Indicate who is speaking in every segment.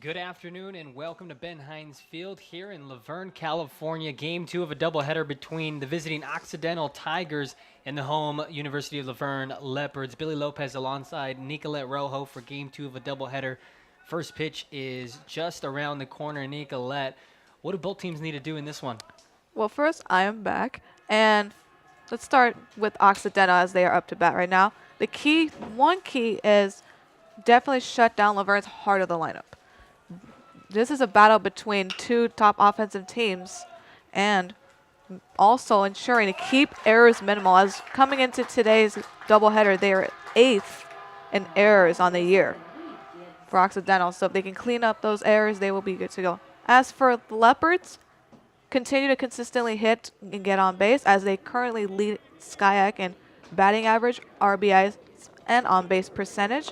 Speaker 1: Good afternoon and welcome to Ben Hines Field here in Laverne, California. Game 2 of a doubleheader between the visiting Occidental Tigers and the home University of Laverne Leopards. Billy Lopez alongside Nicolette Rojo for Game 2 of a doubleheader. First pitch is just around the corner. Nicolette, what do both teams need to do in this one?
Speaker 2: Well, first, I am back, and let's start with Occidental as they are up to bat right now. One key is definitely shut down Laverne's heart of the lineup. This is a battle between two top offensive teams, and also ensuring to keep errors minimal. As coming into today's doubleheader, they are 8th in errors on the year for Occidental. So if they can clean up those errors, they will be good to go. As for the Leopards, continue to consistently hit and get on base as they currently lead SCIAC in batting average, RBIs, and on-base percentage.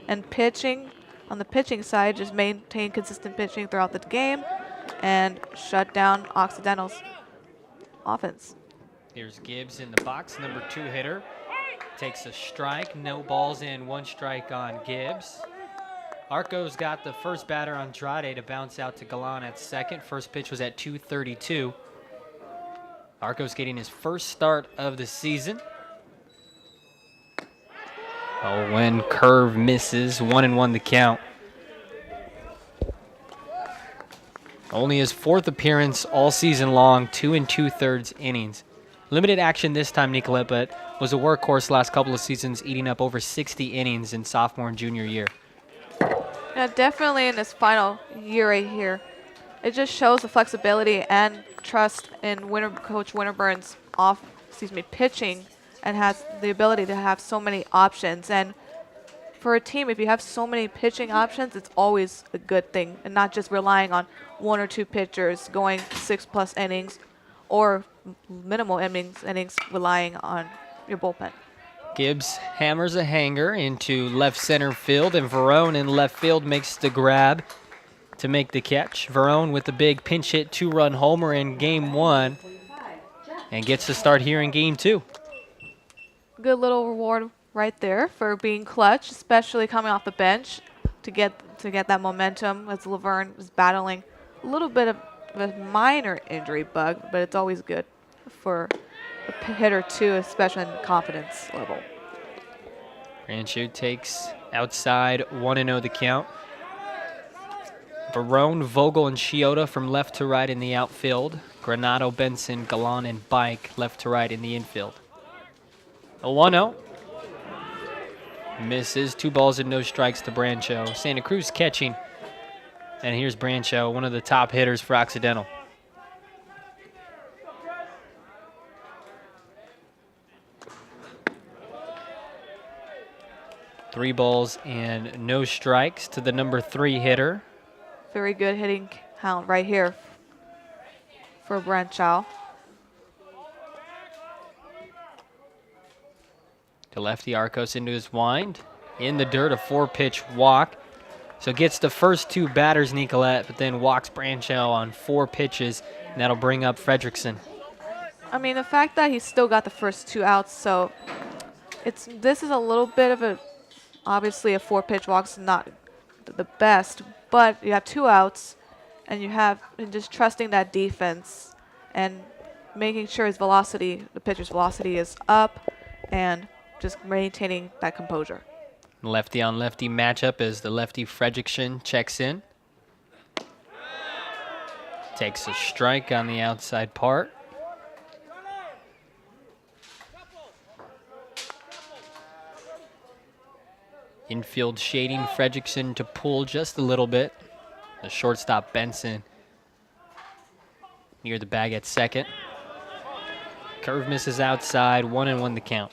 Speaker 2: And pitching, on the pitching side, just maintain consistent pitching throughout the game and shut down Occidental's offense.
Speaker 1: Here's Gibbs in the box, number 2 hitter. Takes a strike, no balls in, 1 strike on Gibbs. Arco's got the first batter Andrade to bounce out to Galan at second. First pitch was at 2:32. Arco's getting his first start of the season. Oh, when curve misses, 1-1 the count. Only his 4th appearance all season long, 2 2/3 innings. Limited action this time, Nicolette, but was a workhorse last couple of seasons, eating up over 60 innings in sophomore and junior year.
Speaker 2: Yeah, definitely in his final year right here. It just shows the flexibility and trust in Coach Winterburn's pitching, and has the ability to have so many options. And for a team, if you have so many pitching options, it's always a good thing, and not just relying on 1 or 2 pitchers going 6+ innings or minimal innings relying on your bullpen.
Speaker 1: Gibbs hammers a hanger into left center field, and Verone in left field makes the grab to make the catch. Verone with the big pinch hit 2-run homer in game 1 and gets to start here in game 2.
Speaker 2: Good little reward right there for being clutch, especially coming off the bench to get that momentum as Laverne is battling a little bit of a minor injury bug, but it's always good for a hitter too, especially in confidence level.
Speaker 1: Rancho takes outside, 1-0 the count. Verone, Vogel, and Chiota from left to right in the outfield. Granado, Benson, Galan, and Bike left to right in the infield. A 1-0. Misses, 2 balls and no strikes to Brancho. Santa Cruz catching. And here's Brancho, one of the top hitters for Occidental. Three balls and no strikes to the number 3 hitter.
Speaker 2: Very good hitting count right here for Brancho.
Speaker 1: To lefty, Arcos into his wind. In the dirt, a 4-pitch walk. So gets the first 2 batters, Nicolette, but then walks Brancho on 4 pitches, and that'll bring up Fredrickson.
Speaker 2: I mean, the fact that he's still got the first 2 outs, so this is a little bit of obviously a 4-pitch walk's not the best, but you have 2 outs, and just trusting that defense and making sure the pitcher's velocity is up, and just maintaining that composure.
Speaker 1: Lefty on lefty matchup as the lefty Fredrickson checks in. Takes a strike on the outside part. Infield shading Fredrickson to pull just a little bit. The shortstop Benson near the bag at second. Curve misses outside, 1-1 the count.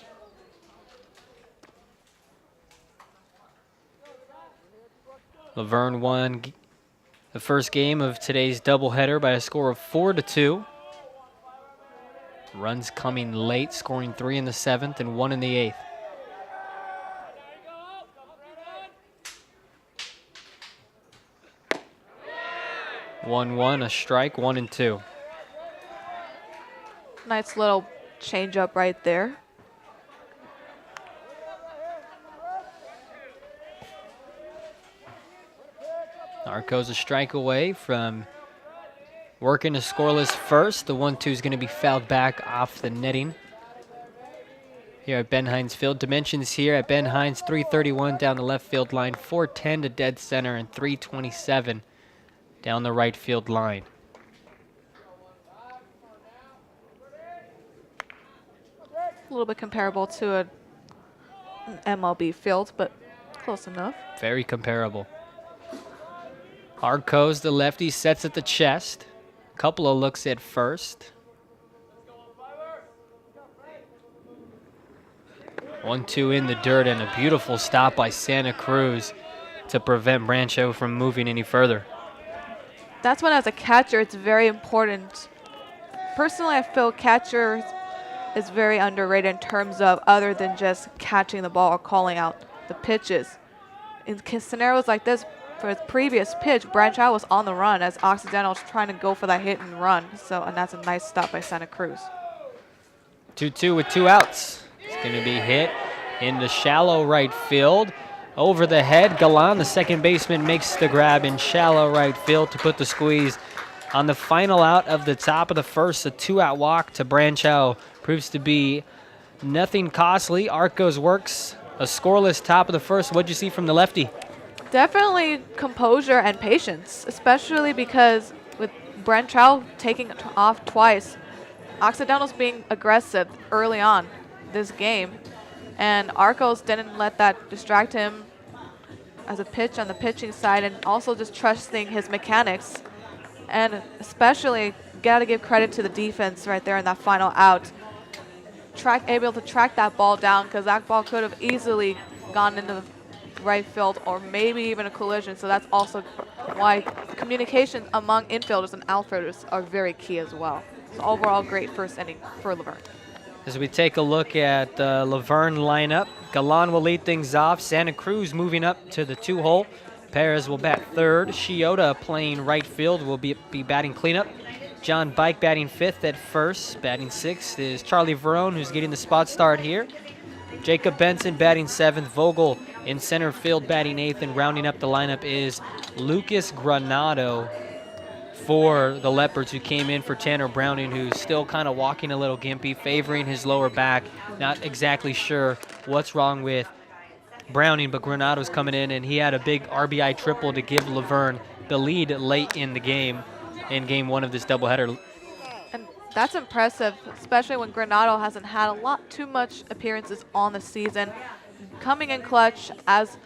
Speaker 1: Laverne won the first game of today's doubleheader by a score of 4-2. Runs coming late, scoring 3 in the 7th and 1 in the 8th. One, a strike, 1-2.
Speaker 2: Nice little change up right there.
Speaker 1: Arco's a strike away from working a scoreless first. The 1-2 is going to be fouled back off the netting here at Ben Hines Field. Dimensions here at Ben Hines, 331 down the left field line, 410 to dead center, and 327 down the right field line.
Speaker 2: A little bit comparable to an MLB field, but close enough.
Speaker 1: Very comparable. Arco's the lefty, sets at the chest. Couple of looks at first. 1-2 in the dirt, and a beautiful stop by Santa Cruz to prevent Brancho from moving any further.
Speaker 2: That's when, as a catcher, it's very important. Personally, I feel catcher is very underrated in terms of other than just catching the ball or calling out the pitches. In scenarios like this, for his previous pitch, Brancho was on the run as Occidental was trying to go for that hit and run. And that's a nice stop by Santa Cruz.
Speaker 1: 2-2 with 2 outs. It's going to be hit into shallow right field. Over the head, Galan, the second baseman, makes the grab in shallow right field to put the squeeze on the final out of the top of the first. A 2-out walk to Brancho proves to be nothing costly. Arcos works a scoreless top of the first. What'd you see from the lefty?
Speaker 2: Definitely composure and patience, especially because with Brancho taking off twice, Occidental's being aggressive early on this game, and Arcos didn't let that distract him as a pitch on the pitching side, and also just trusting his mechanics. And especially, got to give credit to the defense right there in that final out. Able to track that ball down, because that ball could have easily gone into the right field or maybe even a collision. So that's also why communication among infielders and outfielders are very key as well. So overall, great first inning for Laverne.
Speaker 1: As we take a look at the Laverne lineup, Galan will lead things off. Santa Cruz moving up to the 2-hole. Perez will bat third. Shiota playing right field will be batting cleanup. John Bike batting fifth at first. Batting sixth is Charlie Verone, who's getting the spot start here. Jacob Benson batting seventh. Vogel in center field batting eighth. And rounding up the lineup is Lucas Granado for the Leopards, who came in for Tanner Browning, who's still kind of walking a little gimpy, favoring his lower back. Not exactly sure what's wrong with Browning, but Granado's coming in, and he had a big RBI triple to give Laverne the lead late in the game, in game one of this doubleheader.
Speaker 2: And that's impressive, especially when Granado hasn't had too much appearances on the season. Coming in clutch as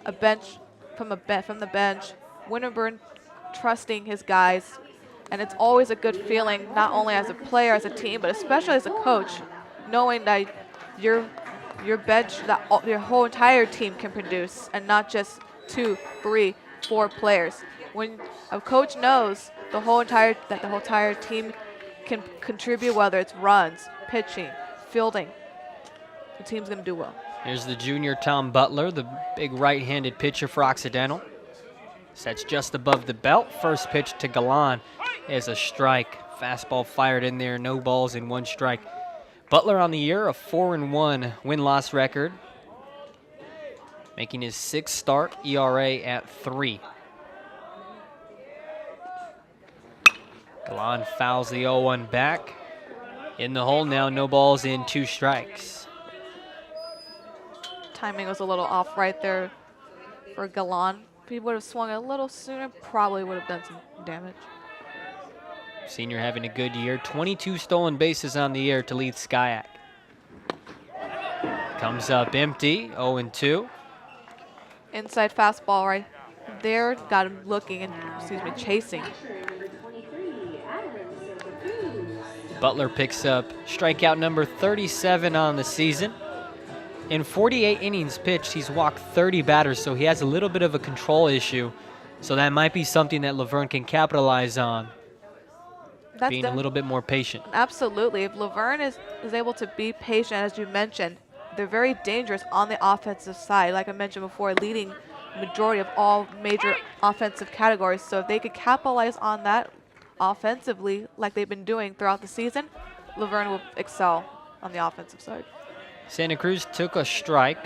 Speaker 2: a bench from the bench, Winterburn trusting his guys, and it's always a good feeling, not only as a player, as a team, but especially as a coach, knowing that your bench, that your whole entire team can produce, and not just 2, 3, 4 players. When a coach knows the whole entire team can contribute, whether it's runs, pitching, fielding, the team's going to do well.
Speaker 1: Here's the junior Tom Butler, the big right-handed pitcher for Occidental. Sets just above the belt. First pitch to Galan is a strike. Fastball fired in there, no balls and 1 strike. Butler on the year, a 4-1 win-loss record, making his 6th start, ERA at 3. Galan fouls the 0-1 back. In the hole now, no balls in 2 strikes.
Speaker 2: Timing was a little off right there for Galan. If he would have swung a little sooner, probably would have done some damage.
Speaker 1: Senior having a good year. 22 stolen bases on the year to lead Skyak. Comes up empty, 0-2.
Speaker 2: Inside fastball right there, got him looking and, chasing.
Speaker 1: Butler picks up strikeout number 37 on the season. In 48 innings pitched, he's walked 30 batters, so he has a little bit of a control issue. So that might be something that Laverne can capitalize on, being a little bit more patient.
Speaker 2: Absolutely. If Laverne is able to be patient, as you mentioned, they're very dangerous on the offensive side. Like I mentioned before, leading majority of all major offensive categories. So if they could capitalize on that offensively, like they've been doing throughout the season, Laverne will excel on the offensive side.
Speaker 1: Santa Cruz took a strike,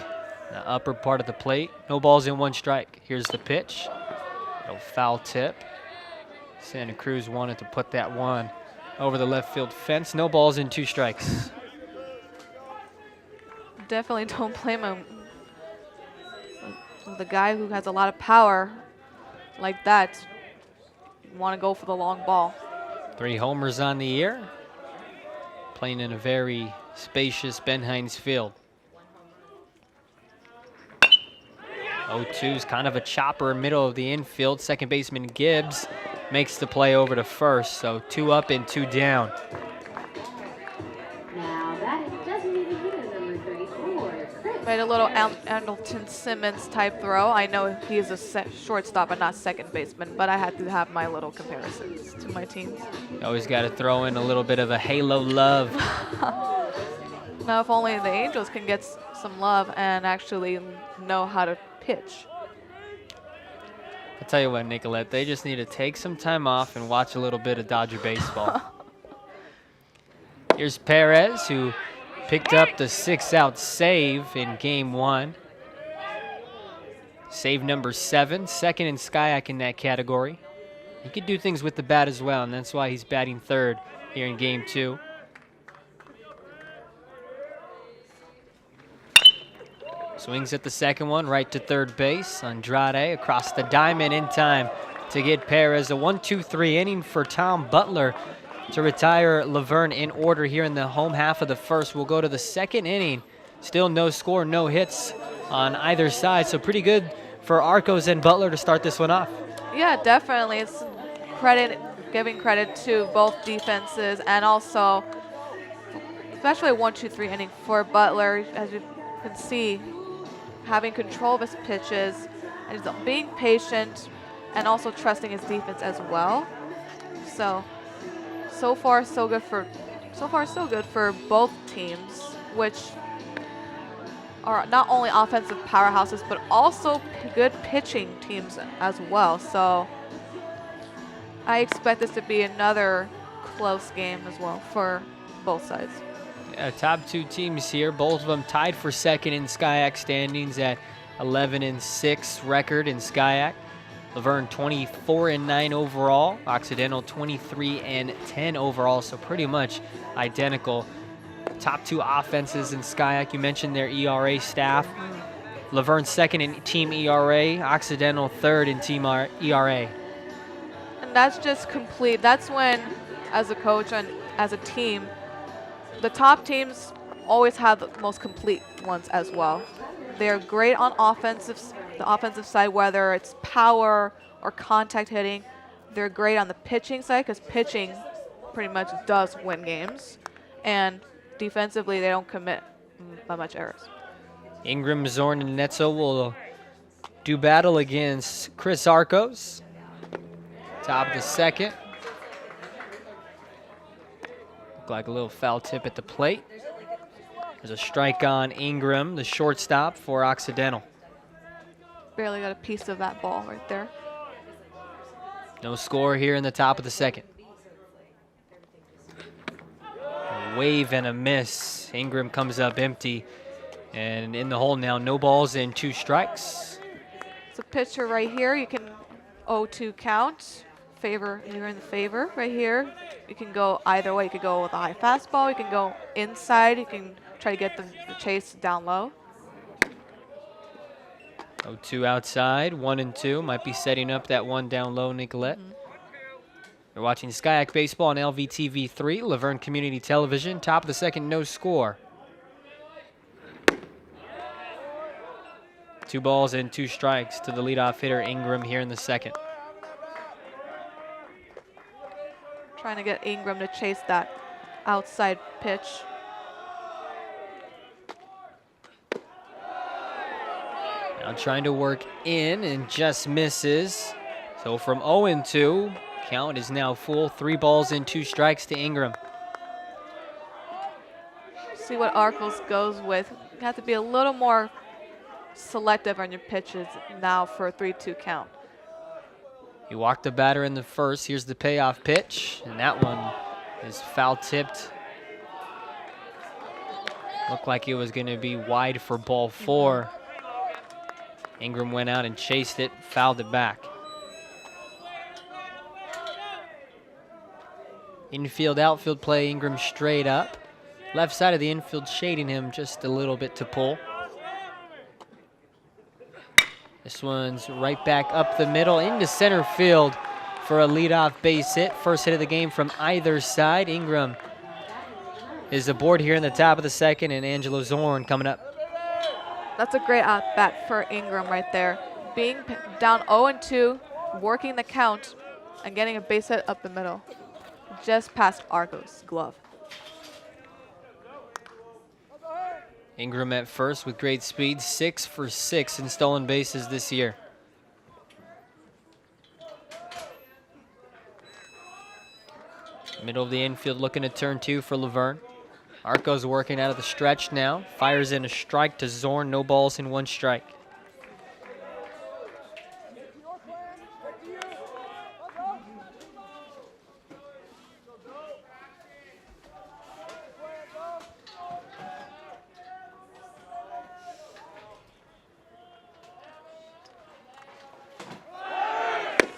Speaker 1: the upper part of the plate. No balls in 1 strike. Here's the pitch. No foul tip. Santa Cruz wanted to put that one over the left field fence. No balls and 2 strikes.
Speaker 2: Definitely don't blame him. The guy who has a lot of power like that, want to go for the long ball.
Speaker 1: 3 homers on the year. Playing in a very spacious Ben Hines field. 0-2's kind of a chopper middle of the infield. Second baseman Gibbs makes the play over to first. So 2 up and 2 down.
Speaker 3: Now that is designated hitter number 34, Chris.
Speaker 2: Made a little Andleton Simmons type throw. I know he's a shortstop and not second baseman, but I had to have my little comparisons to my teams.
Speaker 1: You always got to throw in a little bit of a halo love.
Speaker 2: Now, if only the Angels can get some love and actually know how to pitch.
Speaker 1: I'll tell you what, Nicolette, they just need to take some time off and watch a little bit of Dodger baseball. Here's Perez, who picked up the 6-out save in game 1. Save number 7, second in SCIAC in that category. He could do things with the bat as well, and that's why he's batting third here in game 2. Swings at the second one, right to third base. Andrade across the diamond in time to get Perez. A 1-2-3 inning for Tom Butler to retire Laverne in order here in the home half of the first. We'll go to the second inning. Still no score, no hits on either side. So pretty good for Arcos and Butler to start this one off.
Speaker 2: Yeah, definitely. It's giving credit to both defenses and also, especially a 1-2-3 inning for Butler. As you can see, having control of his pitches and he's being patient and also trusting his defense as well. So far so good for both teams, which are not only offensive powerhouses but also good pitching teams as well. So I expect this to be another close game as well for both sides.
Speaker 1: Top 2 teams here, both of them tied for second in SCIAC standings at 11-6 record in SCIAC. Laverne 24-9 overall, Occidental 23-10 overall, so pretty much identical. Top 2 offenses in SCIAC. You mentioned their ERA staff. Laverne second in team ERA, Occidental third in team ERA.
Speaker 2: And that's just complete. That's when, as a coach and as a team, the top teams always have the most complete ones as well. They're great on the offensive side, whether it's power or contact hitting. They're great on the pitching side because pitching pretty much does win games. And defensively, they don't commit that much errors.
Speaker 1: Ingram, Zorn, and Netzo will do battle against Chris Arcos. Top of the second. Look like a little foul tip at the plate. There's a strike on Ingram, the shortstop for Occidental.
Speaker 2: Barely got a piece of that ball right there.
Speaker 1: No score here in the top of the second. A wave and a miss. Ingram comes up empty. And in the hole now, no balls and 2 strikes.
Speaker 2: It's a pitcher right here. You can 0-2 count. You're in the favor right here. You can go either way. You could go with a high fastball. You can go inside. You can try to get the chase down low.
Speaker 1: 0-2 outside, 1-2. Might be setting up that one down low, Nicolette. You're watching SCIAC Baseball on LVTV3, Laverne Community Television. Top of the second, no score. 2 balls and 2 strikes to the leadoff hitter, Ingram, here in the second.
Speaker 2: Trying to get Ingram to chase that outside pitch.
Speaker 1: Now trying to work in and just misses. So from 0-2, count is now full. 3 balls and 2 strikes to Ingram.
Speaker 2: See what Arcos goes with. You have to be a little more selective on your pitches now for a 3-2 count.
Speaker 1: He walked the batter in the first. Here's the payoff pitch, and that one is foul tipped. Looked like it was going to be wide for ball 4. Ingram went out and chased it, fouled it back. Infield, outfield play, Ingram straight up. Left side of the infield shading him just a little bit to pull. This one's right back up the middle into center field for a leadoff base hit. First hit of the game from either side. Ingram is aboard here in the top of the second, and Angelo Zorn coming up.
Speaker 2: That's a great at-bat for Ingram right there. Being down 0-2, working the count, and getting a base hit up the middle. Just past Arco's glove.
Speaker 1: Ingram at first with great speed, 6 for 6 in stolen bases this year. Middle of the infield looking to turn 2 for Laverne. Arco's working out of the stretch now. Fires in a strike to Zorn, no balls and 1 strike.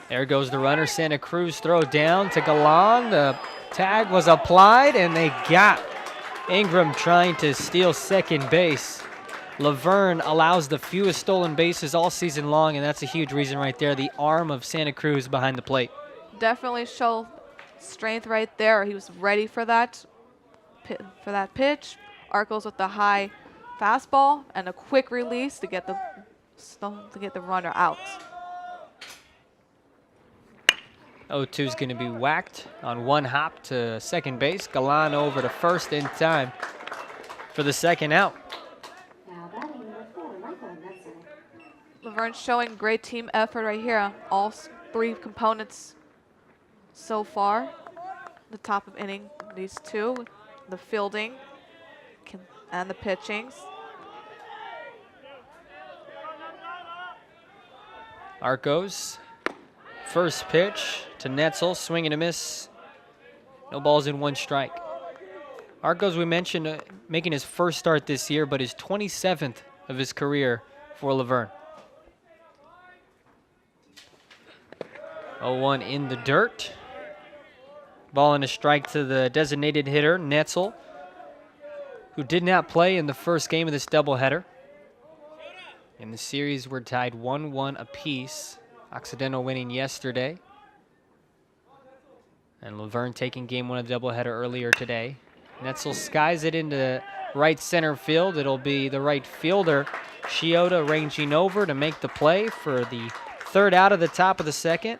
Speaker 1: There goes the runner. Santa Cruz throw down to Galan. The tag was applied, and they got Ingram trying to steal second base. Laverne allows the fewest stolen bases all season long, and that's a huge reason right there. The arm of Santa Cruz behind the plate.
Speaker 2: Definitely show strength right there. He was ready for that pitch. Arcos with the high fastball and a quick release to get the runner out.
Speaker 1: 0-2 is going to be whacked on 1 hop to second base. Galan over to first in time for the second out.
Speaker 3: Now batting number 4, Michael on that side.
Speaker 2: Laverne showing great team effort right here. All 3 components so far. The top of inning, these 2, the fielding and the pitchings.
Speaker 1: Arcos, first pitch to Netzel, swing and a miss. No balls in 1 strike. Arcos, we mentioned, making his first start this year, but his 27th of his career for Laverne. 0-1 in the dirt. Ball and a strike to the designated hitter, Netzel, who did not play in the first game of this doubleheader. In the series, we're tied 1-1 apiece. Occidental winning yesterday. And Laverne taking game 1 of the doubleheader earlier today. Netzel skies it into right center field. It'll be the right fielder, Chioda, ranging over to make the play for the 3rd out of the top of the second.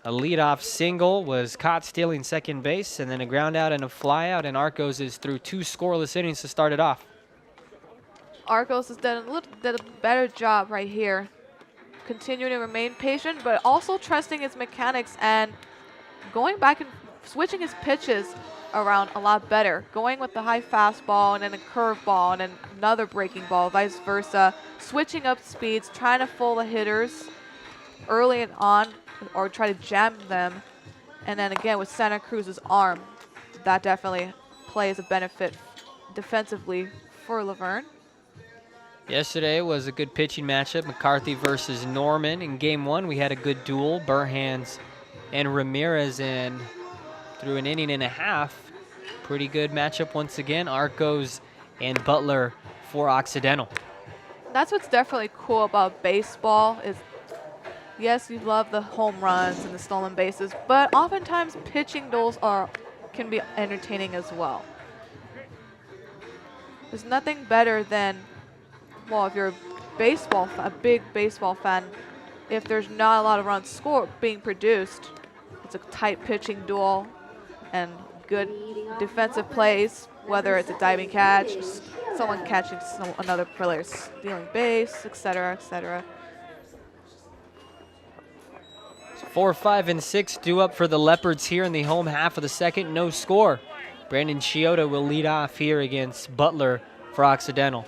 Speaker 1: A leadoff single was caught stealing second base, and then a ground out and a fly out, and Arcos is through 2 scoreless innings to start it off.
Speaker 2: Arcos has did a better job right here. Continuing to remain patient, but also trusting his mechanics and going back and switching his pitches around a lot better. Going with the high fastball and then a curveball and then another breaking ball, vice versa. Switching up speeds, trying to fool the hitters early and on or try to jam them. And then again with Santa Cruz's arm, that definitely plays a benefit defensively for Laverne.
Speaker 1: Yesterday was a good pitching matchup, McCarthy versus Norman. In game 1, we had a good duel, Burhans and Ramirez, in through an inning and a half. Pretty good matchup once again, Arcos and Butler for Occidental.
Speaker 2: That's what's definitely cool about baseball is, yes, you love the home runs and the stolen bases, but oftentimes pitching duels can be entertaining as well. There's nothing better than, well, if you're a big baseball fan, if there's not a lot of runs being produced, it's a tight pitching duel and good defensive plays, whether it's a diving catch, someone catching another player stealing base, etc., etc.
Speaker 1: 4, 5, and 6 due up for the Leopards here in the home half of the second. No score. Brandon Chioda will lead off here against Butler for Occidental.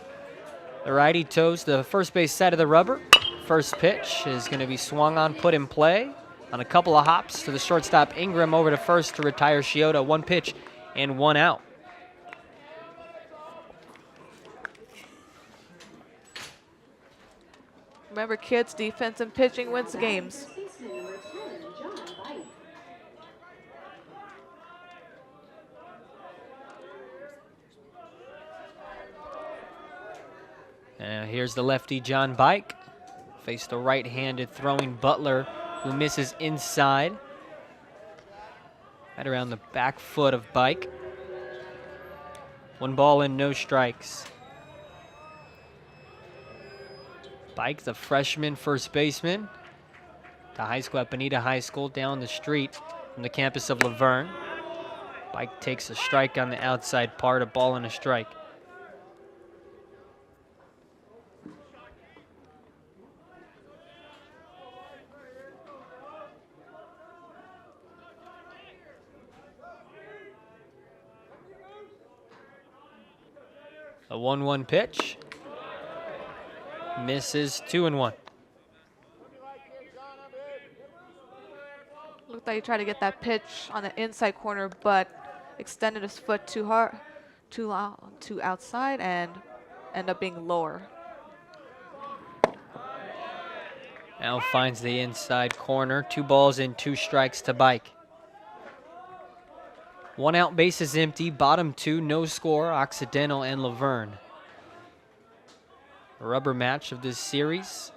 Speaker 1: The righty toes the first base side of the rubber. First pitch is going to be swung on, put in play on a couple of hops to the shortstop Ingram over to first to retire Chioda. 1 pitch and 1 out.
Speaker 2: Remember, kids, defense and pitching wins games.
Speaker 1: Here's the lefty, John Bike. Face the right-handed throwing Butler, who misses inside. Right around the back foot of Bike. 1 ball and no strikes. Bike, the freshman first baseman. The high school at Bonita High School down the street from the campus of Laverne. Bike takes a strike on the outside part, a ball and a strike. A 1-1 pitch. Misses 2-1.
Speaker 2: Looked like he tried to get that pitch on the inside corner, but extended his foot too hard, too outside, and end up being lower.
Speaker 1: Now finds the inside corner. 2 balls and 2 strikes to Bike. 1 out, base is empty. Bottom 2, no score. Occidental and Laverne. A rubber match of this series.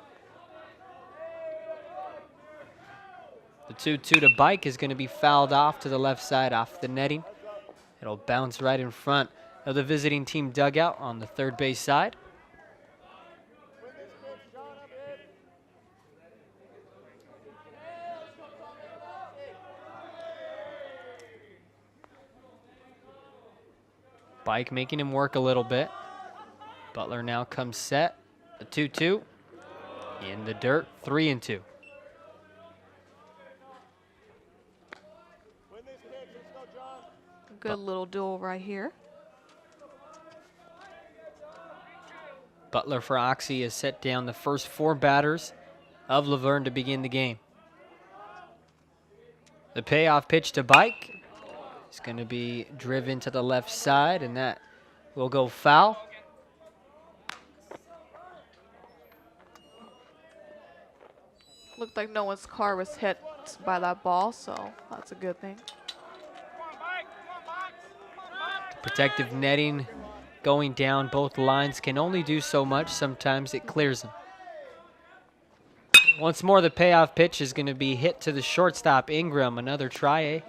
Speaker 1: The 2-2 to Bike is going to be fouled off to the left side, off the netting. It'll bounce right in front of the visiting team dugout on the third base side. Bike making him work a little bit. Butler now comes set. The 2-2 in the dirt, 3-2.
Speaker 2: Good little duel right here.
Speaker 1: Butler for Oxy has set down the first 4 batters of Laverne to begin the game. The payoff pitch to Bike is going to be driven to the left side, and that will go foul.
Speaker 2: Looked like no one's car was hit by that ball, so that's a good thing.
Speaker 1: Protective netting going down both lines can only do so much. Sometimes it clears them. Once more, the payoff pitch is going to be hit to the shortstop, Ingram. Another try,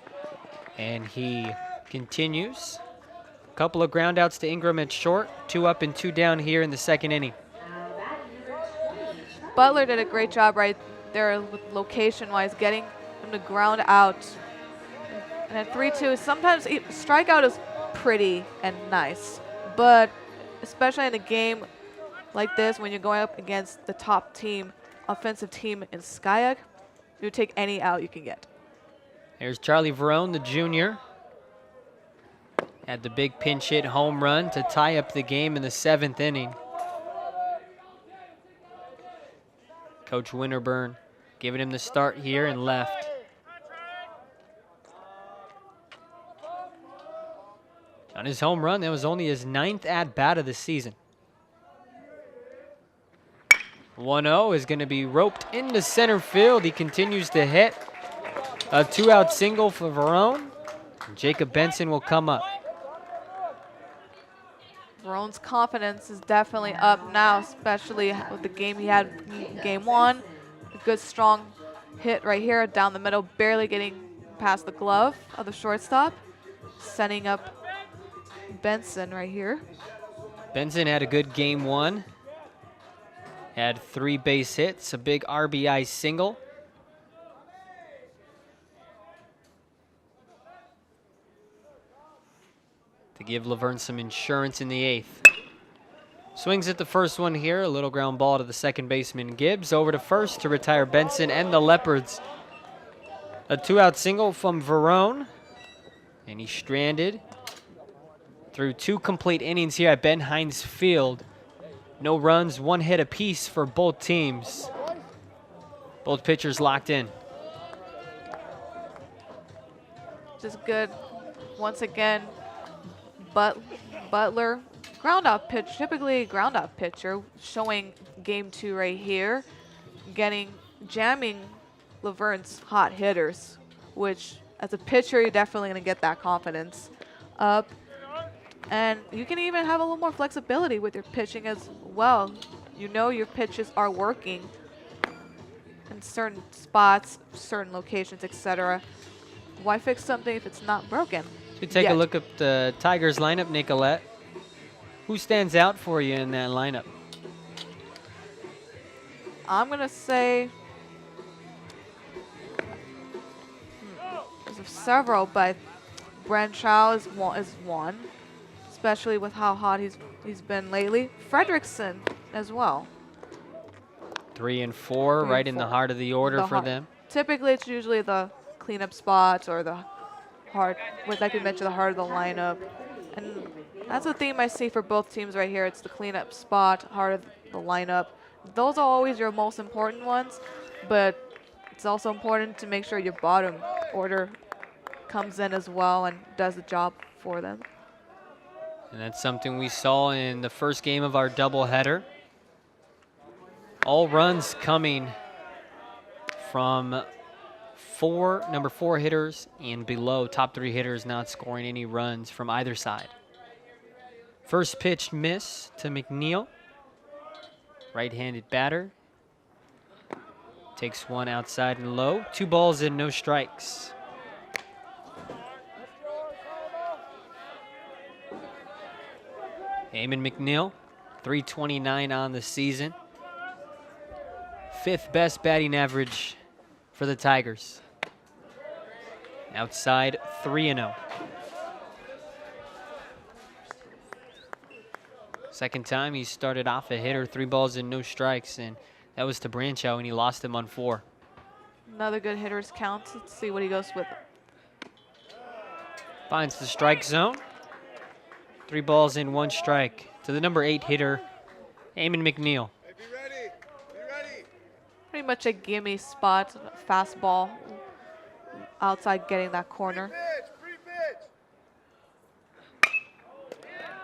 Speaker 1: and he continues. A couple of ground outs to Ingram at short. 2 up and 2 down here in the second inning.
Speaker 2: Butler did a great job right there with location-wise, getting him to ground out. And at 3-2, sometimes strikeout is pretty and nice, but especially in a game like this, when you're going up against the top team, offensive team in Skyak, you take any out you can get.
Speaker 1: There's Charlie Verone, the junior. Had the big pinch hit home run to tie up the game in the 7th inning. Coach Winterburn giving him the start here and left. On his home run, that was only his 9th at-bat of the season. 1-0 is going to be roped into center field. He continues to hit. A 2-out single for Verone. Jacob Benson will come up.
Speaker 2: Verone's confidence is definitely up now, especially with the game he had in game 1. A good strong hit right here down the middle, barely getting past the glove of the shortstop, setting up Benson right here.
Speaker 1: Benson had a good game 1. Had 3 base hits, a big RBI single. To give Laverne some insurance in the 8th. Swings at the first one here, a little ground ball to the second baseman Gibbs. Over to first to retire Benson and the Leopards. A 2-out single from Verone. And he's stranded through 2 complete innings here at Ben Hines Field. No runs, 1 hit apiece for both teams. Both pitchers locked in.
Speaker 2: Just good. Once again, Butler, ground out pitch, typically ground out pitcher, showing game 2 right here, jamming Laverne's hot hitters, which as a pitcher, you're definitely going to get that confidence up. And you can even have a little more flexibility with your pitching as well. You know your pitches are working in certain spots, certain locations, etc. Why fix something if it's not broken?
Speaker 1: So we take a
Speaker 2: Yet.
Speaker 1: look at the Tigers lineup, Nicolette. Who stands out for you in that lineup?
Speaker 2: I'm gonna say there's several, but Branchow is one, especially with how hot he's been lately. Fredrickson as well.
Speaker 1: 3 and 4,
Speaker 2: 3
Speaker 1: right
Speaker 2: and
Speaker 1: in the
Speaker 2: 4.
Speaker 1: heart of the order
Speaker 2: The
Speaker 1: for
Speaker 2: heart.
Speaker 1: them.
Speaker 2: Typically, it's usually the cleanup spots or the heart, like we mentioned, the heart of the lineup. And that's a theme I see for both teams right here. It's the cleanup spot, heart of the lineup. Those are always your most important ones, but it's also important to make sure your bottom order comes in as well and does the job for them.
Speaker 1: And that's something we saw in the first game of our doubleheader. All runs coming from number 4 hitters and below. Top 3 hitters not scoring any runs from either side. First pitch miss to McNeil. Right-handed batter. Takes one outside and low. 2 balls and no strikes. Eamon McNeil, 329 on the season. 5th best batting average for the Tigers. Outside 3-0. Second time he started off a hitter, 3 balls and no strikes, and that was to Branchow, and he lost him on 4.
Speaker 2: Another good hitter's count. Let's see what he goes with.
Speaker 1: Finds the strike zone. 3 balls and 1 strike to the number 8 hitter, Eamon McNeil.
Speaker 4: Hey, be ready. Be ready.
Speaker 2: Pretty much a gimme spot, fastball outside getting that corner.
Speaker 4: Free pitch.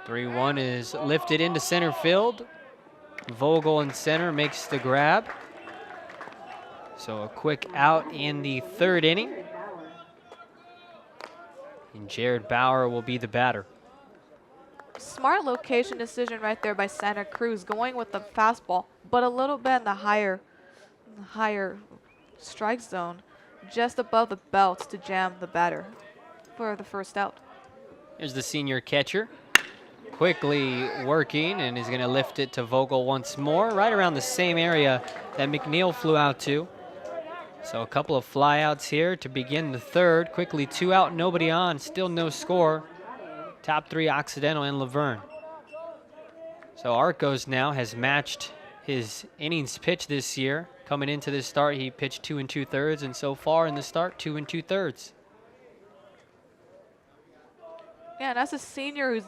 Speaker 1: 3-1 is lifted into center field. Vogel in center makes the grab. So a quick out in the 3rd inning. And Jared Bauer will be the batter.
Speaker 2: Smart location decision right there by Santa Cruz, going with the fastball, but a little bit in the higher strike zone, just above the belt to jam the batter for the first out.
Speaker 1: Here's the senior catcher, quickly working, and is going to lift it to Vogel once more, right around the same area that McNeil flew out to. So a couple of flyouts here to begin the 3rd. Quickly 2 out, nobody on, still no score. Top 3 Occidental and Laverne. So Arcos now has matched his innings pitched this year. Coming into this start, he pitched 2 2/3, and so far in the start, 2 2/3.
Speaker 2: Yeah, and that's a senior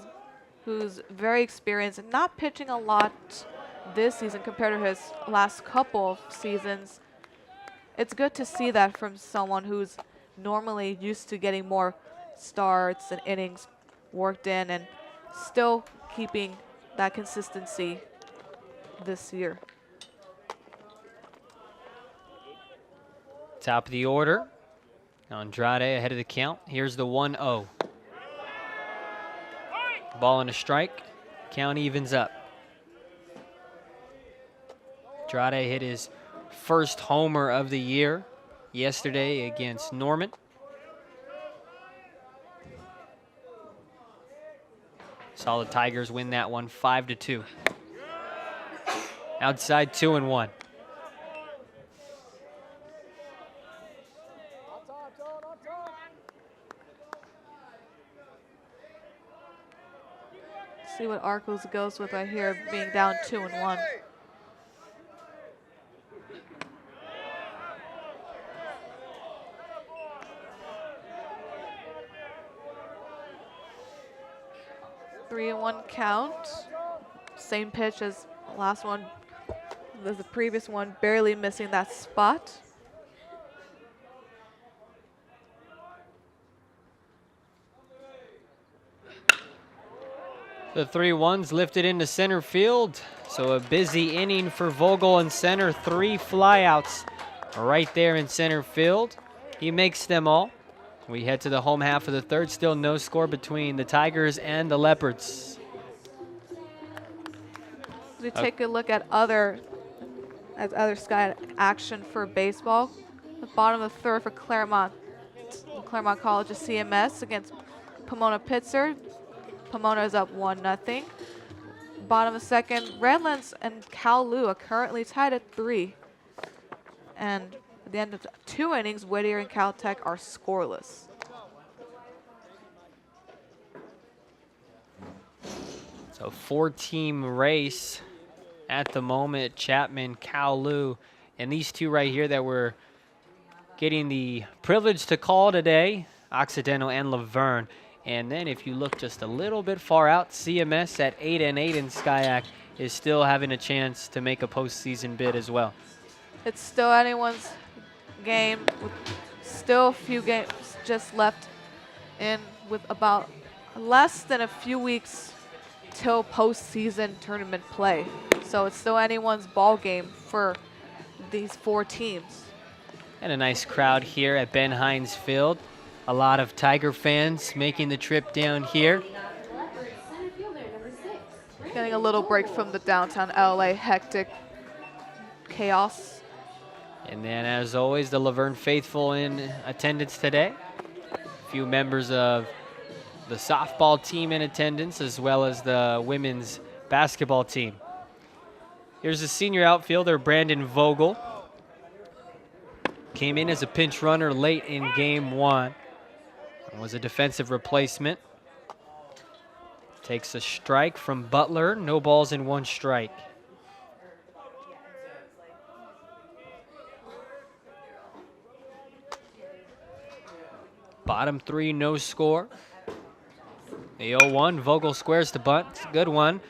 Speaker 2: who's very experienced and not pitching a lot this season compared to his last couple of seasons. It's good to see that from someone who's normally used to getting more starts and innings worked in and still keeping that consistency this year.
Speaker 1: Top of the order. Andrade ahead of the count. Here's the 1-0. Ball and a strike. Count evens up. Andrade hit his first homer of the year yesterday against Norman. Saw the Tigers win that one 5-2. Outside 2-1.
Speaker 2: See what Arcos goes with right here, being down 2-1. Three and 1 count. Same pitch as the last one. There's the previous one, barely missing that spot.
Speaker 1: The 3-1's lifted into center field. So a busy inning for Vogel in center. 3 flyouts right there in center field. He makes them all. We head to the home half of the 3rd. Still no score between the Tigers and the Leopards.
Speaker 2: We take a look at other sky action for baseball. The bottom of the third for Claremont College is CMS against Pomona Pitzer. Pomona is up 1-0. Bottom of the second, Redlands and Kowloon are currently tied at 3. And at the end of 2 innings, Whittier and Caltech are scoreless.
Speaker 1: So 4-team race at the moment. Chapman, Kowloon, and these two right here that we're getting the privilege to call today, Occidental and Laverne. And then if you look just a little bit far out, CMS at 8-8 in SCIAC is still having a chance to make a postseason bid as well.
Speaker 2: It's still anyone's game with still a few games just left in with about less than a few weeks till postseason tournament play. So it's still anyone's ball game for these 4 teams.
Speaker 1: And a nice crowd here at Ben Hines Field. A lot of Tiger fans making the trip down here.
Speaker 2: Getting a little break from the downtown LA hectic chaos.
Speaker 1: And then, as always, the Laverne faithful in attendance today. A few members of the softball team in attendance, as well as the women's basketball team. Here's the senior outfielder, Brandon Vogel. Came in as a pinch runner late in game 1. And was a defensive replacement. Takes a strike from Butler. No balls and 1 strike. Bottom 3, no score. The 0-1, Vogel squares the bunt. It's a good one.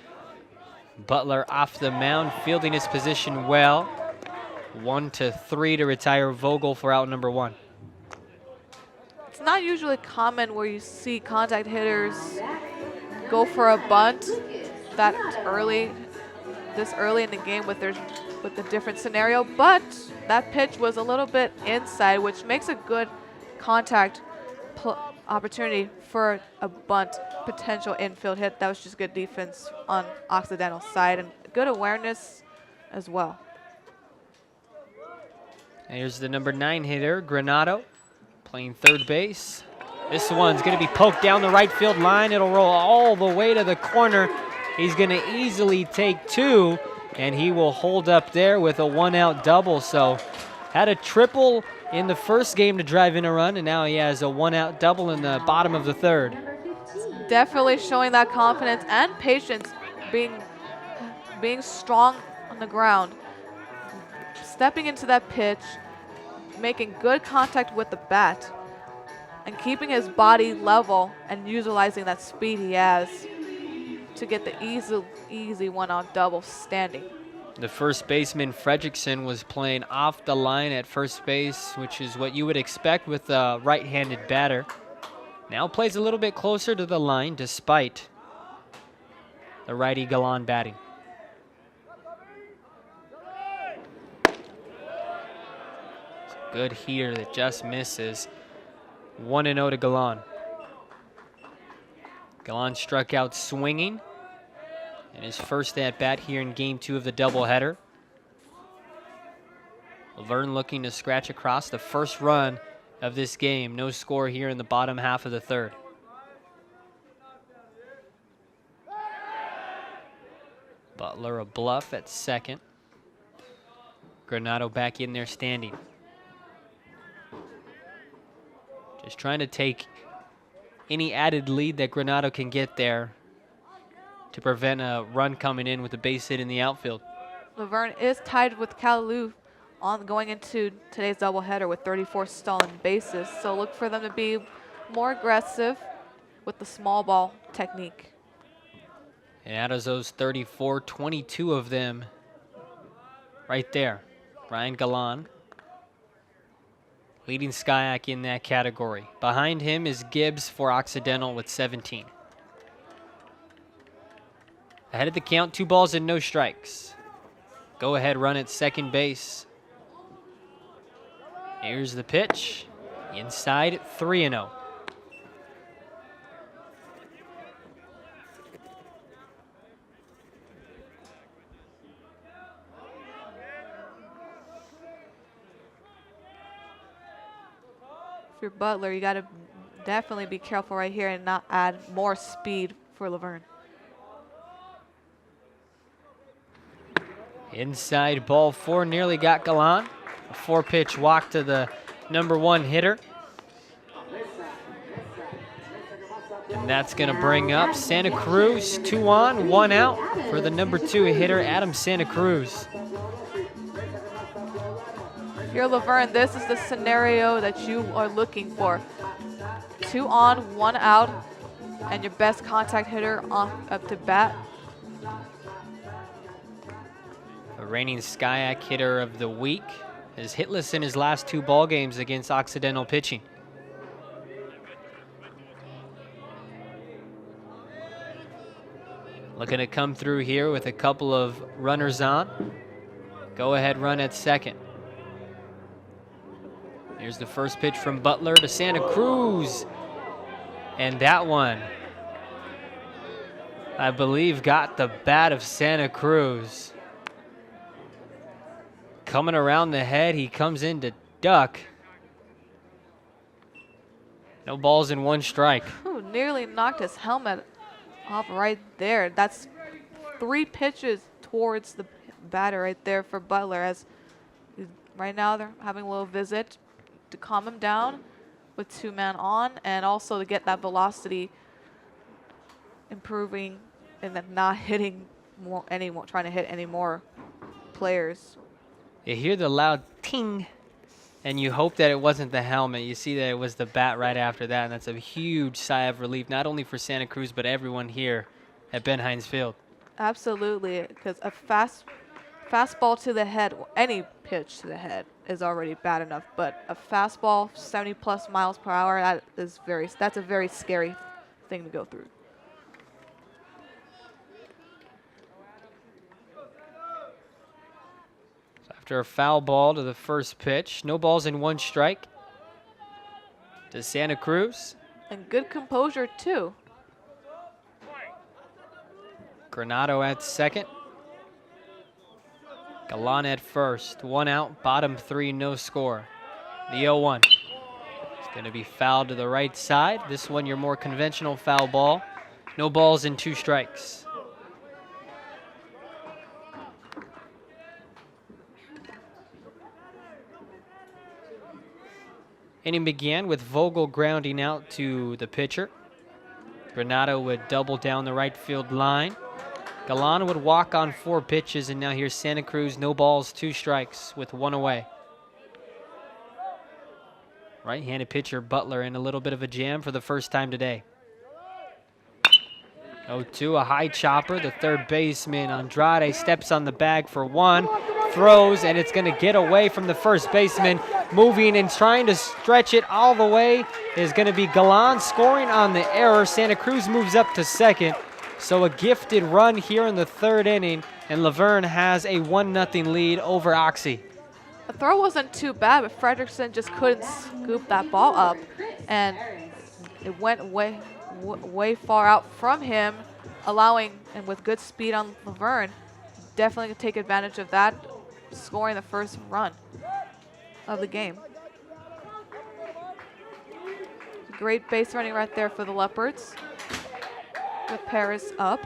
Speaker 1: Butler off the mound, fielding his position well. 1-3 to retire Vogel for out number 1.
Speaker 2: It's not usually common where you see contact hitters go for a bunt this early in the game with a different scenario, but that pitch was a little bit inside, which makes a good contact opportunity for a bunt potential infield hit. That was just good defense on Occidental's side and good awareness as well.
Speaker 1: And here's the number 9 hitter, Granado, playing third base. This one's going to be poked down the right field line. It'll roll all the way to the corner. He's going to easily take 2, and he will hold up there with a 1-out double. So had a triple in the first game to drive in a run, and now he has a 1-out double in the bottom of the third.
Speaker 2: Definitely showing that confidence and patience, being strong on the ground, stepping into that pitch, making good contact with the bat, and keeping his body level and utilizing that speed he has to get the easy 1-out double standing.
Speaker 1: The first baseman, Fredrickson, was playing off the line at first base, which is what you would expect with a right-handed batter. Now plays a little bit closer to the line despite the righty Galan batting. It's a good heater that just misses. 1-0 to Galan. Galan struck out swinging in his first at-bat here in game 2 of the doubleheader. Laverne looking to scratch across the first run of this game. No score here in the bottom half of the third. Butler a bluff at second. Granado back in there standing. Just trying to take any added lead that Granado can get there to prevent a run coming in with a base hit in the outfield.
Speaker 2: Laverne is tied with Kowloon going into today's doubleheader with 34 stolen bases, so look for them to be more aggressive with the small ball technique.
Speaker 1: And out of those 34, 22 of them right there. Ryan Galan leading SCIAC in that category. Behind him is Gibbs for Occidental with 17. Ahead of the count, 2 balls and no strikes. Go ahead run at second base. Here's the pitch. Inside, 3-0.
Speaker 2: If you're Butler, you got to definitely be careful right here and not add more speed for Laverne.
Speaker 1: Inside ball 4, nearly got Galan. A 4-pitch walk to the number 1 hitter. And that's going to bring up Santa Cruz. 2 on, 1 out for the number 2 hitter, Adam Santa Cruz.
Speaker 2: If you're Laverne, this is the scenario that you are looking for. 2 on, 1 out, and your best contact hitter up to bat.
Speaker 1: A reigning SCIAC hitter of the week is hitless in his last 2 ball games against Occidental pitching. Looking to come through here with a couple of runners on. Go ahead run at second. Here's the first pitch from Butler to Santa Cruz. And that one, I believe, got the bat of Santa Cruz. Coming around the head, he comes in to duck. No balls in 1 strike.
Speaker 2: Ooh, nearly knocked his helmet off right there. That's 3 pitches towards the batter right there for Butler, as right now they're having a little visit to calm him down with 2 men on, and also to get that velocity improving and then not hitting trying to hit any more players.
Speaker 1: You hear the loud ting, and you hope that it wasn't the helmet. You see that it was the bat right after that, and that's a huge sigh of relief, not only for Santa Cruz, but everyone here at Ben Hines Field.
Speaker 2: Absolutely, because a fastball to the head, any pitch to the head, is already bad enough. But a fastball 70+ miles per hour, that's a very scary thing to go through.
Speaker 1: After a foul ball to the first pitch, no balls in 1 strike to Santa Cruz.
Speaker 2: And good composure too.
Speaker 1: Granado at second. Galan at first. 1 out, bottom 3, no score. The 0-1. It's going to be fouled to the right side. This one, your more conventional foul ball. No balls in 2 strikes. Inning began with Vogel grounding out to the pitcher. Granado would double down the right field line. Galan would walk on 4 pitches, and now here's Santa Cruz, no balls, 2 strikes with 1 away. Right-handed pitcher Butler in a little bit of a jam for the first time today. 0-2, a high chopper. The third baseman, Andrade, steps on the bag for 1, throws, and it's going to get away from the first baseman. Moving and trying to stretch it all the way is going to be Galan, scoring on the error. Santa Cruz moves up to second. So a gifted run here in the 3rd inning, and Laverne has a 1-0 lead over OXY.
Speaker 2: The throw wasn't too bad, but Fredrickson just couldn't scoop that ball up, and it went way far out from him, allowing, and with good speed on Laverne, definitely could take advantage of that, scoring the first run of the game. Great base running right there for the Leopards, with Paris up.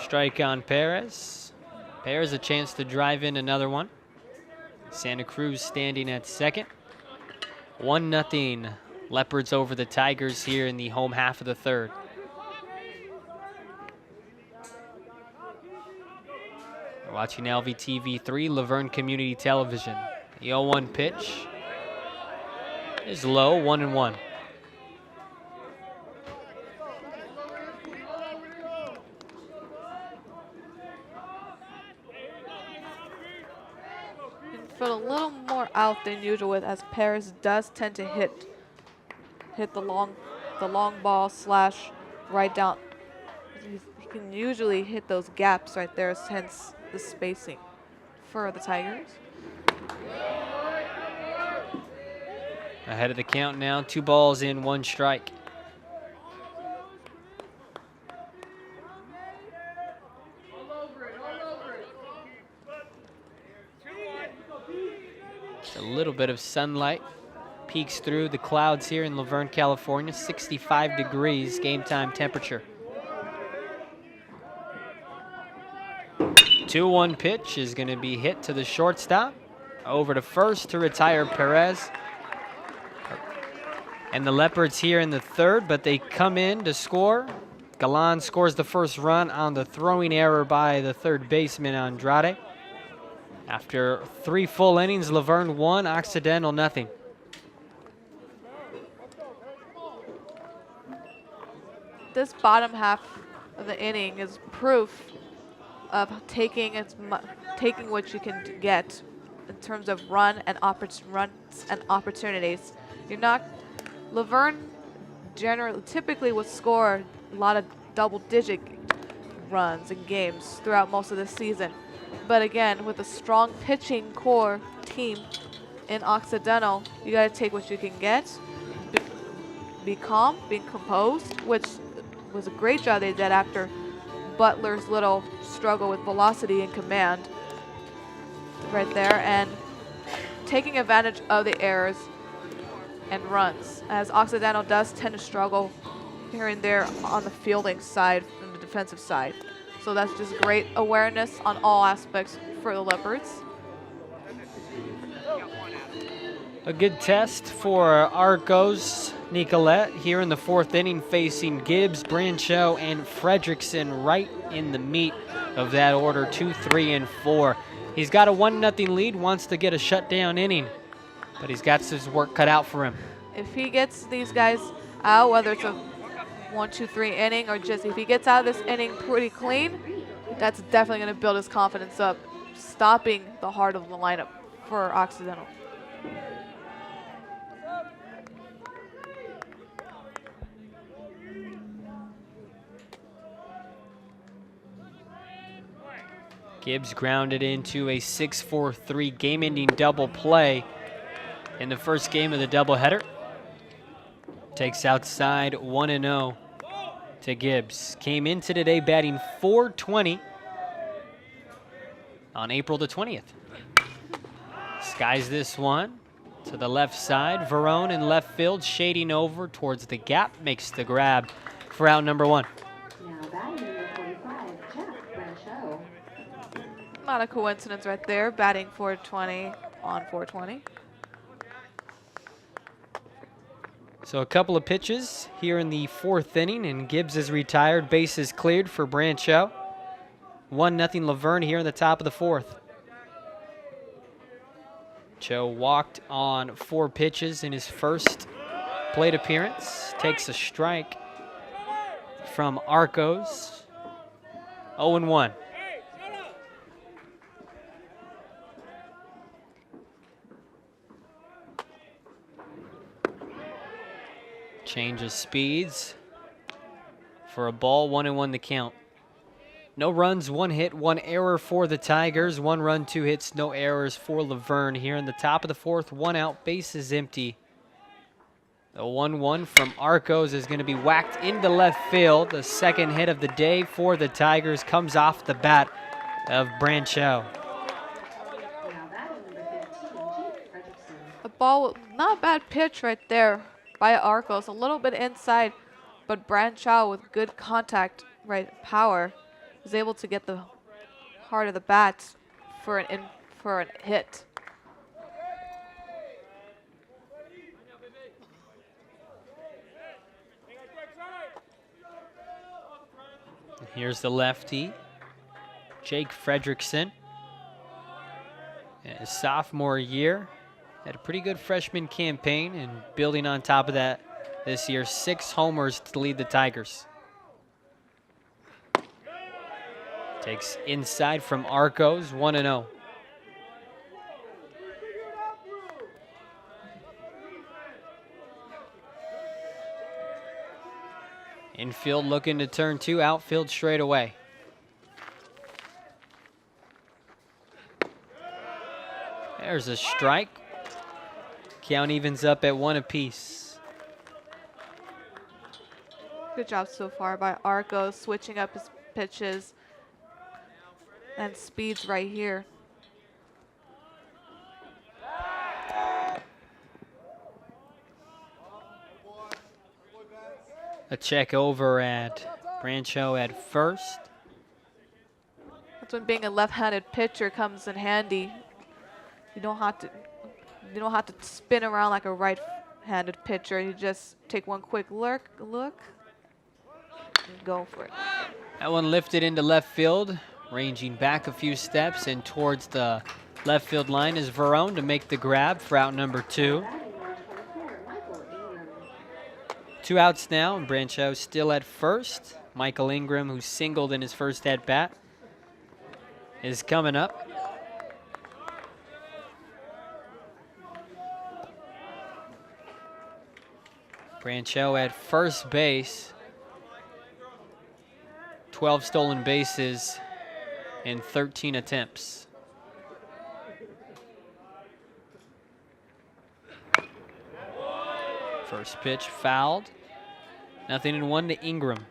Speaker 1: Strike on Perez. Perez a chance to drive in another one. Santa Cruz standing at second. 1-0 Leopards over the Tigers here in the home half of the 3rd. We're watching LVTV3, Laverne Community Television. The 0-1 pitch is low, 1-1.
Speaker 2: But a little more out than usual, with as Paris does tend to hit the long ball slash right down. He can usually hit those gaps right there, hence the spacing for the Tigers.
Speaker 1: Ahead of the count now, 2 balls in, 1 strike. little bit of sunlight peeks through the clouds here in Laverne, California. 65 degrees game time temperature. 2-1 pitch is going to be hit to the shortstop. Over to first to retire Perez. And the Leopards here in the third, but they come in to score. Galan scores the first run on the throwing error by the third baseman Andrade. After 3 full innings, Laverne 1, Occidental nothing.
Speaker 2: This bottom half of the inning is proof of taking what you can get in terms of runs and opportunities. Laverne typically would score a lot of double-digit runs in games throughout most of the season. But again, with a strong pitching core team in Occidental, you got to take what you can get, be calm, be composed, which was a great job they did after Butler's little struggle with velocity and command right there, and taking advantage of the errors and runs, as Occidental does tend to struggle here and there on the fielding side and the defensive side. So that's just great awareness on all aspects for the Leopards.
Speaker 1: A good test for Arcos Nicolette here in the 4th inning, facing Gibbs, Brancho, and Fredrickson right in the meat of that order, 2, 3, and 4. He's got a 1-0 lead, wants to get a shutdown inning, but he's got his work cut out for him.
Speaker 2: If he gets these guys out, whether it's a 1, 2, 3 inning or just if he gets out of this inning pretty clean, that's definitely going to build his confidence up, stopping the heart of the lineup for Occidental.
Speaker 1: Gibbs grounded into a 6-4-3 game-ending double play in the first game of the doubleheader. Takes outside 1-0 to Gibbs. Came into today batting .420 on April the 20th. Skies this one to the left side. Verone in left field, shading over towards the gap, makes the grab for out number 1.
Speaker 3: Now batting number 45, Jeff Brancho.
Speaker 2: Not a coincidence right there, batting .420 on .420.
Speaker 1: So a couple of pitches here in the 4th inning, and Gibbs is retired. Bases cleared for Brancho. 1-0 Laverne here in the top of the 4th. Cho walked on 4 pitches in his first plate appearance. Takes a strike from Arcos. 0-1. Change of speeds for a ball, 1-1 the count. No runs, 1 hit, 1 error for the Tigers. 1 run, 2 hits, no errors for Laverne here in the top of the 4th. 1 out, bases empty. The 1-1 from Arcos is going to be whacked into left field. The second hit of the day for the Tigers comes off the bat of Brancho.
Speaker 3: Now batting number 15, Jake Fredrickson.
Speaker 2: A ball, not a bad pitch right there by Arcos, a little bit inside, but Brancho with good contact, power, is able to get the heart of the bat for a hit.
Speaker 1: Here's the lefty, Jake Fredrickson. In his sophomore year, had a pretty good freshman campaign, and building on top of that this year, 6 homers to lead the Tigers. Takes inside from Arcos, 1-0. Infield looking to turn 2, outfield straight away. There's a strike. Count evens up at 1 apiece.
Speaker 2: Good job so far by Arcos, switching up his pitches and speeds right here.
Speaker 1: A check over at Brancho at first.
Speaker 2: That's when being a left-handed pitcher comes in handy. You don't have to spin around like a right-handed pitcher. You just take one quick look, and go for it.
Speaker 1: That one lifted into left field, ranging back a few steps and towards the left field line is Verone to make the grab for out number 2. 2 outs now, and Brancho still at first. Michael Ingram, who singled in his first at-bat, is coming up. Brancho at first base. 12 stolen bases in 13 attempts. First pitch fouled. 0-1 to Ingram.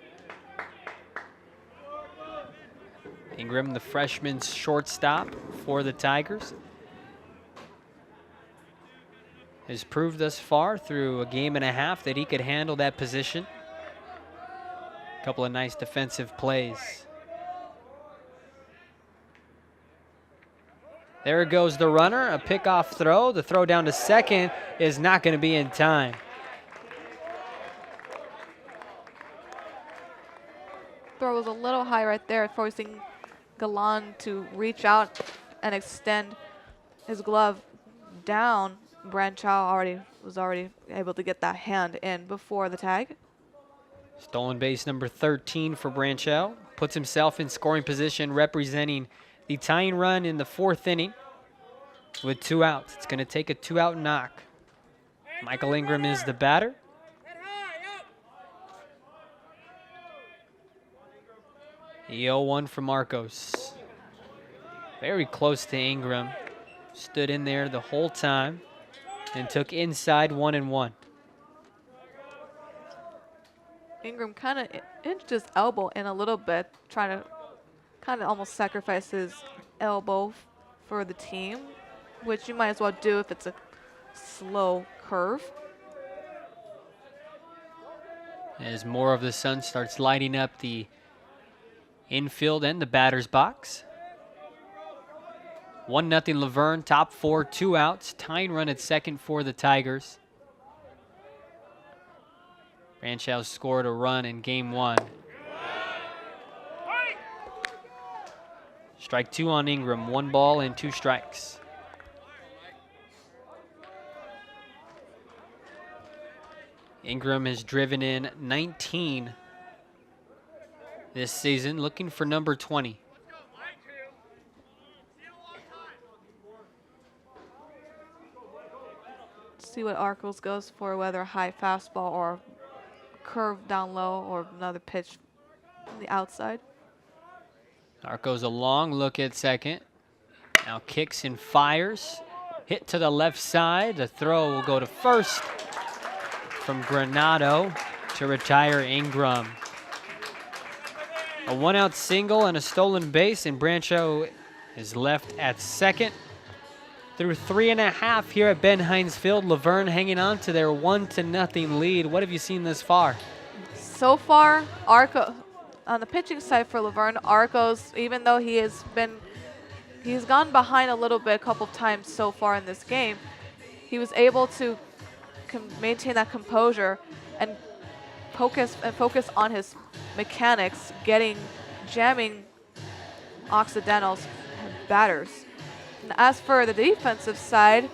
Speaker 1: Ingram, the freshman's shortstop for the Tigers, has proved thus far through a game and a half that he could handle that position. A couple of nice defensive plays. There goes the runner, a pickoff throw. The throw down to second is not going to be in time.
Speaker 2: Throw was a little high right there, forcing Galan to reach out and extend his glove down. Brancho was already able to get that hand in before the tag.
Speaker 1: Stolen base number 13 for Brancho. Puts himself in scoring position, representing the tying run in the 4th inning with 2 outs. It's going to take a 2-out knock. Michael Ingram is the batter. The 0-1 from Marcos. Very close to Ingram. Stood in there the whole time and took inside 1-1.
Speaker 2: Ingram kind of inched his elbow in a little bit, trying to kind of almost sacrifice his elbow for the team, which you might as well do if it's a slow curve.
Speaker 1: As more of the sun starts lighting up the infield and the batter's box. 1-0 Laverne, top 4, 2 outs. Tying run at second for the Tigers. Brancho scored a run in game 1. Strike 2 on Ingram, 1 ball and 2 strikes. Ingram has driven in 19 this season, looking for number 20.
Speaker 2: See what Arcos goes for, whether high fastball or curve down low or another pitch on the outside.
Speaker 1: Arcos a long look at second. Now kicks and fires. Hit to the left side. The throw will go to first from Granado to retire Ingram. A 1-out single and a stolen base, and Brancho is left at second. Through 3.5 here at Ben Hines Field, Laverne hanging on to their 1-0 lead. What have you seen this far?
Speaker 2: So far, on the pitching side for Laverne, Arcos, even though he's gone behind a little bit a couple of times so far in this game, he was able to maintain that composure and focus on his mechanics, jamming Occidental's batters. And as for the defensive side,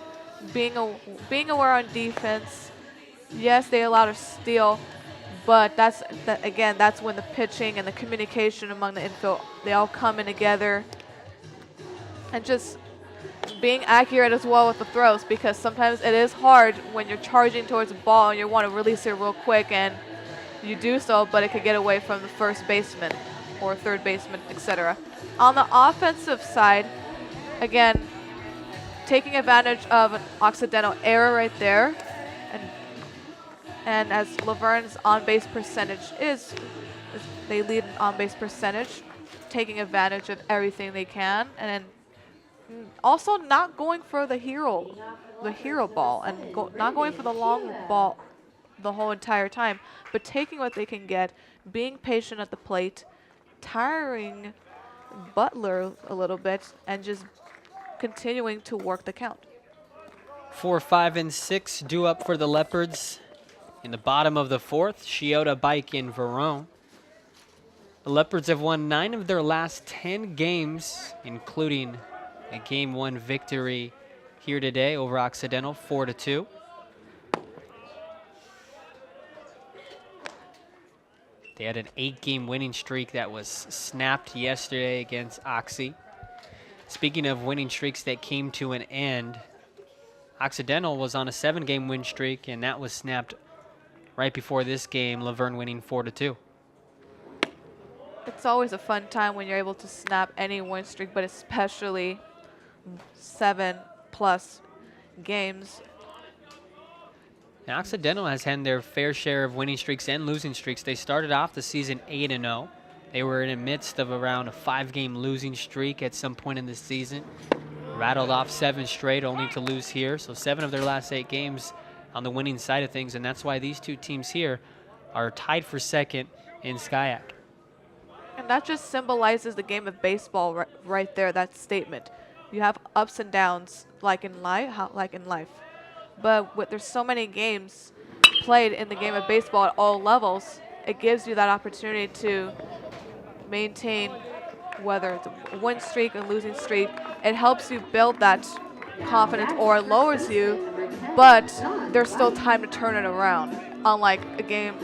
Speaker 2: being aware on defense, yes, they allowed a steal, but that's when the pitching and the communication among the infield, they all come in together, and just being accurate as well with the throws, because sometimes it is hard when you're charging towards a ball and you want to release it real quick, and you do so, but it could get away from the first baseman or third baseman, etc. On the offensive side, again, taking advantage of an Occidental error right there, and as Laverne's on-base percentage they lead in on-base percentage, taking advantage of everything they can, and then also not going for the hero ball and not going for the long ball the whole entire time, but taking what they can get, being patient at the plate, tiring Butler a little bit, and just continuing to work the count.
Speaker 1: 4, 5, and 6 due up for the Leopards. In the bottom of the fourth, Shiota, Bike, and Verone. The Leopards have won 9 of their last 10 games, including a Game 1 victory here today over Occidental, 4-2. They had an 8-game winning streak that was snapped yesterday against OXY. Speaking of winning streaks that came to an end, Occidental was on a 7-game win streak, and that was snapped right before this game, Laverne winning 4-2.
Speaker 2: It's always a fun time when you're able to snap any win streak, but especially 7+ games.
Speaker 1: Now, Occidental has had their fair share of winning streaks and losing streaks. They started off the season 8-0. They were in the midst of around a 5-game losing streak at some point in the season. Rattled off 7 straight, only to lose here. So 7 of their last 8 games on the winning side of things, and that's why these two teams here are tied for second in SCIAC.
Speaker 2: And that just symbolizes the game of baseball right there, that statement. You have ups and downs like in life, But there's so many games played in the game of baseball at all levels, it gives you that opportunity to maintain, whether it's a win streak or losing streak. It helps you build that confidence, or it lowers you, but there's still time to turn it around. Unlike a game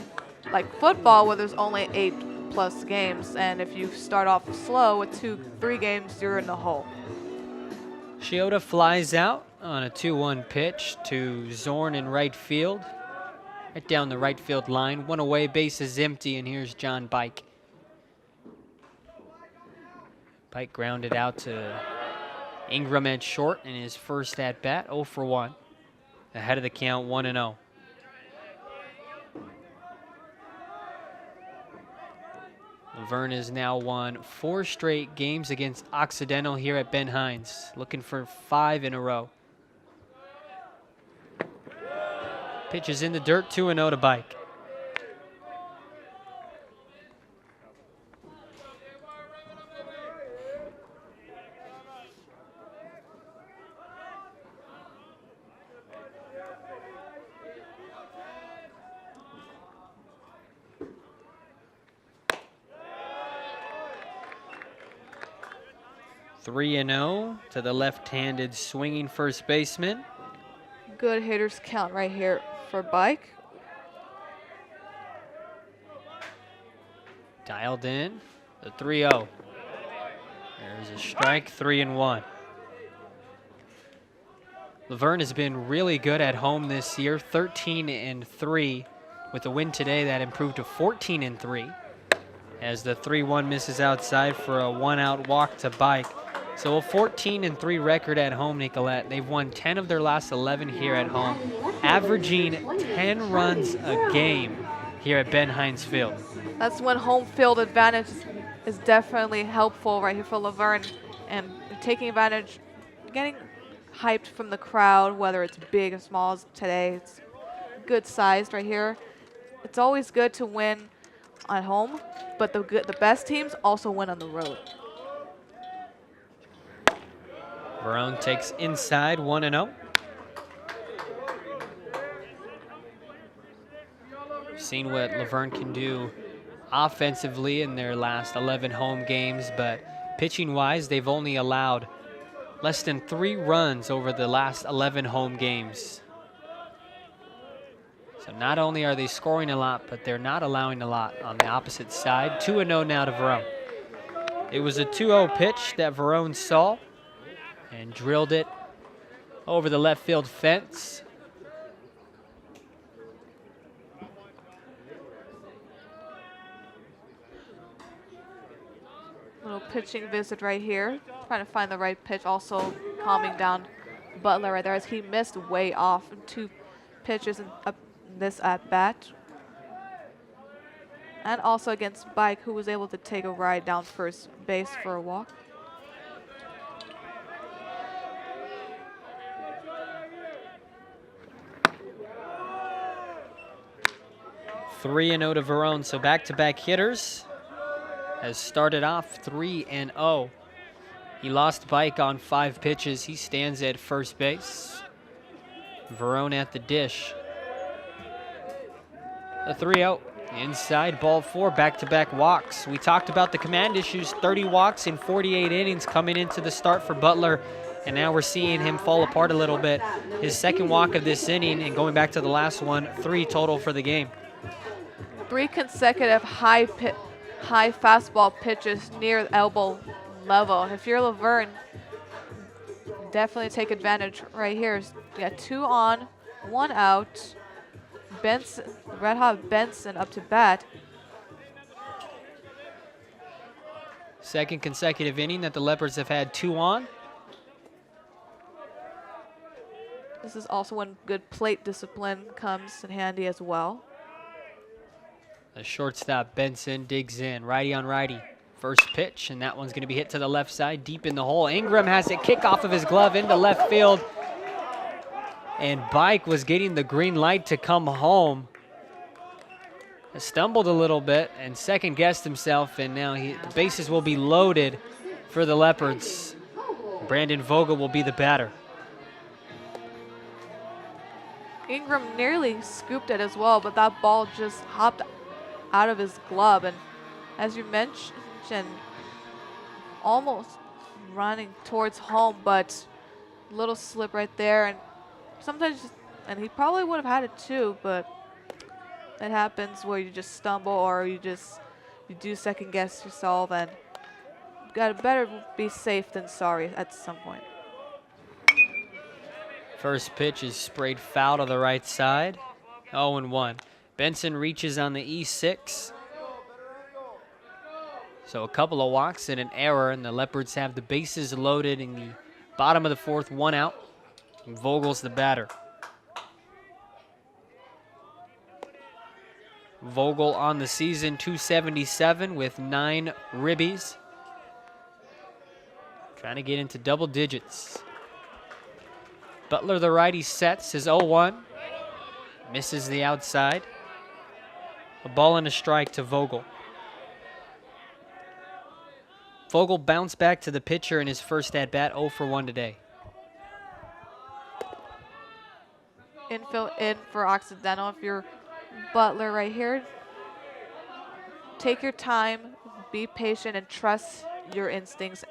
Speaker 2: like football where there's only 8+ games, and if you start off slow with 2-3 games, you're in the hole.
Speaker 1: Shiota flies out on a 2-1 pitch to Zorn in right field. Right down the right field line. 1 away, base is empty, and here's John Bike. Bike grounded out to Ingram at short in his first at-bat, 0 for 1. Ahead of the count, 1-0. Laverne has now won 4 straight games against Occidental here at Ben Hines, looking for 5 in a row. Pitch is in the dirt, 2-0 to Bike. Three and 0 to the left-handed swinging first baseman.
Speaker 2: Good hitters count right here for Bike.
Speaker 1: Dialed in, the 3-0. There's a strike, 3-1. Laverne has been really good at home this year, 13-3. With a win today, that improved to 14-3. As the 3-1 misses outside for a 1-out walk to Bike. So a 14-3 record at home, Nicolette. They've won 10 of their last 11 here at home, averaging 10 runs a game here at Ben Hines Field.
Speaker 2: That's when home field advantage is definitely helpful right here for Laverne, and taking advantage, getting hyped from the crowd, whether it's big or small as today. It's good sized right here. It's always good to win at home, but the best teams also win on the road.
Speaker 1: Verone takes inside, 1-0. We've seen what Laverne can do offensively in their last 11 home games, but pitching-wise, they've only allowed less than 3 runs over the last 11 home games. So not only are they scoring a lot, but they're not allowing a lot on the opposite side. 2-0 now to Verone. It was a 2-0 pitch that Verone saw and drilled it over the left field fence.
Speaker 2: Little pitching visit right here. Trying to find the right pitch, also calming down Butler right there as he missed way off 2 pitches in this at bat. And also against Bike, who was able to take a ride down first base for a walk.
Speaker 1: 3-0 to Verone, so back-to-back hitters. Has started off 3-0. He lost Bike on 5 pitches. He stands at first base. Verone at the dish. A 3-0. Inside, ball 4, back-to-back walks. We talked about the command issues, 30 walks in 48 innings coming into the start for Butler, and now we're seeing him fall apart a little bit. His second walk of this inning, and going back to the last one, 3 total for the game.
Speaker 2: 3 consecutive high fastball pitches near elbow level. If you're Laverne, definitely take advantage right here. You got 2 on, 1 out. Benson, Red Hot Benson up to bat.
Speaker 1: Second consecutive inning that the Leopards have had 2 on.
Speaker 2: This is also when good plate discipline comes in handy as well.
Speaker 1: The shortstop, Benson, digs in, righty on righty. First pitch, and that one's going to be hit to the left side, deep in the hole. Ingram has it kick off of his glove into left field. And Bike was getting the green light to come home. Stumbled a little bit and second-guessed himself, and now the bases will be loaded for the Leopards. Brandon Vogel will be the batter.
Speaker 2: Ingram nearly scooped it as well, but that ball just hopped out of his glove. And as you mentioned, almost running towards home, but little slip right there. And sometimes, and he probably would have had it too, but it happens where you just stumble or you do second guess yourself, and you gotta better be safe than sorry at some point.
Speaker 1: First pitch is sprayed foul to the right side. 0-1. Benson reaches on the E6. So a couple of walks and an error, and the Leopards have the bases loaded in the bottom of the 4th, 1 out. And Vogel's the batter. Vogel on the season, 277 with 9 ribbies. Trying to get into double digits. Butler, the righty, sets his 0-1. Misses the outside. A ball and a strike to Vogel. Vogel bounced back to the pitcher in his first at-bat, 0 for 1 today.
Speaker 2: Infield in for Occidental. If you're Butler right here, take your time, be patient, and trust your instincts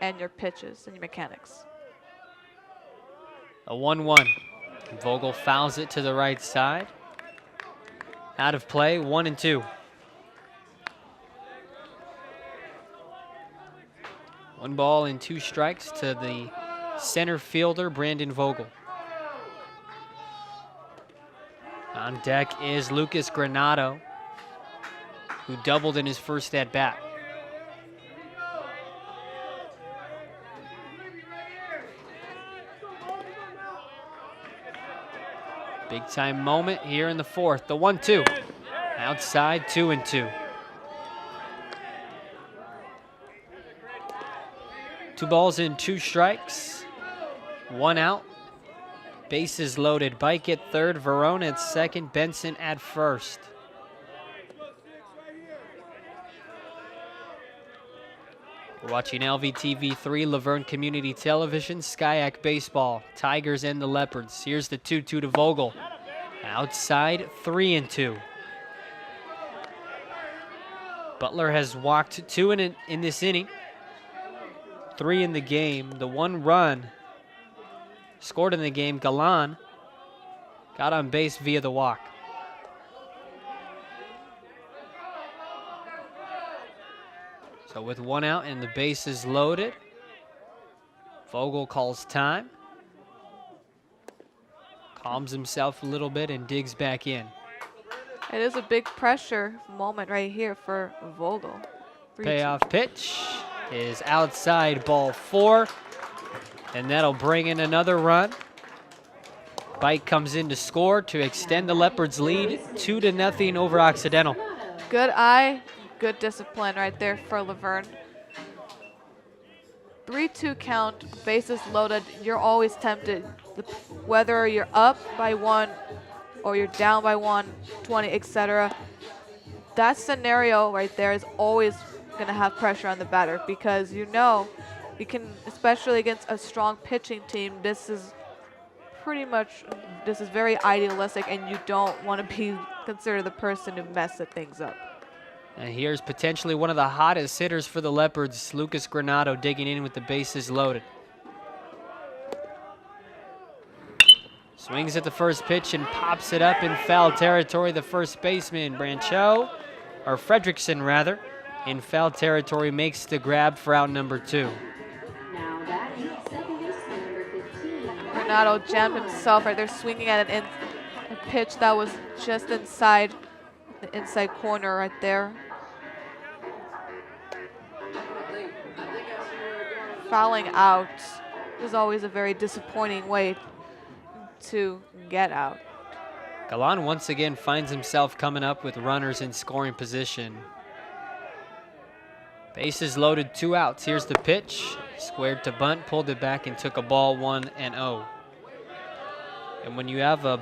Speaker 2: and your pitches and your mechanics.
Speaker 1: A 1-1. Vogel fouls it to the right side. Out of play, 1-2. 1 ball and 2 strikes to the center fielder, Brandon Vogel. On deck is Lucas Granado, who doubled in his first at-bat. Big time moment here in the 4th. The 1-2. Outside, 2-2. 2 balls and 2 strikes. 1 out. Bases loaded. Bike at third, Verone at second, Benson at first. We're watching LVTV3, Laverne Community Television, Skyac Baseball, Tigers and the Leopards. Here's the 2-2 to Vogel. Outside, 3-2. Butler has walked 2 in this inning, 3 in the game. The 1 run scored in the game, Galan, got on base via the walk. So with 1 out and the bases loaded, Vogel calls time, calms himself a little bit and digs back in.
Speaker 2: It is a big pressure moment right here for Vogel. 3-2.
Speaker 1: Payoff pitch is outside, ball 4, and that'll bring in another run. Bike comes in to score to extend the Leopards' lead 2-0 over Occidental.
Speaker 2: Good eye, good discipline right there for Laverne. 3-2 count, bases loaded. You're always tempted, whether you're up by 1, or you're down by 120, etc. That scenario right there is always going to have pressure on the batter because you know you can, especially against a strong pitching team, this is very idealistic and you don't want to be considered the person who messed things up.
Speaker 1: And here's potentially one of the hottest hitters for the Leopards, Lucas Granado, digging in with the bases loaded. Swings at the first pitch and pops it up in foul territory. The first baseman, Fredrickson rather, in foul territory, makes the grab for out number 2.
Speaker 3: Now batting, second baseman number 15.
Speaker 2: Granado jammed himself right there, swinging at a pitch that was just inside the inside corner right there. Fouling out is always a very disappointing way to get out.
Speaker 1: Galan once again finds himself coming up with runners in scoring position. Bases loaded, 2 outs. Here's the pitch. Squared to bunt, pulled it back and took a ball 1-0. And when you have a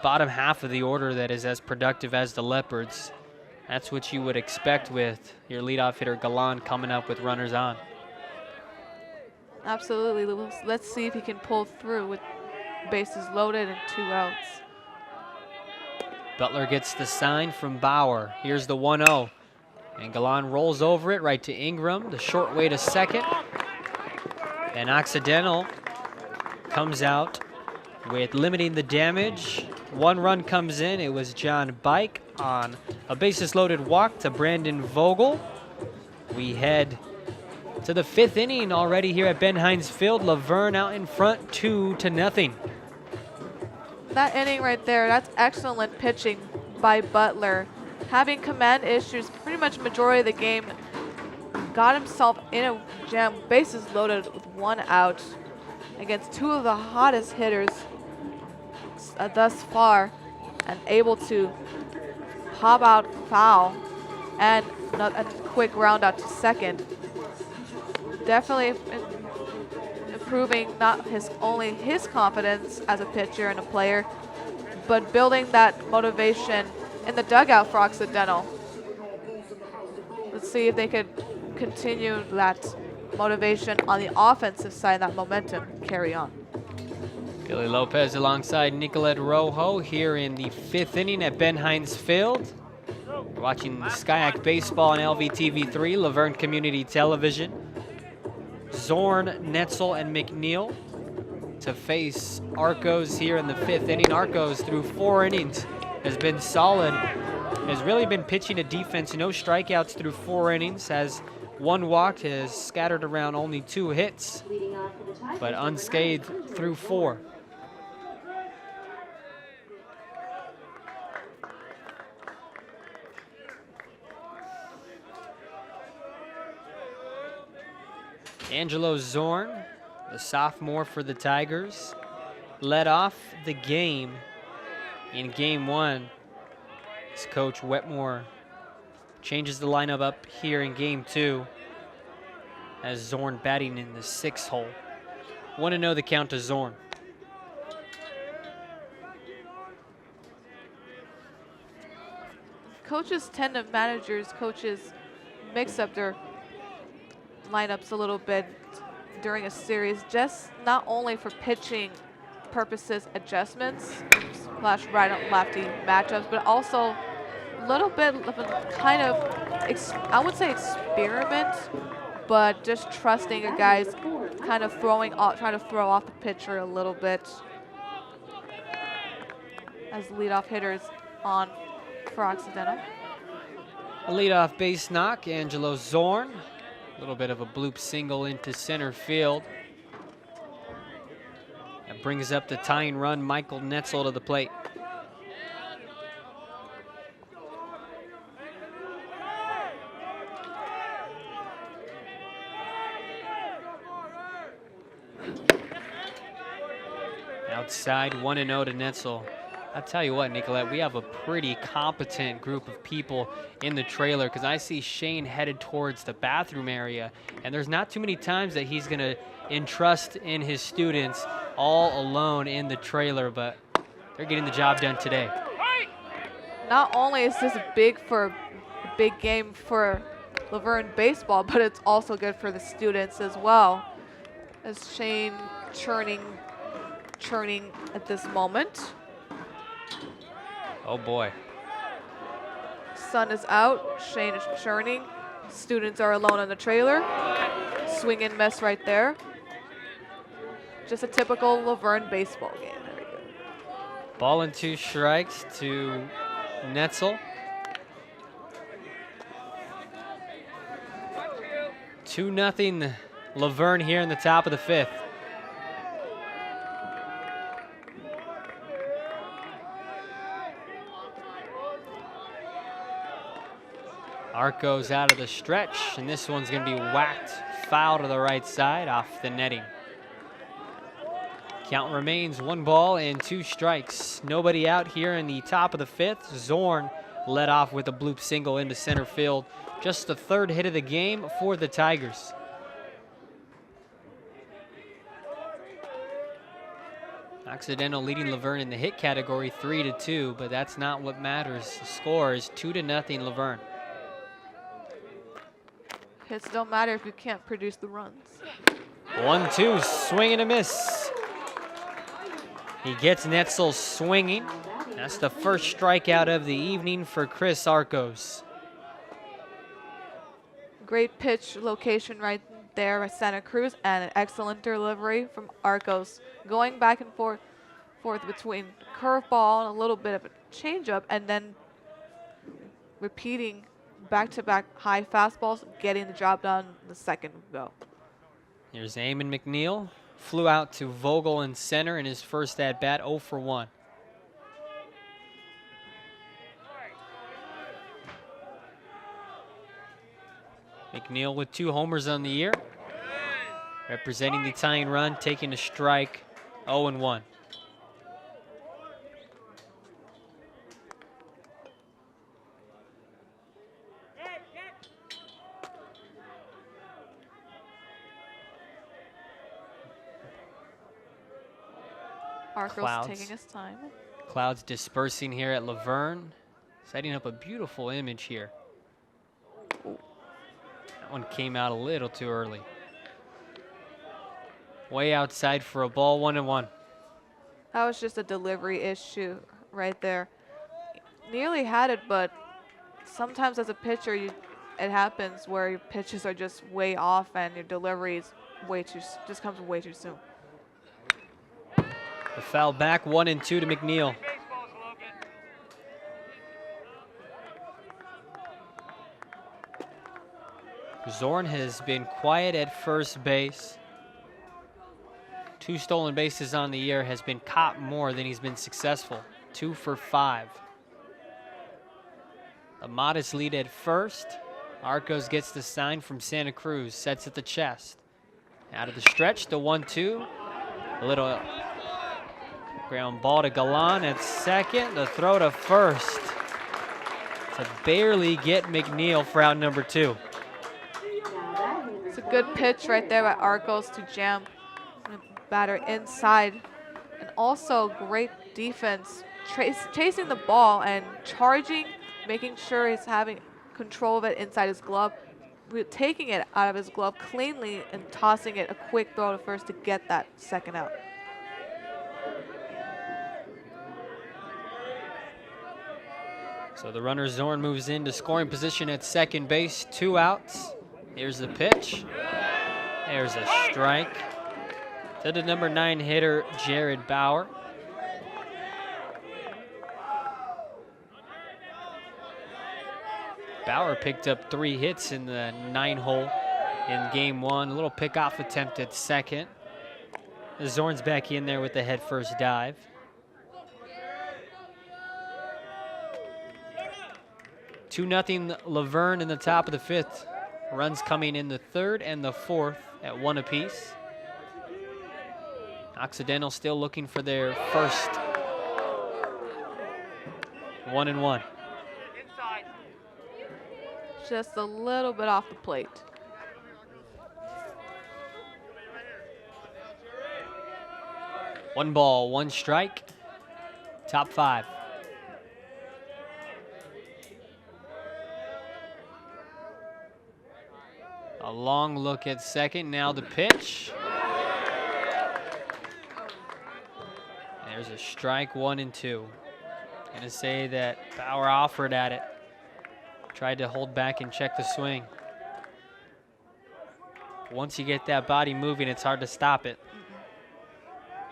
Speaker 1: bottom half of the order that is as productive as the Leopards, that's what you would expect with your leadoff hitter Galan coming up with runners on.
Speaker 2: Absolutely. Let's see if he can pull through with bases loaded and 2 outs.
Speaker 1: Butler gets the sign from Bauer. Here's the 1-0. And Galan rolls over it right to Ingram, the short way to second. And Occidental comes out with limiting the damage. 1 run comes in. It was John Bike on a bases loaded walk to Brandon Vogel. We head to the 5th inning already here at Ben Hines Field. Laverne out in front, 2-0.
Speaker 2: That inning right there, that's excellent pitching by Butler. Having command issues pretty much majority of the game, got himself in a jam, bases loaded with 1 out against 2 of the hottest hitters thus far, and able to pop out foul and a quick round out to second. Definitely improving not only his confidence as a pitcher and a player, but building that motivation in the dugout for Occidental. Let's see if they could continue that motivation on the offensive side, that momentum carry on.
Speaker 1: Billy Lopez alongside Nicolette Rojo here in the 5th inning at Ben Hines Field. We're watching Skyac Baseball on LVTV3, Laverne Community Television. Zorn, Netzel, and McNeil to face Arcos here in the 5th inning. Arcos through 4 innings has been solid, has really been pitching a defense, no strikeouts through 4 innings, has 1 walk, has scattered around only 2 hits, but unscathed through 4. Angelo Zorn, the sophomore for the Tigers, led off the game in game 1. As Coach Wetmore changes the lineup up here in game 2 as Zorn batting in the 6th hole. 1-0 the count to Zorn.
Speaker 2: Coaches mix up their lineups a little bit during a series, just not only for pitching purposes, adjustments, slash right and lefty matchups, but also a little bit of a kind of, I would say experiment, but just trusting your guys kind of trying to throw off the pitcher a little bit as leadoff hitters on for Occidental.
Speaker 1: A leadoff base knock, Angelo Zorn. A little bit of a bloop single into center field. That brings up the tying run, Michael Netzel to the plate. Outside, 1-0 to Netzel. I'll tell you what, Nicolette, we have a pretty competent group of people in the trailer, because I see Shane headed towards the bathroom area, and there's not too many times that he's going to entrust in his students all alone in the trailer, but They're getting the job done today.
Speaker 2: Not only is this a big game for Laverne baseball, but it's also good for the students as well. As Shane churning at this moment.
Speaker 1: Oh boy.
Speaker 2: Sun is out, Shane is churning. Students are alone on the trailer. Swing and miss right there. Just a typical Laverne baseball game. There we go.
Speaker 1: Ball and 2 strikes to Netzel. 2-0 Laverne here in the top of the 5th. Arcos out of the stretch, and this one's going to be whacked foul to the right side off the netting. Count remains 1 ball and 2 strikes. Nobody out here in the top of the 5th. Zorn led off with a bloop single into center field. Just the 3rd hit of the game for the Tigers. Occidental leading Laverne in the hit category 3-2, but that's not what matters. The score is 2-0 Laverne.
Speaker 2: Hits don't matter if you can't produce the runs.
Speaker 1: 1-2, swing and a miss. He gets Netzel swinging. That's the first strikeout of the evening for Chris Arcos.
Speaker 2: Great pitch location right there at Santa Cruz, and an excellent delivery from Arcos. Going back and forth between curveball and a little bit of a changeup, and then repeating back-to-back high fastballs, getting the job done the second go.
Speaker 1: Here's Eamon McNeil. Flew out to Vogel in center in his first at-bat, 0 for 1. McNeil with 2 homers on the year. Representing the tying run, taking a strike, 0-1.
Speaker 2: Arcos taking his time.
Speaker 1: Clouds dispersing here at Laverne, setting up a beautiful image here. That one came out a little too early. Way outside for a ball, 1-1.
Speaker 2: That was just a delivery issue right there. Nearly had it, but sometimes as a pitcher, it happens where your pitches are just way off and your delivery is just comes way too soon.
Speaker 1: The foul back, 1-2 to McNeil. Zorn has been quiet at first base. 2 stolen bases on the year, has been caught more than he's been successful. 2 for 5. A modest lead at first. Arcos gets the sign from Santa Cruz, sets at the chest. Out of the stretch, the 1-2. A little ground ball to Galan at second. The throw to first to barely get McNeil for out number 2.
Speaker 2: It's a good pitch right there by Arcos to jam the batter inside. And also great defense, chasing the ball and charging, making sure he's having control of it inside his glove, taking it out of his glove cleanly and tossing it a quick throw to first to get that second out.
Speaker 1: So the runner Zorn moves into scoring position at second base, 2 outs. Here's the pitch. There's a strike to the number 9 hitter, Jared Bauer. Bauer picked up 3 hits in the 9-hole in game 1. A little pickoff attempt at second. Zorn's back in there with the head first dive. Two nothing Laverne in the top of the 5th. Runs coming in the 3rd and the 4th at 1 apiece. Occidental still looking for their first 1-1.
Speaker 2: Just a little bit off the plate.
Speaker 1: One ball, 1 strike. Top 5. A long look at second. Now the pitch. There's a strike, 1 and 2. Gonna say that Bauer offered at it. Tried to hold back and check the swing. Once you get that body moving, it's hard to stop it.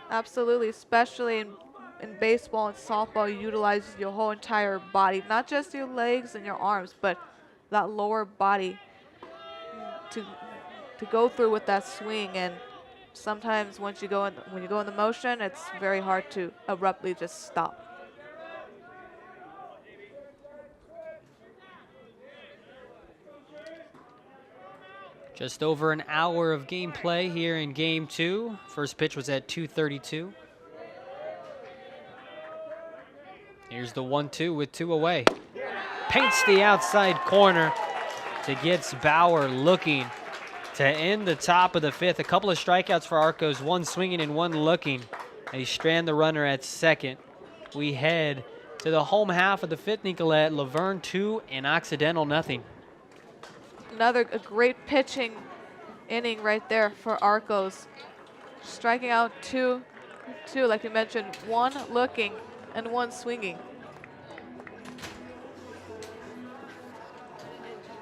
Speaker 2: Absolutely, especially in baseball and softball, you utilize your whole entire body, not just your legs and your arms, but that lower body to go through with that swing. And sometimes when you go in the motion, it's very hard to abruptly just stop.
Speaker 1: Just over an hour of gameplay here in game 2. First pitch was at 2:32. Here's the 1-2 with 2 away. Paints the outside corner to get Bauer looking to end the top of the 5th. A couple of strikeouts for Arcos, 1 swinging and 1 looking. They strand the runner at second. We head to the home half of the 5th, Nicolette. Laverne 2 and Occidental nothing.
Speaker 2: Another great pitching inning right there for Arcos. Striking out two, like you mentioned, 1 looking and 1 swinging.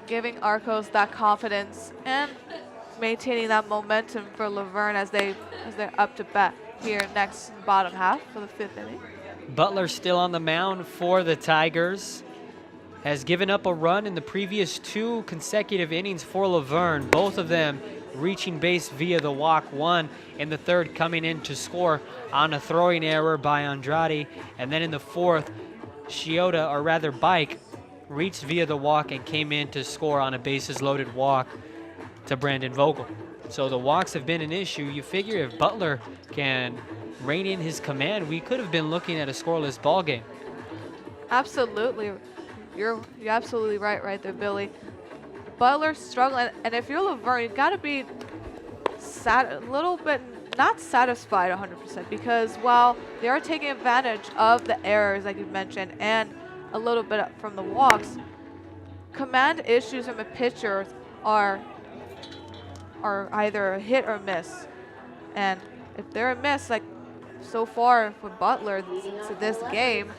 Speaker 2: Giving Arcos that confidence and maintaining that momentum for Laverne as they're up to bat here next bottom half for the 5th inning.
Speaker 1: Butler still on the mound for the Tigers. Has given up a run in the previous 2 consecutive innings for Laverne, both of them reaching base via the walk. 1 in the 3rd coming in to score on a throwing error by Andrade. And then in the 4th, Shiota, or rather Bike, reached via the walk and came in to score on a bases loaded walk to Brandon Vogel. So the walks have been an issue. You figure if Butler can rein in his command, we could have been looking at a scoreless ball game.
Speaker 2: Absolutely. You're absolutely right there, Billy. Butler's struggling, and if you're Laverne, you've got to be a little bit not satisfied 100%, because while they are taking advantage of the errors, like you mentioned, and a little bit from the walks, command issues from a pitcher are either a hit or miss. And if they're a miss, like so far for Butler to this game,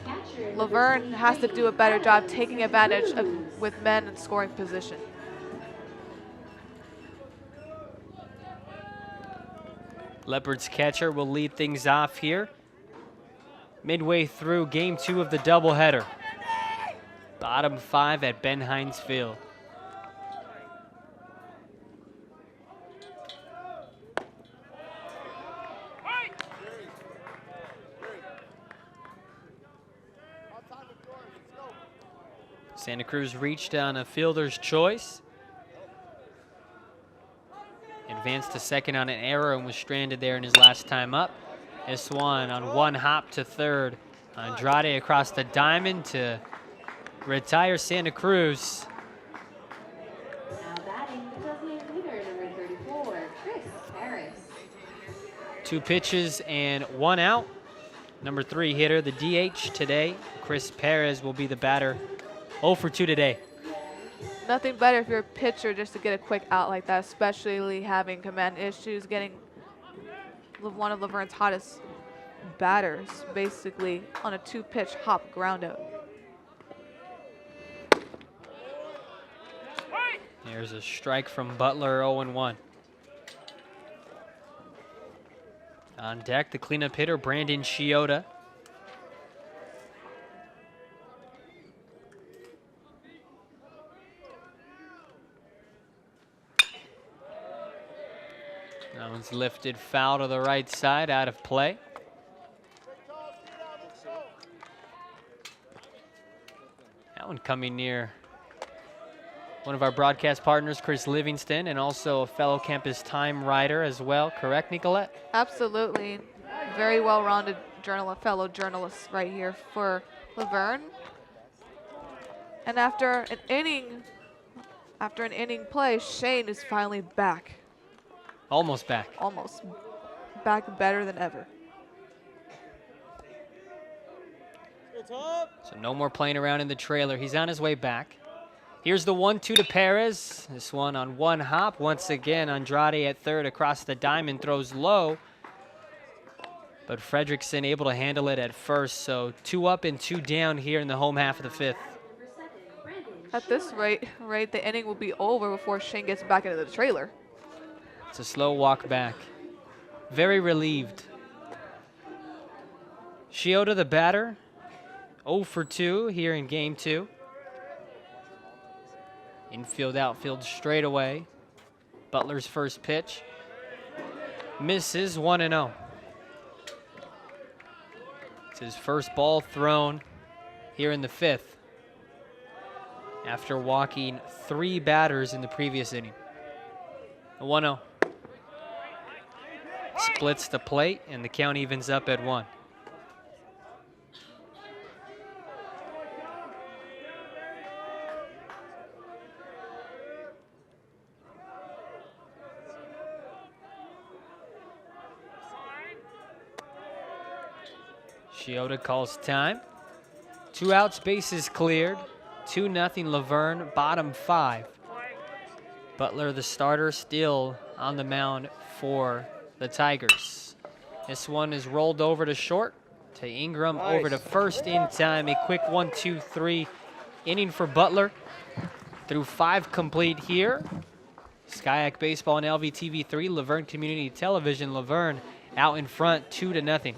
Speaker 2: Laverne has to do a better job taking advantage with men in scoring position.
Speaker 1: Leopard's catcher will lead things off here. Midway through game 2 of the doubleheader. Bottom 5 at Ben Hines Field. Santa Cruz reached on a fielder's choice. Advanced to second on an error and was stranded there in his last time up. This one on 1 hop to 3rd. Andrade across the diamond to retire Santa Cruz.
Speaker 3: Now batting, the designated leader, number 34, Chris Harris.
Speaker 1: 2 pitches and 1 out. Number 3 hitter, the DH today, Chris Perez, will be the batter. 0 for 2 today.
Speaker 2: Nothing better if you're a pitcher just to get a quick out like that, especially having command issues, getting one of Laverne's hottest batters basically on a 2-pitch hop ground out.
Speaker 1: There's a strike from Butler, 0-1. On deck, the cleanup hitter, Brandon Shiota. That one's lifted foul to the right side, out of play. That one coming near one of our broadcast partners, Chris Livingston, and also a fellow campus time writer as well. Correct, Nicolette?
Speaker 2: Absolutely. Very well-rounded fellow journalist right here for Laverne. And after an inning play, Shane is finally back.
Speaker 1: Almost back.
Speaker 2: Almost back better than ever.
Speaker 1: So no more playing around in the trailer. He's on his way back. Here's the 1-2 to Perez. This one on one hop. Once again, Andrade at third across the diamond, throws low. But Fredrickson able to handle it at first. So 2 up and 2 down here in the home half of the 5th.
Speaker 2: At this rate, the inning will be over before Shane gets back into the trailer.
Speaker 1: It's a slow walk back. Very relieved. Shiota the batter. 0 for 2 here in game 2. Infield, outfield straight away. Butler's first pitch. Misses 1-0. It's his first ball thrown here in the 5th, after walking 3 batters in the previous inning. A 1-0. Splits the plate, and the count evens up at 1. Shiota calls time. 2 outs, bases cleared. 2-0 Laverne, bottom 5. Butler, the starter, still on the mound for the Tigers. This one is rolled over to short, to Ingram, over to first in time. A quick 1-2-3 inning for Butler. Through 5 complete here. Skyac Baseball and LVTV3, Laverne Community Television. Laverne out in front, 2-0.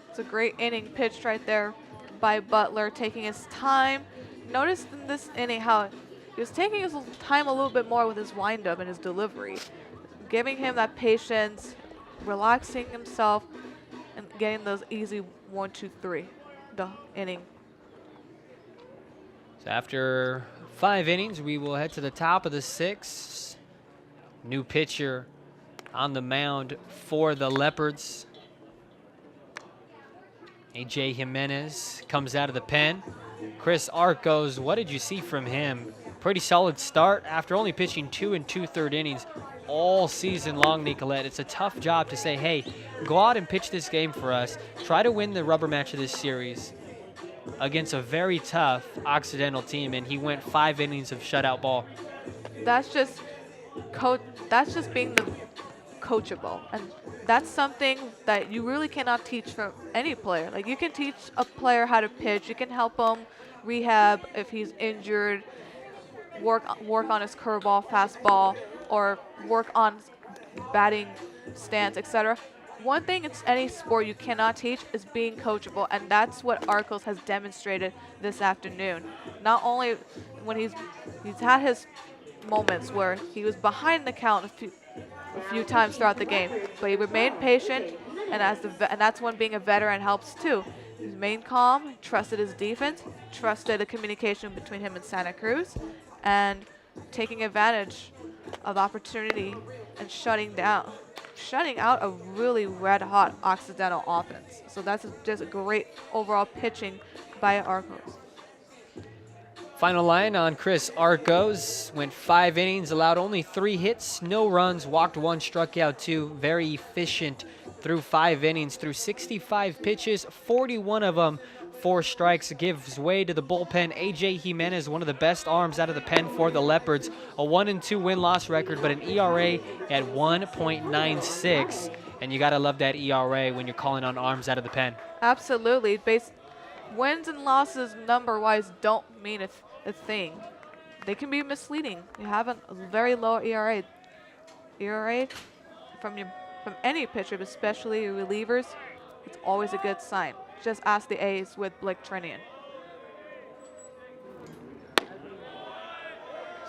Speaker 2: It's a great inning pitched right there by Butler, taking his time. Notice in this inning how he was taking his time a little bit more with his windup and his delivery, giving him that patience, relaxing himself, and getting those easy 1-2-3 the inning.
Speaker 1: So after 5 innings, we will head to the top of the 6th. New pitcher on the mound for the Leopards. AJ Jimenez comes out of the pen. Chris Arcos, what did you see from him? Pretty solid start after only pitching 2 2/3 innings all season long, Nicolette. It's a tough job to say, hey, go out and pitch this game for us. Try to win the rubber match of this series against a very tough Occidental team, and he went 5 innings of shutout ball.
Speaker 2: That's just being the coachable, and that's something that you really cannot teach from any player. Like, you can teach a player how to pitch, you can help him rehab if he's injured, work on his curveball, fastball, or work on batting stance, etc. One thing in any sport you cannot teach is being coachable, and that's what Arcos has demonstrated this afternoon. Not only when he's had his moments where he was behind the count a few times throughout the game, but he remained patient, and that's when being a veteran helps too. He remained calm, trusted his defense, trusted the communication between him and Santa Cruz, and taking advantage of opportunity and shutting out a really red-hot Occidental offense. So that's just a great overall pitching by Arcos.
Speaker 1: Final line on Chris Arcos. Went 5 innings, allowed only 3 hits, no runs, walked 1, struck out 2. Very efficient through 5 innings, through 65 pitches, 41 of them 4 strikes. Gives way to the bullpen. AJ Jimenez, one of the best arms out of the pen for the Leopards. A 1-2 win-loss record, but an ERA at 1.96. And you gotta love that ERA when you're calling on arms out of the pen.
Speaker 2: Absolutely. Wins and losses number-wise don't mean a thing. They can be misleading. You have a very low ERA. ERA from any pitcher, but especially your relievers, it's always a good sign. Just ask the A's with Blake Trinian.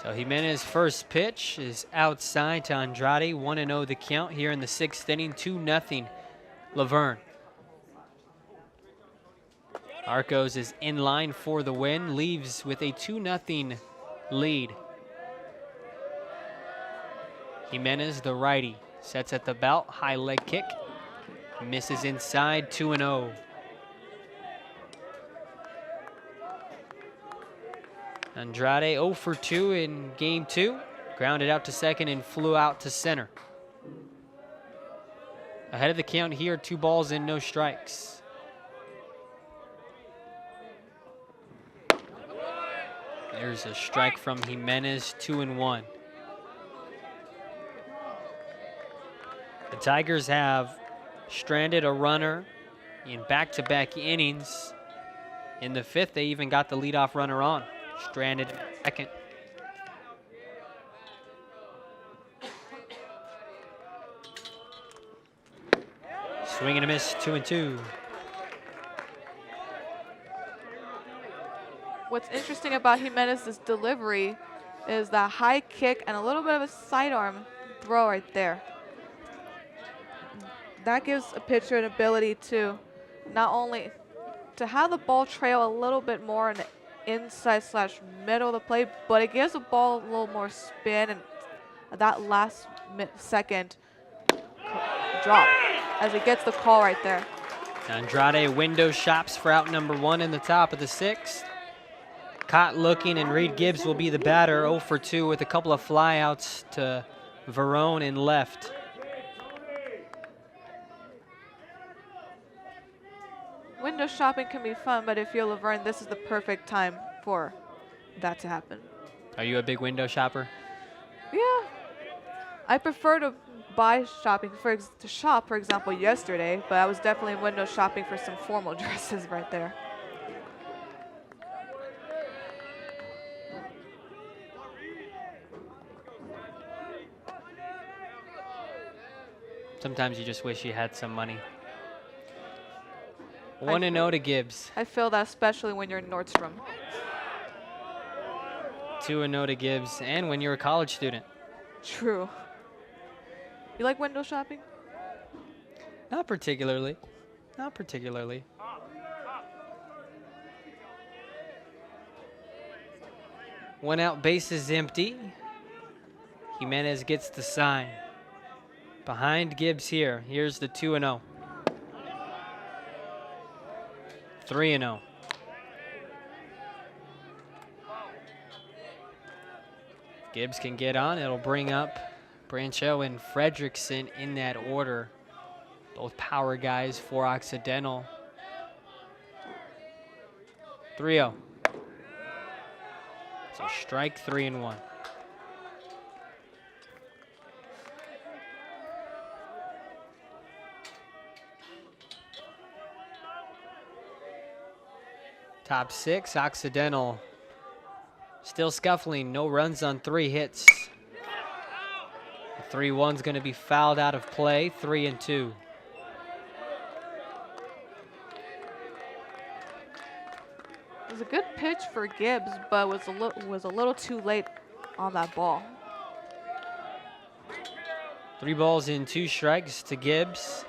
Speaker 1: So Jimenez's first pitch is outside to Andrade. 1-0 the count here in the 6th inning. 2-0 Laverne. Arcos is in line for the win, leaves with a 2-0 lead. Jimenez, the righty, sets at the belt, high leg kick, misses inside, 2-0. Andrade 0 for 2 in game 2, grounded out to second and flew out to center. Ahead of the count here, 2 balls and no strikes. There's a strike from Jimenez, 2-1. The Tigers have stranded a runner in back-to-back innings. In the 5th, they even got the leadoff runner on. Stranded second. Swing and a miss, 2-2.
Speaker 2: What's interesting about Jimenez's delivery is that high kick and a little bit of a sidearm throw right there. That gives a pitcher an ability to not only to have the ball trail a little bit more in the inside / middle of the plate, but it gives the ball a little more spin and that last second drop as it gets the call right there.
Speaker 1: Andrade window shops for out number 1 in the top of the 6th. Caught looking, and Reed Gibbs will be the batter, 0 for 2 with a couple of flyouts to Verone in left.
Speaker 2: Window shopping can be fun, but if you're Laverne, this is the perfect time for that to happen.
Speaker 1: Are you a big window shopper?
Speaker 2: Yeah. I prefer to buy shopping to shop, for example, yesterday, but I was definitely window shopping for some formal dresses right there.
Speaker 1: Sometimes you just wish you had some money. 1-0 to Gibbs.
Speaker 2: I feel that especially when you're in Nordstrom.
Speaker 1: 2-0 to Gibbs, and when you're a college student.
Speaker 2: True. You like window shopping?
Speaker 1: Not particularly. Not particularly. One out, base is empty. Jimenez gets the sign. Behind Gibbs here. Here's the 2-0. 3-0. Gibbs can get on. It'll bring up Brancho and Fredrickson in that order. Both power guys for Occidental. 3-0. So strike 3-1. Top 6, Occidental still scuffling, no runs on 3 hits. The 3-1's going to be fouled out of play, 3-2.
Speaker 2: It was a good pitch for Gibbs, but was a little too late on that ball.
Speaker 1: 3 balls and 2 strikes to Gibbs.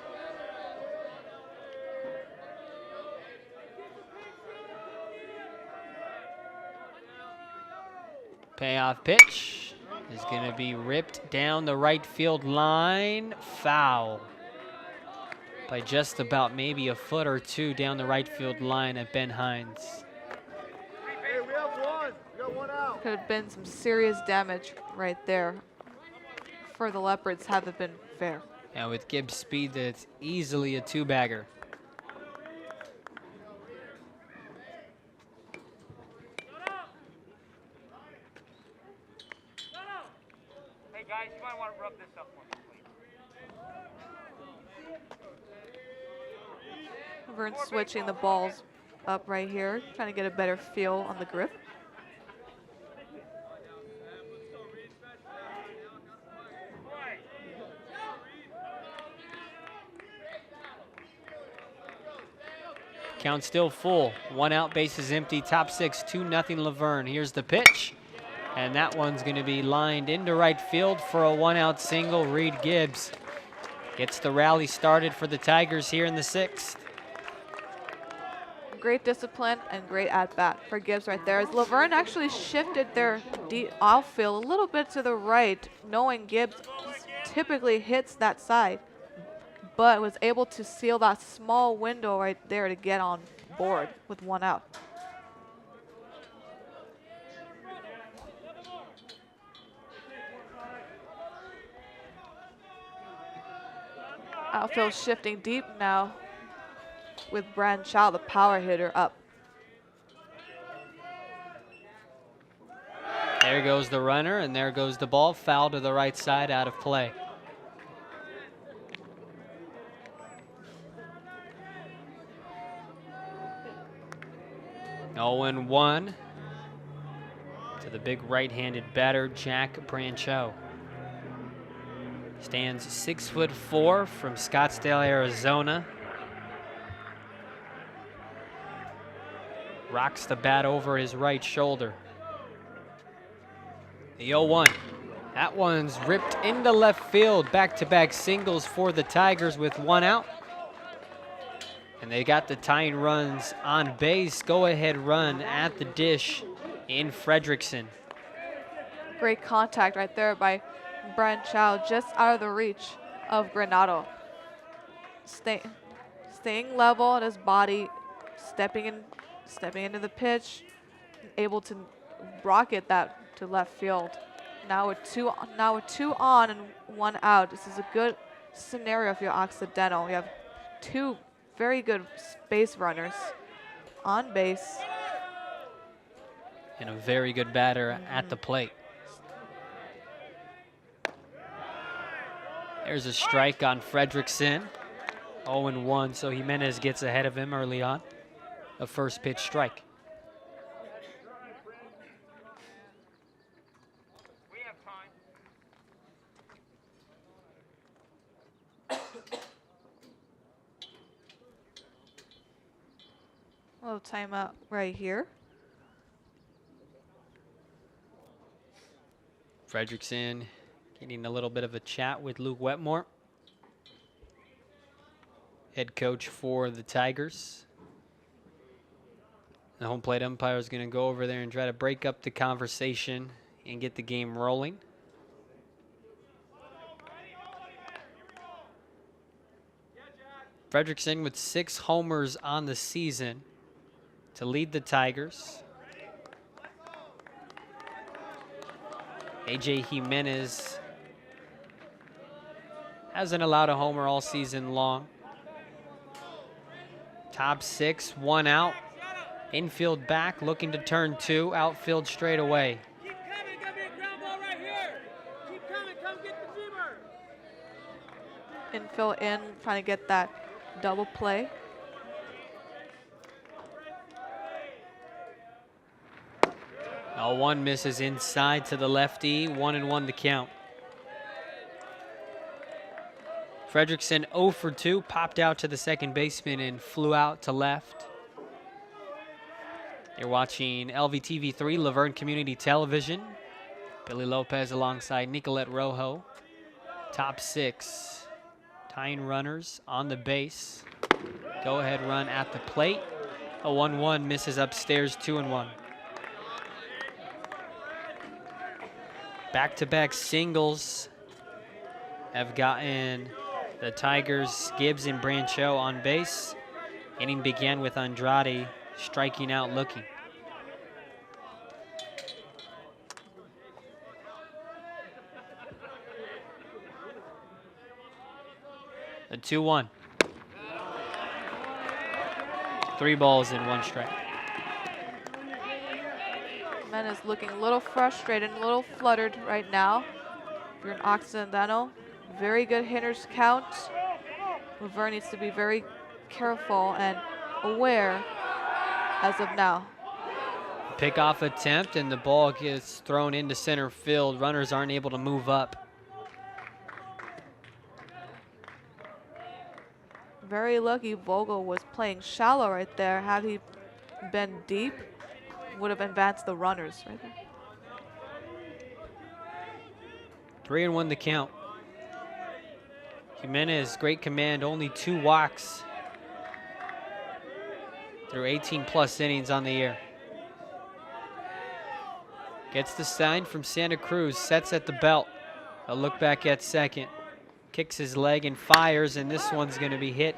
Speaker 1: Payoff pitch is going to be ripped down the right field line. Foul by just about maybe a foot or 2 down the right field line at Ben Hines.
Speaker 4: Hey, we have one. We got 1 out.
Speaker 2: Could have been some serious damage right there for the Leopards had it been fair.
Speaker 1: And with Gibbs' speed, that's easily a 2-bagger.
Speaker 5: Hey guys, you might want to rub this up for me, please.
Speaker 2: Vern's switching the balls up right here, trying to get a better feel on the grip.
Speaker 1: Count still full. 1 out, base is empty. Top 6, 2-0 Laverne. Here's the pitch. And that one's going to be lined into right field for a 1-out single. Reed Gibbs gets the rally started for the Tigers here in the 6th.
Speaker 2: Great discipline and great at-bat for Gibbs right there. As Laverne actually shifted their outfield a little bit to the right, knowing Gibbs typically hits that side, but was able to seal that small window right there to get on board with 1 out. Outfield shifting deep now with Brand Chow, the power hitter, up.
Speaker 1: There goes the runner, and there goes the ball. Foul to the right side, out of play. Oh, and 1 to the big right-handed batter, Jack Brancho. Stands 6'4" from Scottsdale, Arizona. Rocks the bat over his right shoulder. The 0-1. That one's ripped into left field. Back-to-back singles for the Tigers with 1 out. And they got the tying runs on base. Go-ahead run at the dish in Fredrickson.
Speaker 2: Great contact right there by Brand Chow, just out of the reach of Granado. Staying level on his body, stepping into the pitch, able to rocket that to left field. Now with two on and 1 out. This is a good scenario for your Occidental. You have 2 very good base runners on base.
Speaker 1: And a very good batter at the plate. There's a strike on Fredrickson. 0-1, so Jimenez gets ahead of him early on. A first pitch strike.
Speaker 5: We have time.
Speaker 2: A little timeout right here.
Speaker 1: Fredrickson getting a little bit of a chat with Luke Wetmore, head coach for the Tigers. The home plate umpire is going to go over there and try to break up the conversation and get the game rolling. Fredrickson with 6 homers on the season to lead the Tigers. AJ Jimenez hasn't allowed a homer all season long. Top 6, 1 out. Infield back, looking to turn 2. Outfield straight away.
Speaker 5: Keep coming, got me a ground ball right here. Keep coming, come get the dreamer.
Speaker 2: Infield in, trying to get that double play.
Speaker 1: Oh, 1 misses inside to the lefty. 1-1 to count. Fredrickson 0 for 2, popped out to the second baseman and flew out to left. You're watching LVTV3, Laverne Community Television. Billy Lopez alongside Nicolette Rojo. Top 6, tying runners on the base. Go-ahead run at the plate. A 1-1 misses upstairs, 2-1. Back-to-back singles have gotten the Tigers, Gibbs and Brancho on base. Inning began with Andrade striking out looking. A 2-1. 3 balls and 1 strike.
Speaker 2: Jimenez looking a little frustrated, a little fluttered right now. If you're an Occidental, very good hitters count. Laverne needs to be very careful and aware as of now.
Speaker 1: Pickoff attempt, and the ball gets thrown into center field. Runners aren't able to move up.
Speaker 2: Very lucky Vogel was playing shallow right there. Had he been deep, would have advanced the runners right there.
Speaker 1: 3-1 the count. Jimenez, great command, only 2 walks through 18+ innings on the year. Gets the sign from Santa Cruz, sets at the belt. A look back at second. Kicks his leg and fires, and this one's going to be hit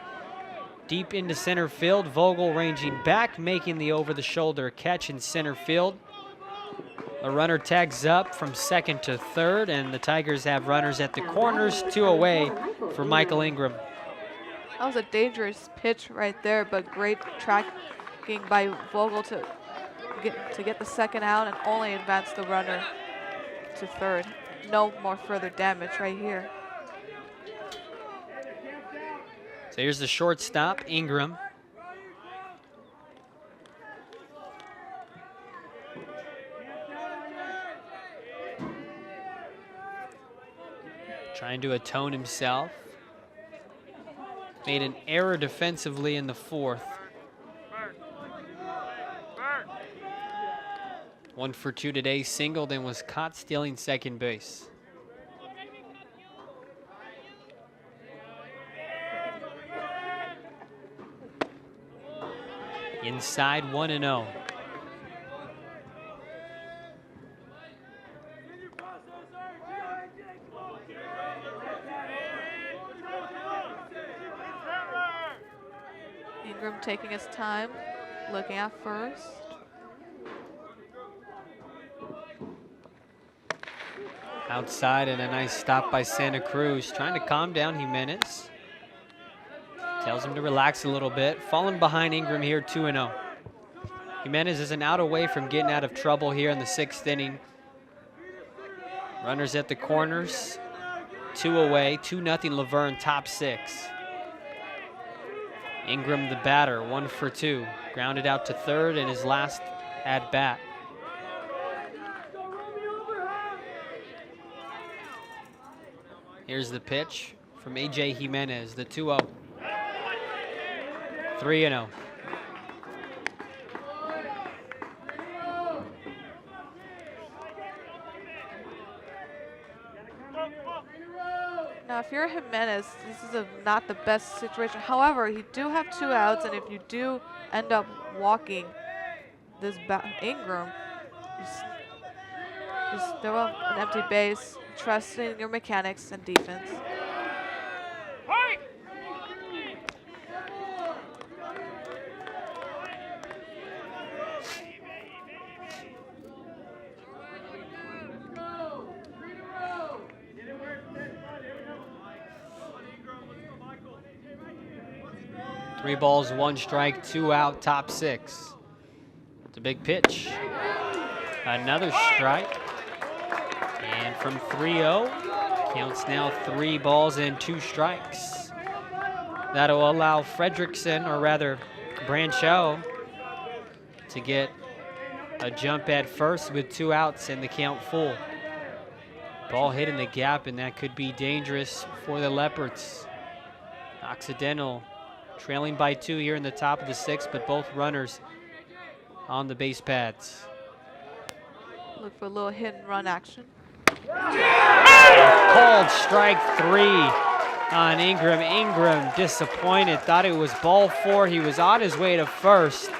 Speaker 1: deep into center field. Vogel ranging back, making the over-the-shoulder catch in center field. A runner tags up from second to third, and the Tigers have runners at the corners, 2 away for Michael Ingram.
Speaker 2: That was a dangerous pitch right there, but great tracking by Vogel to get the second out and only advance the runner to third. No more further damage right here.
Speaker 1: So here's the shortstop, Ingram. Trying to atone himself. Made an error defensively in the fourth. 1 for 2 today, singled and was caught stealing second base. Inside 1-0.
Speaker 2: Ingram taking his time, looking at first.
Speaker 1: Outside and a nice stop by Santa Cruz. Trying to calm down Jimenez. Tells him to relax a little bit. Falling behind Ingram here, 2-0. Jimenez is an out away from getting out of trouble here in the 6th inning. Runners at the corners. 2 away, 2-0 Laverne, top 6. Ingram the batter, 1 for 2. Grounded out to third in his last at bat. Here's the pitch from A.J. Jimenez, the 2-0. 3-0.
Speaker 2: Now, if you're Jimenez, this is not the best situation. However, you do have 2 outs, and if you do end up walking this Ingram, just throw up an empty base, trust in your mechanics and defense.
Speaker 1: 3 balls, 1 strike, 2 out, top 6. It's a big pitch. Another strike. And from 3-0, counts now 3 balls and 2 strikes. That'll allow Fredrickson, or rather Branchell, to get a jump at first with 2 outs and the count full. Ball hit in the gap, and that could be dangerous for the Leopards. Occidental trailing by 2 here in the top of the 6th, but both runners on the base pads.
Speaker 2: Look for a little hit and run action.
Speaker 1: Called strike 3 on Ingram. Ingram disappointed, thought it was ball 4. He was on his way to first.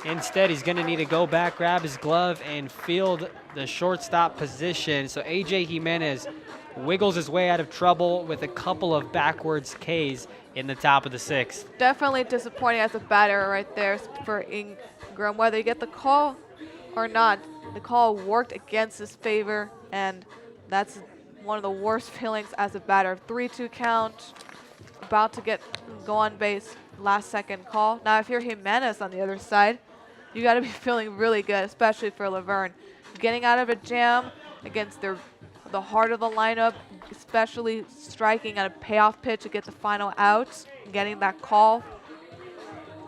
Speaker 1: Instead, he's going to need to go back, grab his glove, and field the shortstop position. So A.J. Jimenez wiggles his way out of trouble with a couple of backwards Ks in the top of the 6th.
Speaker 2: Definitely disappointing as a batter right there for Ingram. Whether you get the call or not, the call worked against his favor, and that's one of the worst feelings as a batter. 3-2 count, about to go on base, last second call. Now, if you're Jimenez on the other side, you got to be feeling really good, especially for Laverne. Getting out of a jam against the heart of the lineup, especially striking at a payoff pitch to get the final out, getting that call.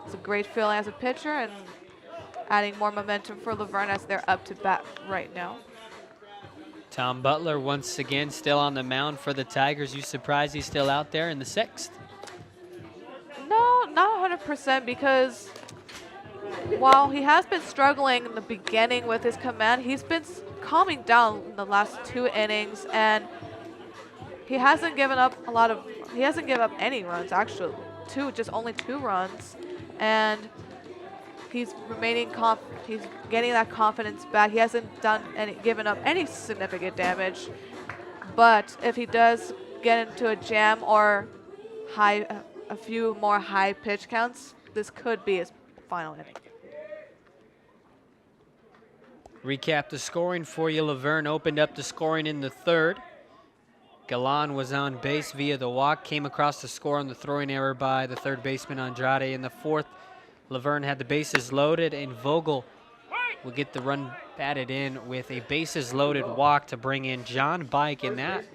Speaker 2: It's a great feeling as a pitcher, and adding more momentum for Laverne as they're up to bat right now.
Speaker 1: Tom Butler once again still on the mound for the Tigers. You surprised he's still out there in the 6th?
Speaker 2: No, not 100%, because while he has been struggling in the beginning with his command, he's been calming down in the last 2 innings, and he hasn't given up any runs, actually. Only 2 runs, and he's he's getting that confidence back. He hasn't given up any significant damage, but if he does get into a jam or a few more high pitch counts, this could be his final inning.
Speaker 1: Recap the scoring for you. Laverne opened up the scoring in the 3rd. Galan was on base via the walk, came across the score on the throwing error by the third baseman Andrade. In the fourth, Laverne had the bases loaded, and Vogel will get the run batted in with a bases loaded walk to bring in John Bike, and that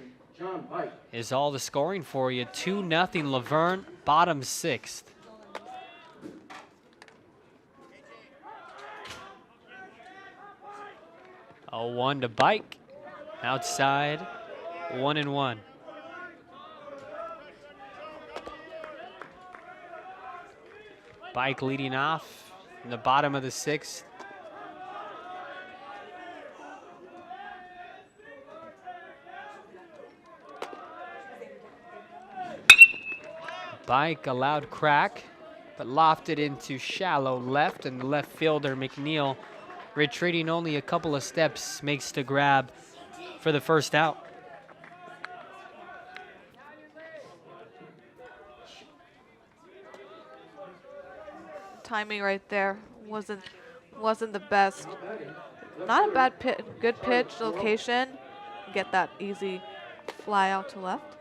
Speaker 1: is all the scoring for you. 2-0 Laverne, bottom sixth. A 1 to Bike, outside, 1-1. Bike leading off in the bottom of the sixth. Bike a loud crack, but lofted into shallow left, and the left fielder McNeil, retreating only a couple of steps, makes the grab for the first out.
Speaker 2: Timing right there wasn't the best. Not a bad pitch, good pitch location. Get that easy fly out to left.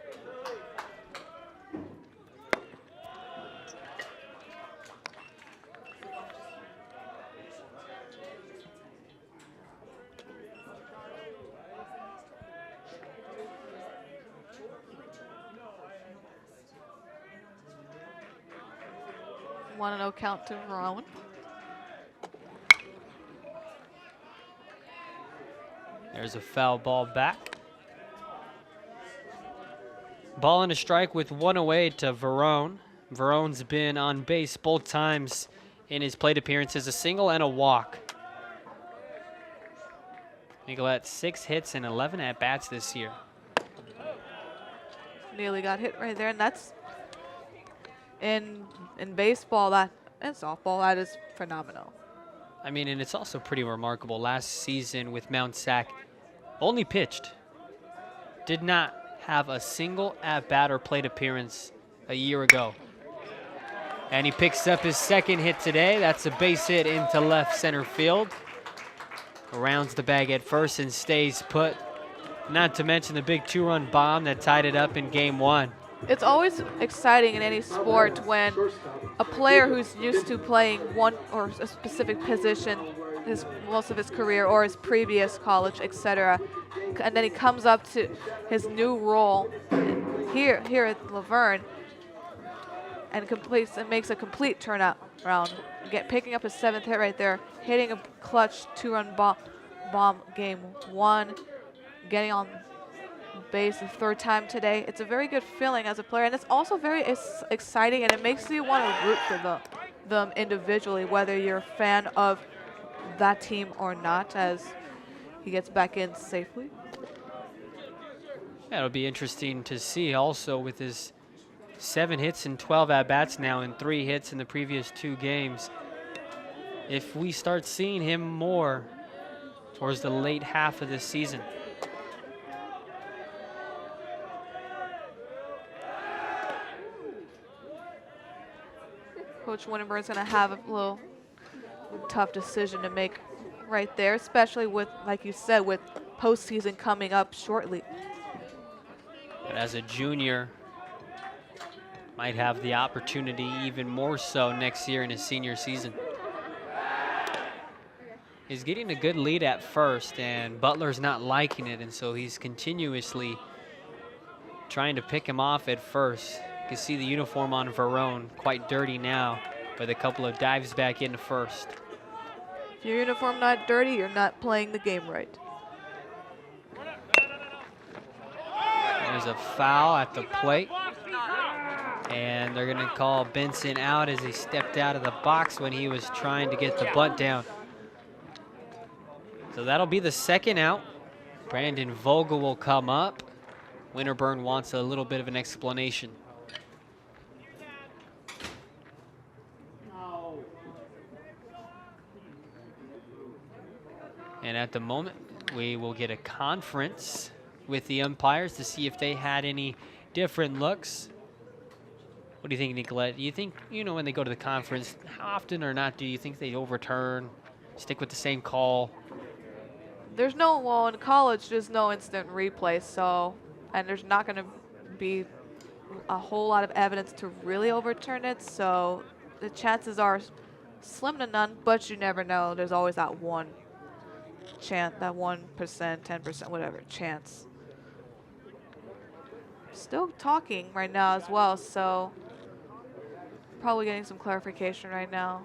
Speaker 2: One and 0 count to Verone.
Speaker 1: There's a foul ball back. Ball and a strike with 1 away to Verone. Verone's been on base both times in his plate appearances, a single and a walk. Nicolette, 6 hits and 11 at-bats this year.
Speaker 2: Nearly got hit right there, and that's in baseball and softball, that is phenomenal.
Speaker 1: I mean, and it's also pretty remarkable. Last season with Mount Sac, only pitched. Did not have a single at-bat or plate appearance a year ago. And he picks up his second hit today. That's a base hit into left center field. Rounds the bag at first and stays put. Not to mention the big 2-run bomb that tied it up in game 1.
Speaker 2: It's always exciting in any sport when a player who's used to playing one or a specific position most of his career or his previous college, etc., and then he comes up to his new role here at Laverne and makes a complete turnout round, picking up his 7th hit right there, hitting a clutch 2-run bomb game 1, getting on base the 3rd time today. It's a very good feeling as a player, and it's also very exciting, and it makes you want to root for them individually, whether you're a fan of that team or not, as he gets back in safely.
Speaker 1: Yeah, it'll be interesting to see also with his 7 hits and 12 at-bats now and 3 hits in the previous 2 games. If we start seeing him more towards the late half of this season.
Speaker 2: Coach Winterberg's going to have a little tough decision to make right there, especially with, like you said, with postseason coming up shortly.
Speaker 1: But as a junior, might have the opportunity even more so next year in his senior season. He's getting a good lead at first, and Butler's not liking it, and so he's continuously trying to pick him off at first. You can see the uniform on Verone, quite dirty now, with a couple of dives back into first.
Speaker 2: If your uniform not dirty, you're not playing the game right.
Speaker 1: There's a foul at the plate, and they're going to call Benson out as he stepped out of the box when he was trying to get the bunt down. So that'll be the 2nd out. Brandon Vogel will come up. Winterburn wants a little bit of an explanation. And at the moment, we will get a conference with the umpires to see if they had any different looks. What do you think, Nicolette? Do you think, when they go to the conference, how often or not do you think they overturn, stick with the same call?
Speaker 2: Well, in college, there's no instant replay, so and there's not going to be a whole lot of evidence to really overturn it, so the chances are slim to none, but you never know. There's always that one chance, that 1%, 10%, whatever chance. Still talking right now as well, so probably getting some clarification right now.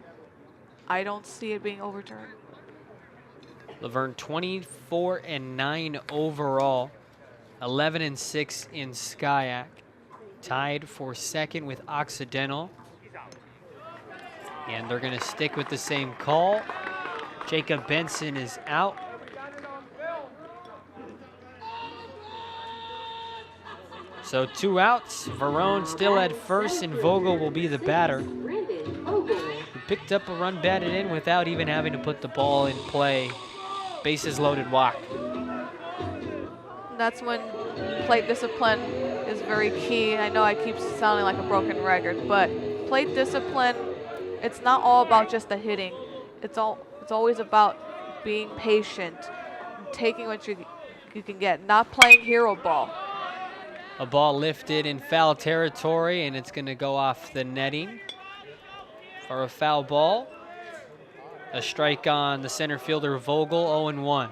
Speaker 2: I don't see it being overturned.
Speaker 1: Laverne 24-9 overall, 11-6 in SCIAC, tied for second with Occidental. And they're going to stick with the same call. Jacob Benson is out. So 2 outs. Verone still at first, and Vogel will be the batter. He picked up a run batted in without even having to put the ball in play. Bases loaded walk.
Speaker 2: That's when plate discipline is very key. I know I keep sounding like a broken record, but plate discipline, it's not all about just the hitting. It's always about being patient, taking what you can get, not playing hero ball.
Speaker 1: A ball lifted in foul territory, and it's going to go off the netting for a foul ball. A strike on the center fielder Vogel, 0-1.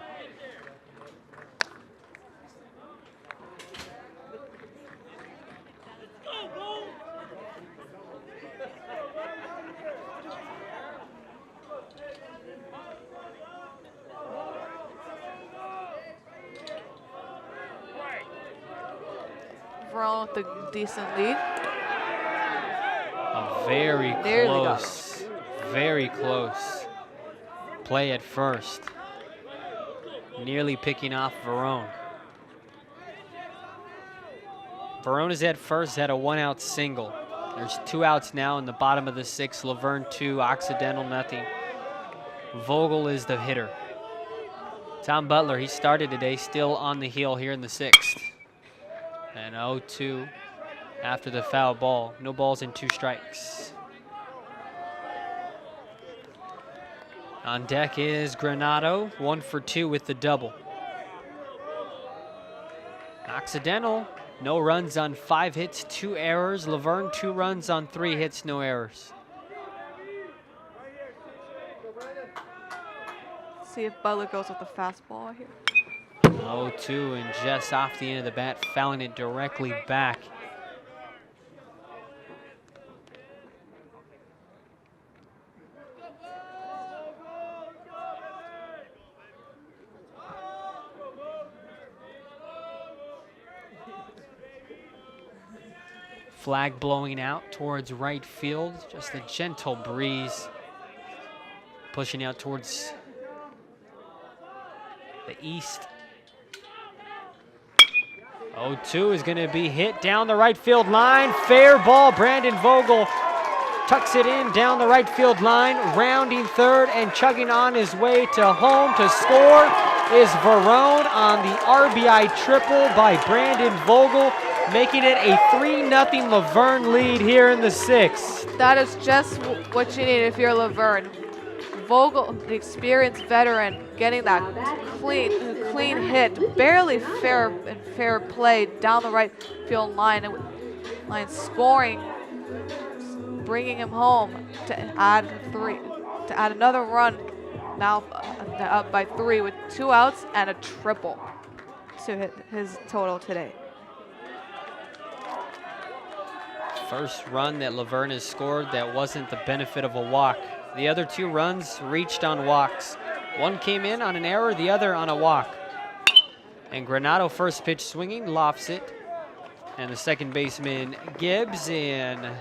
Speaker 2: Verone with a decent lead.
Speaker 1: Very close play at first. Nearly picking off Verone. Verone is at first, had a 1-out single. There's 2 outs now in the bottom of the 6th. Laverne 2, Occidental nothing. Vogel is the hitter. Tom Butler, he started today, still on the heel here in the 6th. And 0-2 after the foul ball. No balls and 2 strikes. On deck is Granado, 1 for 2 with the double. Occidental, no runs on 5 hits, 2 errors. Laverne, 2 runs on 3 hits, no errors.
Speaker 2: See if Butler goes with the fastball here.
Speaker 1: 0-2 and just off the end of the bat, fouling it directly back. Flag blowing out towards right field, just a gentle breeze pushing out towards the east. 0-2 is going to be hit down the right field line. Fair ball. Brandon Vogel tucks it in down the right field line, rounding third and chugging on his way to home to score is Verone on the RBI triple by Brandon Vogel, making it a 3-0 Laverne lead here in the 6th.
Speaker 2: That is just what you need if you're Laverne. Vogel, the experienced veteran, getting that clean hit, barely fair play down the right field line, scoring, bringing him home to add another run. Now up by 3 with 2 outs and a triple to hit his total today.
Speaker 1: First run that Laverne has scored that wasn't the benefit of a walk. The other 2 runs reached on walks. One came in on an error, the other on a walk. And Granado first pitch swinging, lofts it. And the second baseman Gibbs in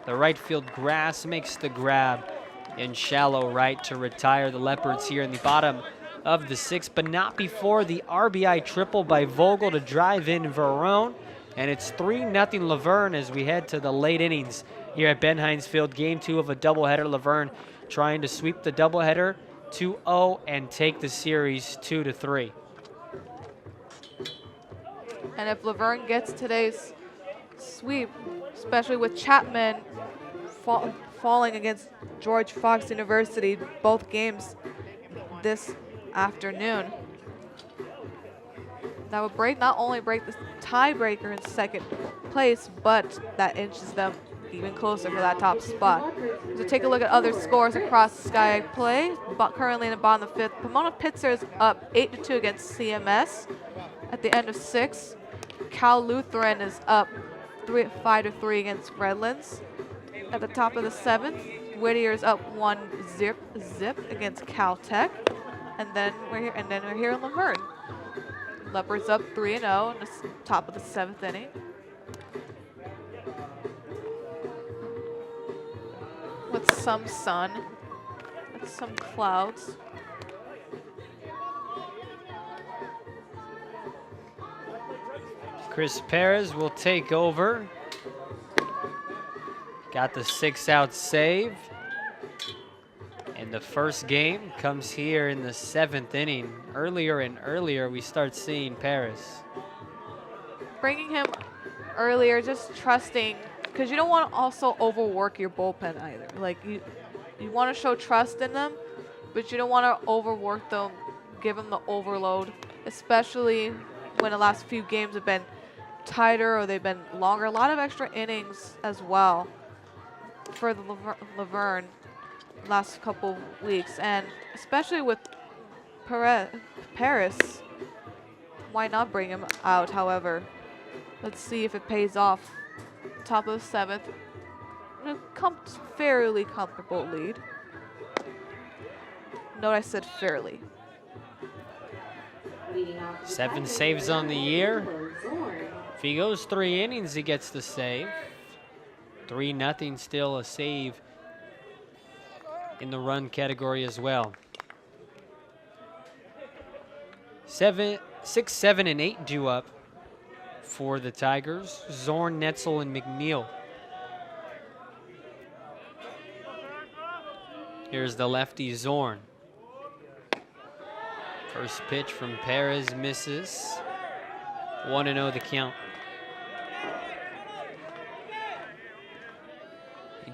Speaker 1: the right field grass makes the grab in shallow right to retire the Leopards here in the bottom of the 6th, but not before the RBI triple by Vogel to drive in Verone. And it's 3-0 Laverne as we head to the late innings here at Ben Hines Field. Game 2 of a doubleheader. Laverne trying to sweep the doubleheader 2-0 and take the series 2-3.
Speaker 2: And if Laverne gets today's sweep, especially with Chapman falling against George Fox University, both games this afternoon, That would not only break the tiebreaker in second place, but that inches them even closer for that top spot. So take a look at other scores across the Sky play. Currently in the bottom of the 5th, Pomona Pitzer is up 8-2 against CMS at the end of 6. Cal Lutheran is up 5-3 against Redlands. At the top of the 7th, Whittier's up 1-0 against Caltech. And then we're here in Laverne. Leopards up 3-0 in the top of the 7th inning. With some sun and some clouds.
Speaker 1: Chris Perez will take over. Got the 6-out save. And the first game comes here in the 7th inning. Earlier and earlier, we start seeing Perez.
Speaker 2: Bringing him earlier, just trusting, because you don't want to also overwork your bullpen either. Like you want to show trust in them, but you don't want to overwork them, give them the overload, especially when the last few games have been tighter or they've been longer. A lot of extra innings as well for the Laverne last couple weeks, and especially with Paris, why not bring him out? However, let's see if it pays off. Top of the 7th, fairly comfortable lead. Note I said fairly.
Speaker 1: 7 saves on the year. If he goes 3 innings, he gets the save. 3-0 still a save in the run category as well. 6, 7, and 8 due up for the Tigers. Zorn, Netzel, and McNeil. Here's the lefty Zorn. First pitch from Perez misses. 1-0 the count.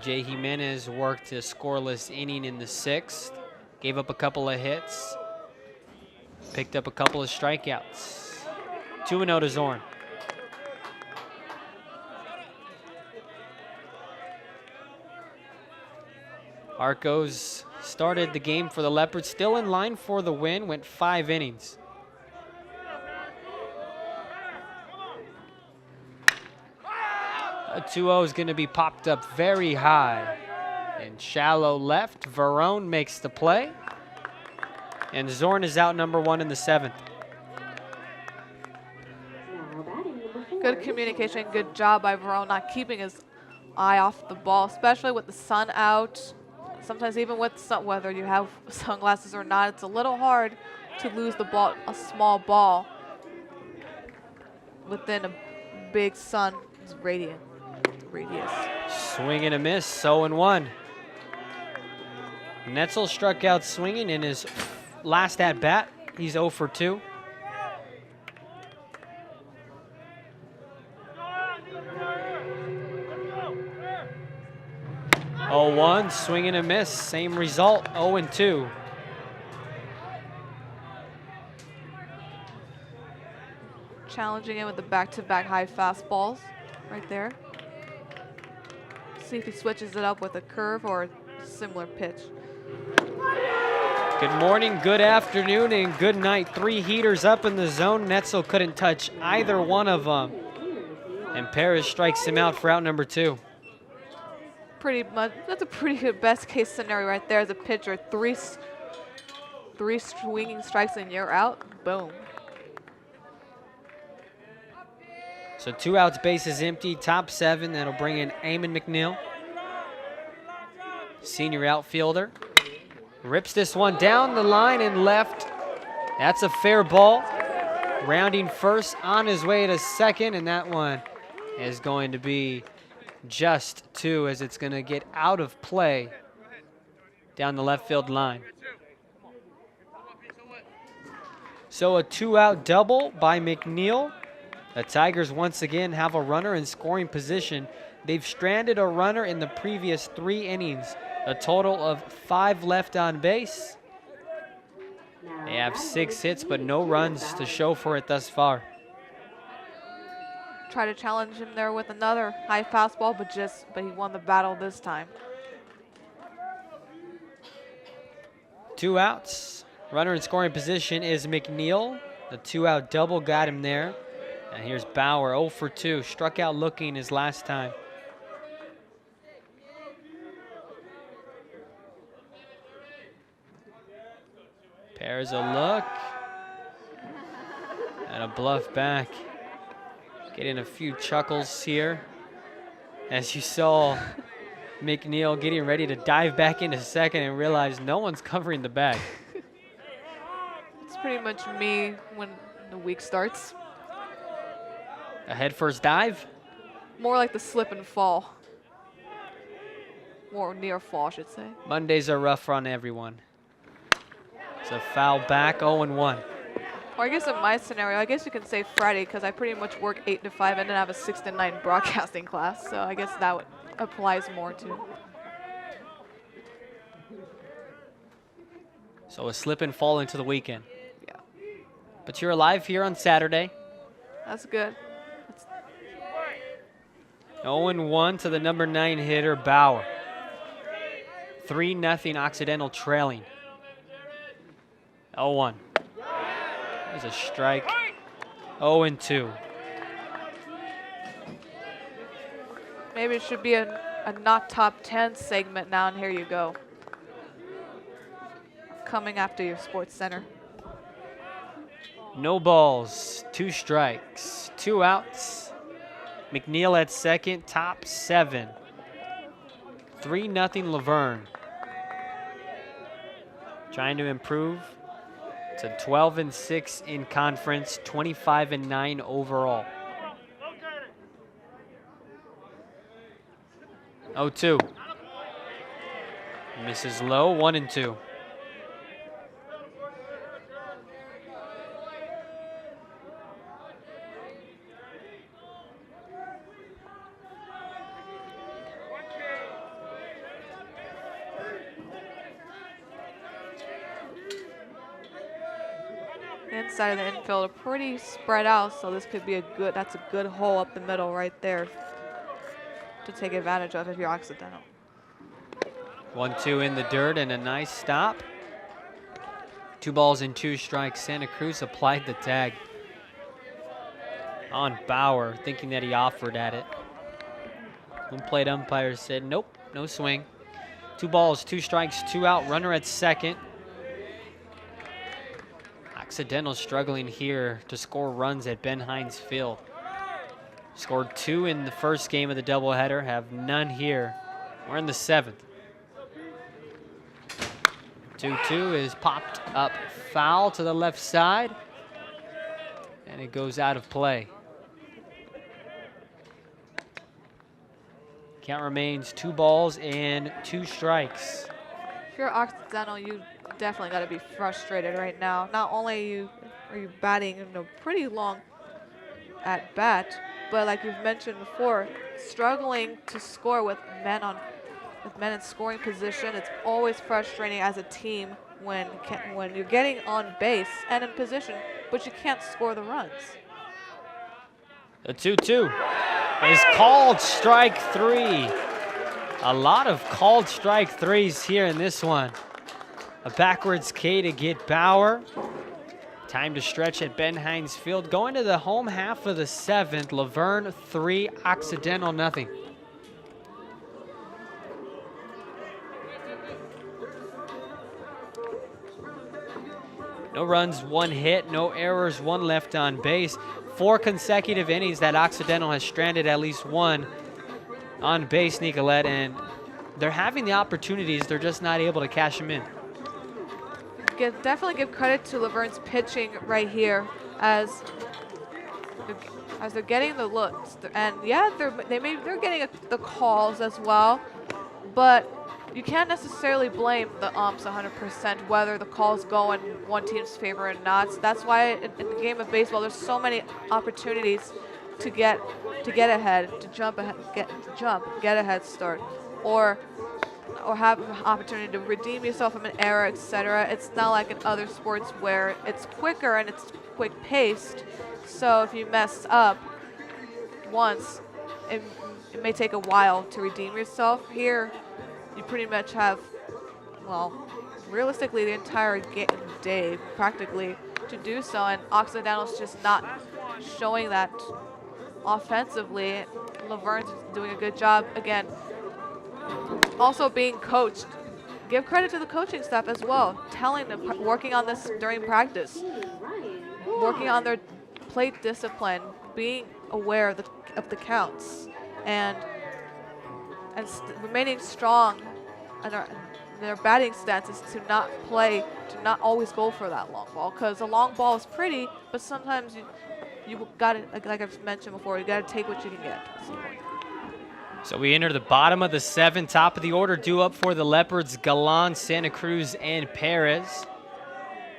Speaker 1: Jay Jimenez worked a scoreless inning in the 6th. Gave up a couple of hits. Picked up a couple of strikeouts. 2-0 to Zorn. Arcos started the game for the Leopards, still in line for the win, went 5 innings. A 2-0 is going to be popped up very high. And shallow left, Verone makes the play. And Zorn is out number 1 in the 7th.
Speaker 2: Good communication, good job by Verone, not keeping his eye off the ball, especially with the sun out. Sometimes even with sun, whether you have sunglasses or not, it's a little hard to lose the ball, a small ball, within a big sun radius.
Speaker 1: Swing and a miss, 0-1. Netzel struck out swinging in his last at bat. He's 0 for 2. Oh, 1, swing and a miss, same result, 0-2.
Speaker 2: Challenging him with the back-to-back high fastballs right there. See if he switches it up with a curve or a similar pitch.
Speaker 1: Good morning, good afternoon, and good night. 3 heaters up in the zone. Netzel couldn't touch either one of them. And Perez strikes him out for out number 2.
Speaker 2: Pretty much, that's a pretty good best case scenario right there as a pitcher. Three swinging strikes and you're out. Boom.
Speaker 1: So 2 outs, bases empty, top 7. That'll bring in Eamon McNeil, senior outfielder. Rips this one down the line and left. That's a fair ball. Rounding first, on his way to second, and that one is going to be just 2 as it's going to get out of play down the left field line. So a 2-out double by McNeil. The Tigers once again have a runner in scoring position. They've stranded a runner in the previous 3 innings. A total of 5 left on base. They have 6 hits, but no runs to show for it thus far.
Speaker 2: try to challenge him there with another high fastball, but he won the battle this time.
Speaker 1: 2 outs. Runner in scoring position is McNeil. The 2-out double got him there. And here's Bauer, 0 for 2. Struck out looking his last time. Pairs a look. And a bluff back. Getting a few chuckles here. As you saw McNeil getting ready to dive back into second and realize no one's covering the bag.
Speaker 2: It's pretty much me when the week starts.
Speaker 1: A head first dive.
Speaker 2: More like the slip and fall. More near fall, I should say.
Speaker 1: Mondays are rough on everyone. It's a foul back, 0-1.
Speaker 2: Or I guess in my scenario, I guess you can say Friday because I pretty much work 8 to 5 and then have a 6 to 9 broadcasting class. So I guess that applies more to.
Speaker 1: So a slip and fall into the weekend.
Speaker 2: Yeah,
Speaker 1: But you're alive here on Saturday.
Speaker 2: that's good.
Speaker 1: 0-1 to the number 9 hitter, Bauer. 3-0 Occidental trailing. 0-1. There's a strike. 0-2.
Speaker 2: Maybe it should be a not top 10 segment now, and here you go. Coming after your Sports Center.
Speaker 1: No balls, 2 strikes, 2 outs. McNeil at second, top 7. 3-0 Laverne. Trying to improve to 12-6 in conference, 25-9 overall. 0-2. Misses low, 1-2.
Speaker 2: Inside of the infield are pretty spread out, so this could be that's a good hole up the middle right there to take advantage of if you're Occidental.
Speaker 1: 1-2 in the dirt and a nice stop. 2 balls and 2 strikes. Santa Cruz applied the tag on Bauer, thinking that he offered at it. Home plate umpire said, nope, no swing. 2 balls, 2 strikes, 2 out. Runner at second. Occidental struggling here to score runs at Ben Hines Field. Scored 2 in the first game of the doubleheader, have none here. We're in the 7th. 2-2 is popped up foul to the left side, and it goes out of play. Count remains 2 balls and 2 strikes.
Speaker 2: If you're Occidental, you definitely got to be frustrated right now. Not only are you batting pretty long at bat, but like you've mentioned before, struggling to score with men in scoring position. It's always frustrating as a team when you're getting on base and in position, but you can't score the runs.
Speaker 1: The 2-2 is called strike 3. A lot of called strike 3s here in this one. A backwards K to get Bauer. Time to stretch at Ben Hines Field. Going to the home half of the 7th. Laverne 3, Occidental nothing. No runs, 1 hit, no errors, 1 left on base. 4 consecutive innings that Occidental has stranded at least 1 on base, Nicolette, and they're having the opportunities, they're just not able to cash them in.
Speaker 2: Definitely give credit to Laverne's pitching right here as they're getting the looks, and yeah, they're getting the calls as well, but you can't necessarily blame the umps 100% whether the calls go in one team's favor or not. So that's why in the game of baseball, there's so many opportunities to get ahead, to jump ahead, get a head start, or have an opportunity to redeem yourself from an error, etc. It's not like in other sports where it's quicker and it's quick paced. So if you mess up, once, it, it may take a while to redeem yourself. Here, you pretty much have, well, realistically the entire day practically to do so, and Occidental's just not showing that offensively. Laverne's doing a good job again. Also being coached. Give credit to the coaching staff as well, telling them, working on this during practice, working on their plate discipline, being aware of the counts, and remaining strong in their batting stance is to not always go for that long ball, because a long ball is pretty, but sometimes you got to, like I've mentioned before, you got to take what you can get at some point.
Speaker 1: So we enter the bottom of the 7th, top of the order, due up for the Leopards, Galan, Santa Cruz, and Perez.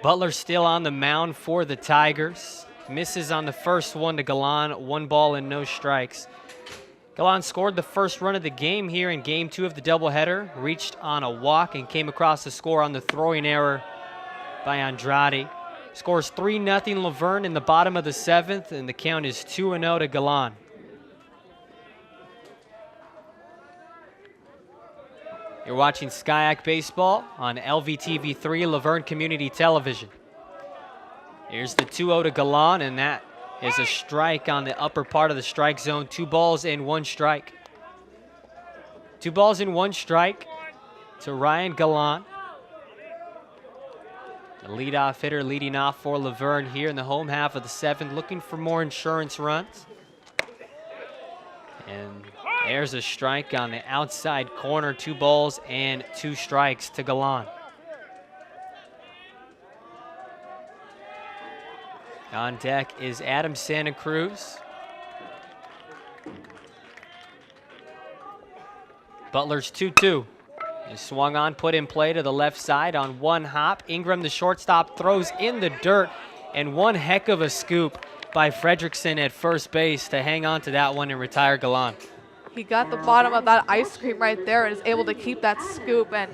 Speaker 1: Butler still on the mound for the Tigers. Misses on the first one to Galan, 1 ball and no strikes. Galan scored the first run of the game here in Game 2 of the doubleheader, reached on a walk and came across the score on the throwing error by Andrade. Scores 3-0 Laverne in the bottom of the 7th, and the count is 2-0 to Galan. You're watching Skyac Baseball on LVTV3, Laverne Community Television. Here's the 2-0 to Galan, and that is a strike on the upper part of the strike zone. 2 balls and 1 strike. 2 balls and 1 strike to Ryan Galan. The leadoff hitter leading off for Laverne here in the home half of the 7th, looking for more insurance runs. And there's a strike on the outside corner. 2 balls and 2 strikes to Galan. On deck is Adam Santa Cruz. Butler's 2-2. Is swung on, put in play to the left side on 1 hop. Ingram, the shortstop, throws in the dirt, and one heck of a scoop by Fredrickson at first base to hang on to that one and retire Galan.
Speaker 2: He got the bottom of that ice cream right there and is able to keep that scoop, and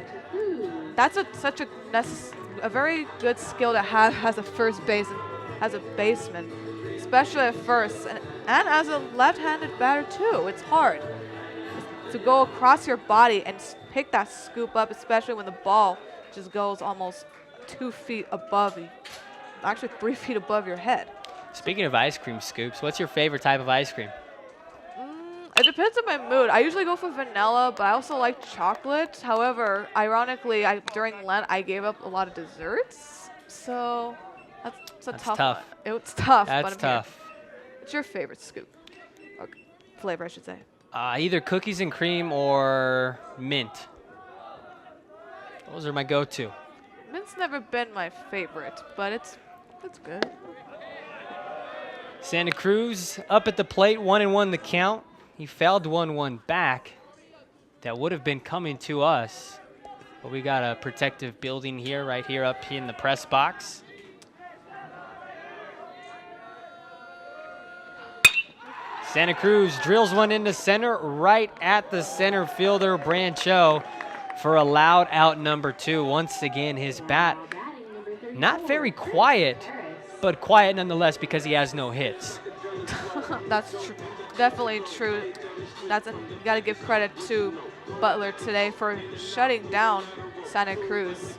Speaker 2: that's such a very good skill to have as a first base, as a baseman, especially at first, and as a left-handed batter too. It's hard to go across your body and pick that scoop up, especially when the ball just goes almost 2 feet above you, actually 3 feet above your head.
Speaker 1: Speaking of ice cream scoops, what's your favorite type of ice cream?
Speaker 2: It depends on my mood. I usually go for vanilla, but I also like chocolate. However, ironically, during Lent, I gave up a lot of desserts. So that's tough.
Speaker 1: Tough.
Speaker 2: One. It's tough.
Speaker 1: That's
Speaker 2: but I'm
Speaker 1: tough.
Speaker 2: Here. What's your favorite scoop? Or flavor, I should say.
Speaker 1: Either cookies and cream or mint. Those are my go-to.
Speaker 2: Mint's never been my favorite, but it's good.
Speaker 1: Santa Cruz up at the plate, 1-1 the count. He fouled 1-1 back. That would have been coming to us. But we got a protective building here, right here up in the press box. Santa Cruz drills one into center, right at the center fielder, Brancho, for a loud out number 2. Once again, his bat not very quiet, but quiet nonetheless because he has no hits.
Speaker 2: That's true. Definitely true. You got to give credit to Butler today for shutting down Santa Cruz.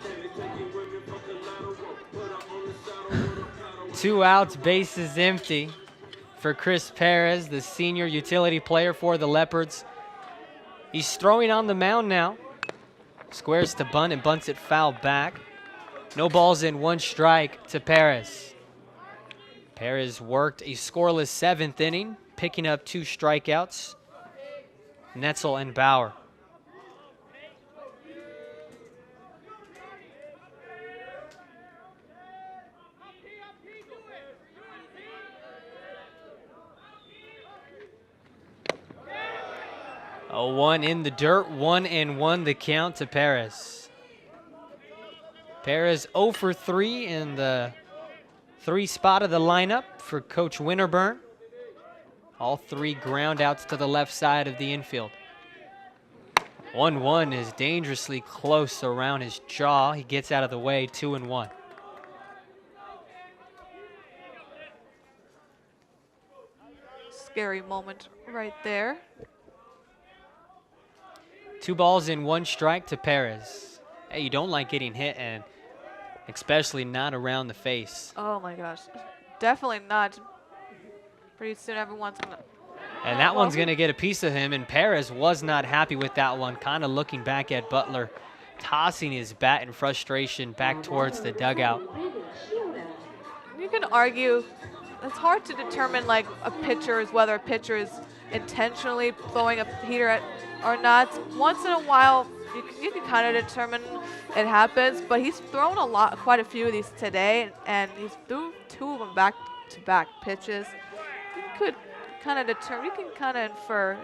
Speaker 1: 2 outs, bases empty for Chris Perez, the senior utility player for the Leopards. He's throwing on the mound now. Squares to bunt and bunts it foul back. No balls and 1 strike to Perez. Perez worked a scoreless 7th inning, picking up 2 strikeouts. Netzel and Bauer. A 1 in the dirt, 1-1 the count to Perez. Perez 0 for 3 in the 3 spot of the lineup for Coach Winterburn. All 3 ground outs to the left side of the infield. 1-1 is dangerously close around his jaw. He gets out of the way, 2-1.
Speaker 2: scary moment right there.
Speaker 1: 2 balls and 1 strike to Perez. Hey, you don't like getting hit, and especially not around the face.
Speaker 2: Oh my gosh. Definitely not. Pretty soon everyone's gonna.
Speaker 1: And that one's going to get a piece of him, and Perez was not happy with that one, kind of looking back at Butler, tossing his bat in frustration back towards the dugout.
Speaker 2: You can argue it's hard to determine like whether a pitcher is intentionally throwing a heater at or not. Once in a while, you can kind of determine it happens, but he's thrown quite a few of these today, and he's threw 2 of them back-to-back pitches. You could kind of determine, you can kind of infer,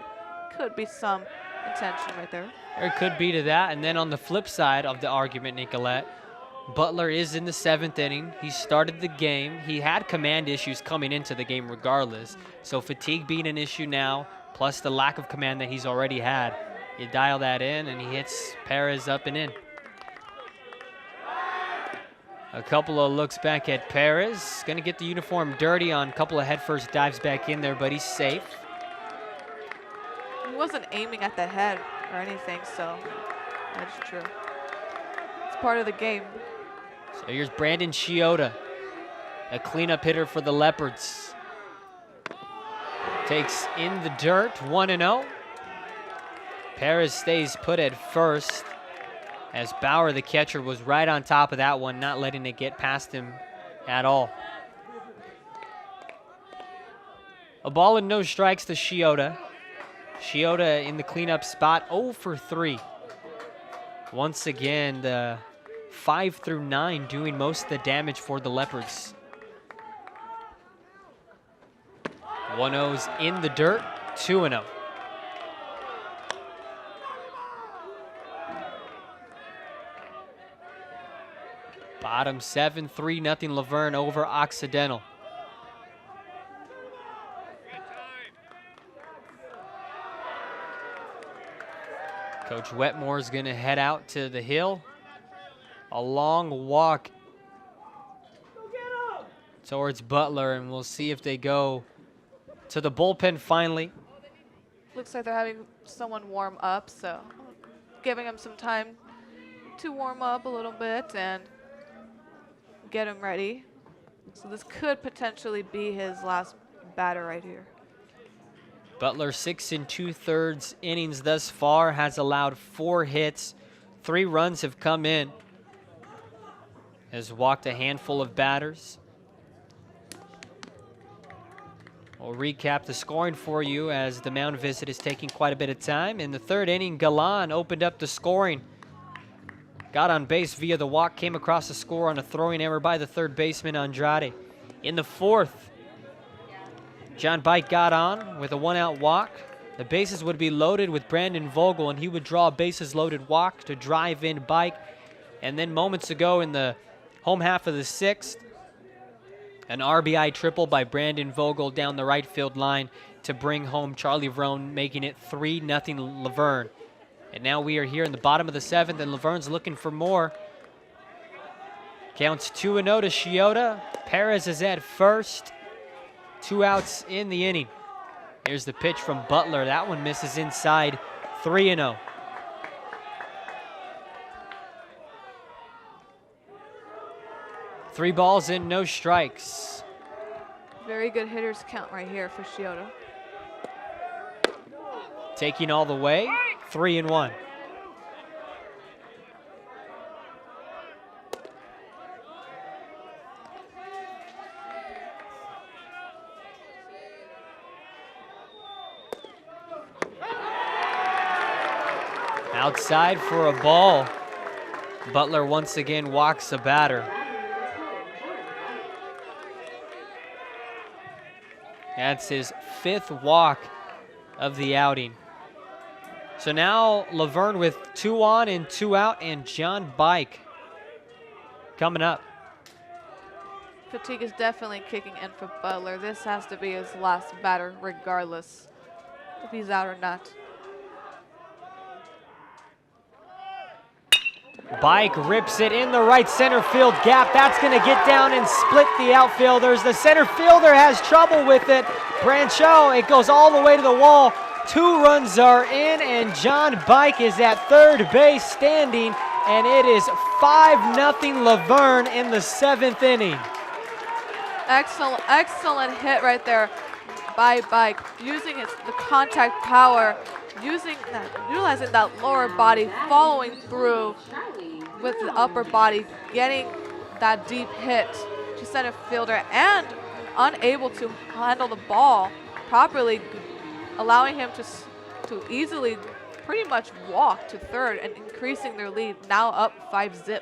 Speaker 2: could be some intention right there.
Speaker 1: There could be to that, and then on the flip side of the argument, Nicolette, Butler is in the 7th inning. He started the game. He had command issues coming into the game regardless. So fatigue being an issue now, plus the lack of command that he's already had. You dial that in, and he hits Perez up and in. A couple of looks back at Perez. Going to get the uniform dirty on a couple of headfirst dives back in there, but he's safe.
Speaker 2: He wasn't aiming at the head or anything, so that's true. It's part of the game.
Speaker 1: So here's Brandon Chiota, a cleanup hitter for the Leopards. Takes in the dirt, 1-0. Perez stays put at first, as Bauer, the catcher, was right on top of that one, not letting it get past him at all. A ball and no strikes to Chiota. Chiota in the cleanup spot, 0 for 3. Once again, the 5 through 9 doing most of the damage for the Leopards. 1-0's in the dirt, 2-0. Bottom 7, 3-0 Laverne over Occidental. Coach Wetmore's going to head out to the hill. A long walk towards Butler, and we'll see if they go to the bullpen finally.
Speaker 2: Looks like they're having someone warm up, so giving him some time to warm up a little bit and get him ready. So this could potentially be his last batter right here.
Speaker 1: Butler 6 2/3 innings thus far, has allowed 4 hits. 3 runs have come in. Has walked a handful of batters. We'll recap the scoring for you as the mound visit is taking quite a bit of time. In the 3rd inning, Galan opened up the scoring. Got on base via the walk, came across the score on a throwing error by the 3rd baseman, Andrade. In the 4th, John Bike got on with a 1-out walk. The bases would be loaded with Brandon Vogel, and he would draw a bases-loaded walk to drive in Bike. And then moments ago in the home half of the 6th, an RBI triple by Brandon Vogel down the right field line to bring home Charlie Vrone, making it 3-0 Laverne. And now we are here in the bottom of the 7th, and Laverne's looking for more. Counts 2-0 to Chiota. Perez is at first. 2 outs in the inning. Here's the pitch from Butler. That one misses inside. 3-0. Three balls and no strikes.
Speaker 2: Very good hitters count right here for Chiota.
Speaker 1: Taking all the way. 3-1. Outside for a ball. Butler once again walks a batter. That's his 5th walk of the outing. So now Laverne with 2 on and 2 out, and John Bike coming up.
Speaker 2: Fatigue is definitely kicking in for Butler. This has to be his last batter regardless if he's out or not.
Speaker 1: Bike rips it in the right center field gap. That's going to get down and split the outfielders. The center fielder has trouble with it. Brancheau, it goes all the way to the wall. 2 runs are in, and John Bike is at third base standing, and it is 5-0 Laverne in the 7th inning.
Speaker 2: Excellent hit right there by Bike, using the contact power, utilizing that lower body, following through with the upper body, getting that deep hit to center fielder, and unable to handle the ball properly, allowing him to easily pretty much walk to third and increasing their lead, now up 5-0.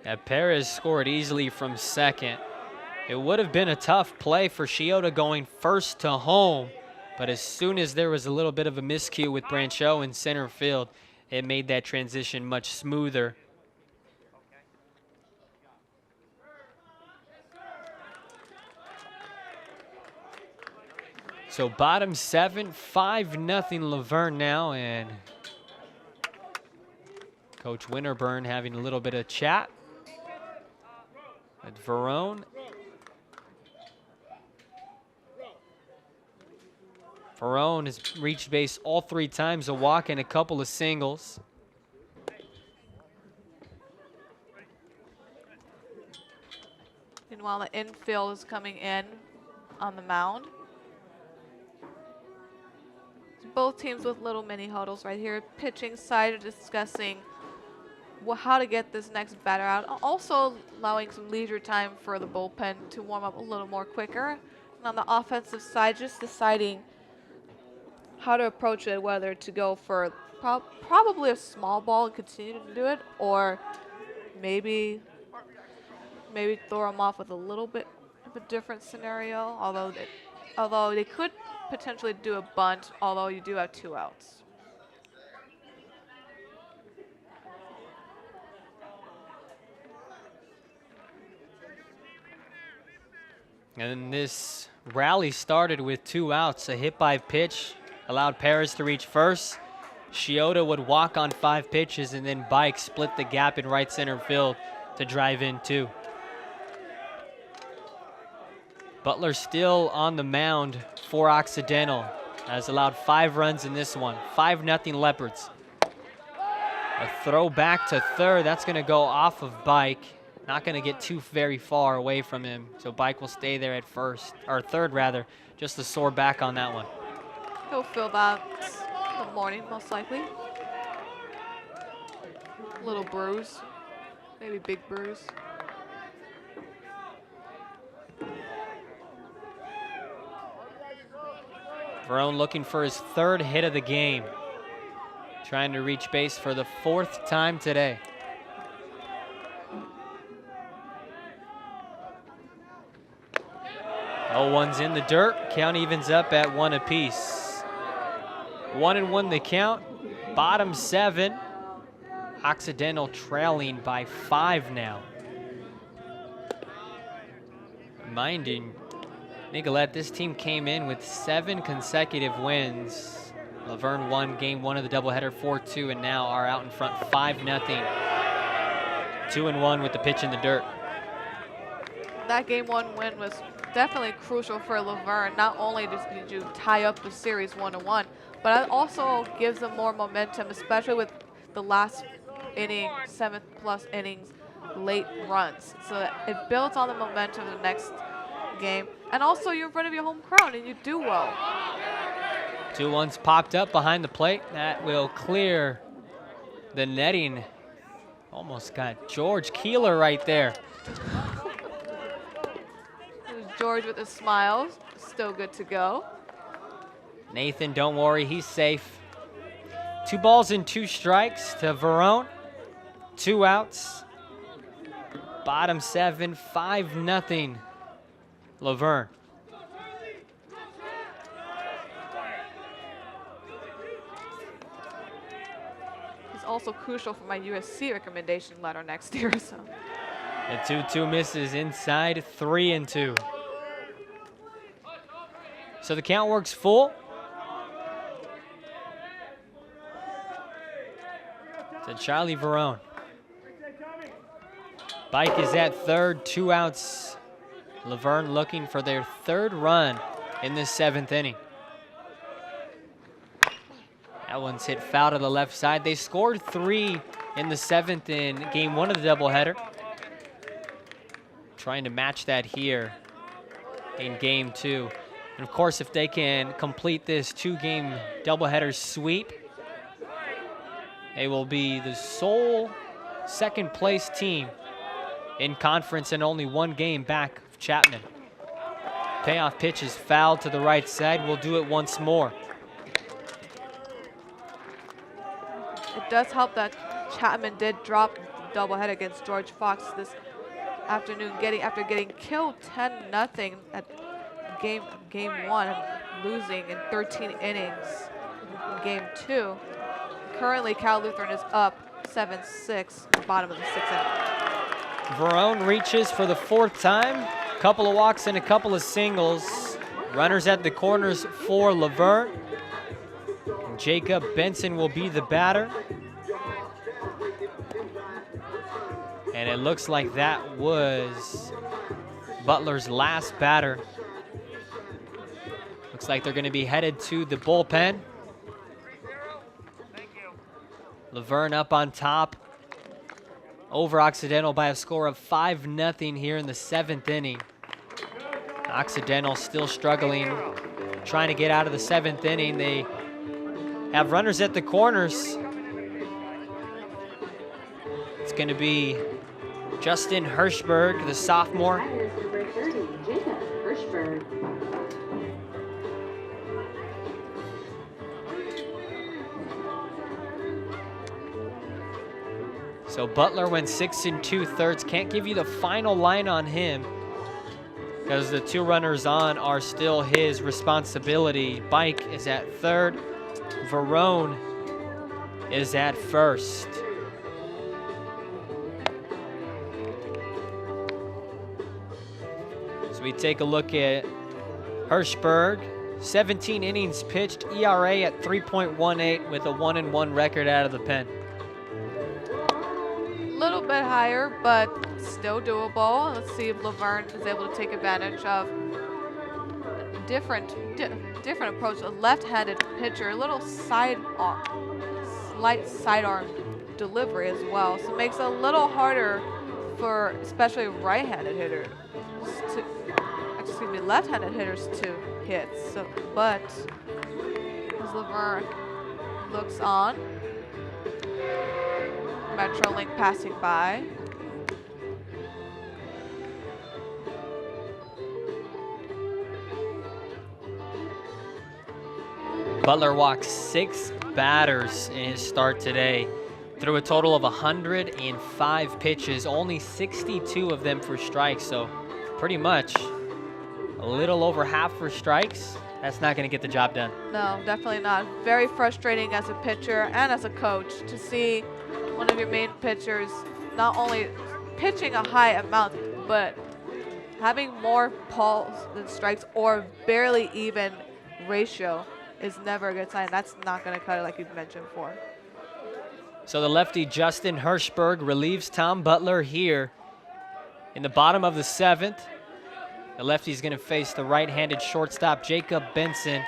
Speaker 1: Yeah, Perez scored easily from second. It would have been a tough play for Shiota going first to home, but as soon as there was a little bit of a miscue with Brancheau in center field, it made that transition much smoother. So bottom 7, 5-0 Laverne now, and Coach Winterburn having a little bit of chat with Verone. Verone has reached base all 3 times, a walk and a couple of singles.
Speaker 2: Meanwhile, the infield is coming in on the mound. Both teams with little mini huddles right here. Pitching side discussing how to get this next batter out. Also allowing some leisure time for the bullpen to warm up a little more quicker. And on the offensive side, just deciding how to approach it, whether to go for probably a small ball and continue to do it, or maybe throw them off with a little bit of a different scenario, although they could potentially do a bunt, although you do have 2 outs.
Speaker 1: And this rally started with 2 outs. A hit by pitch allowed Perez to reach first. Shiota would walk on 5 pitches, and then Bike split the gap in right center field to drive in 2. Butler still on the mound for Occidental, has allowed 5 runs in this one. 5-0 Leopards. A throw back to third. That's going to go off of Bike. Not going to get too very far away from him. So Bike will stay there at third rather. Just a sore back on that one.
Speaker 2: He'll feel that in the morning, most likely. Little bruise, maybe big bruise.
Speaker 1: Verone looking for his 3rd hit of the game. Trying to reach base for the 4th time today. Oh, one's in the dirt. Count evens up at 1 apiece. 1-1 the count. Bottom 7. Occidental trailing by 5 now. Minding Nicolette, this team came in with 7 consecutive wins. Laverne won game 1 of the doubleheader 4-2, and now are out in front 5-0. 2-1 with the pitch in the dirt.
Speaker 2: That game 1 win was definitely crucial for Laverne. Not only did you tie up the series 1-1, but it also gives them more momentum, especially with the last inning, 7+ innings, late runs. So that it builds on the momentum of the next game. And also you're in front of your home crowd and you do well.
Speaker 1: 2-1's popped up behind the plate. That will clear the netting. Almost got George Keeler right there.
Speaker 2: George with a smile, still good to go.
Speaker 1: Nathan, don't worry, he's safe. 2 balls and 2 strikes to Verone. 2 outs. Bottom 7, 5-0 Laverne.
Speaker 2: He's also crucial for my USC recommendation letter next year. So.
Speaker 1: The 2-2 misses inside, 3-2. So the count works full. To Charlie Verone. Bike is at third, 2 outs. Laverne looking for their 3rd run in this 7th inning. That one's hit foul to the left side. They scored 3 in the 7th in game 1 of the doubleheader. Trying to match that here in game 2. And of course, if they can complete this 2-game doubleheader sweep, they will be the sole 2nd place team in conference and only 1 game back of Chapman. Payoff pitch is fouled to the right side. We'll do it once more.
Speaker 2: It does help that Chapman did drop the doubleheader against George Fox this afternoon, after getting killed 10-0 at game 1, losing in 13 innings in game 2. Currently, Cal Lutheran is up 7-6, bottom of the 6th inning.
Speaker 1: Verone reaches for the 4th time. Couple of walks and a couple of singles. Runners at the corners for Laverne. Jacob Benson will be the batter. And it looks like that was Butler's last batter. Looks like they're going to be headed to the bullpen. Laverne up on top over Occidental by a score of 5-0 here in the 7th inning. Occidental still struggling, trying to get out of the 7th inning. They have runners at the corners. It's going to be Justin Hirschberg, the sophomore.
Speaker 3: Batter is number 30, Jacob Hirschberg.
Speaker 1: So Butler went 6 2/3. Can't give you the final line on him because the 2 runners on are still his responsibility. Bike is at 3rd. Verone is at 1st. So we take a look at Hirschberg. 17 innings pitched, ERA at 3.18 with a 1-1 record out of the pen.
Speaker 2: Little bit higher, but still doable. Let's see if Laverne is able to take advantage of a different approach. A left-handed pitcher, a little slight sidearm delivery as well. So it makes it a little harder for especially right-handed hitters left-handed hitters to hit. So, but as Laverne looks on, Metrolink passing by.
Speaker 1: Butler walked 6 batters in his start today. Threw a total of 105 pitches, only 62 of them for strikes. So pretty much a little over half for strikes. That's not going to get the job done.
Speaker 2: No, definitely not. Very frustrating as a pitcher and as a coach to see one of your main pitchers not only pitching a high amount, but having more balls than strikes or barely even ratio is never a good sign. That's not going to cut it like you've mentioned before.
Speaker 1: So the lefty Justin Hirschberg relieves Tom Butler here in the bottom of the 7th. The lefty's going to face the right-handed shortstop Jacob Benson,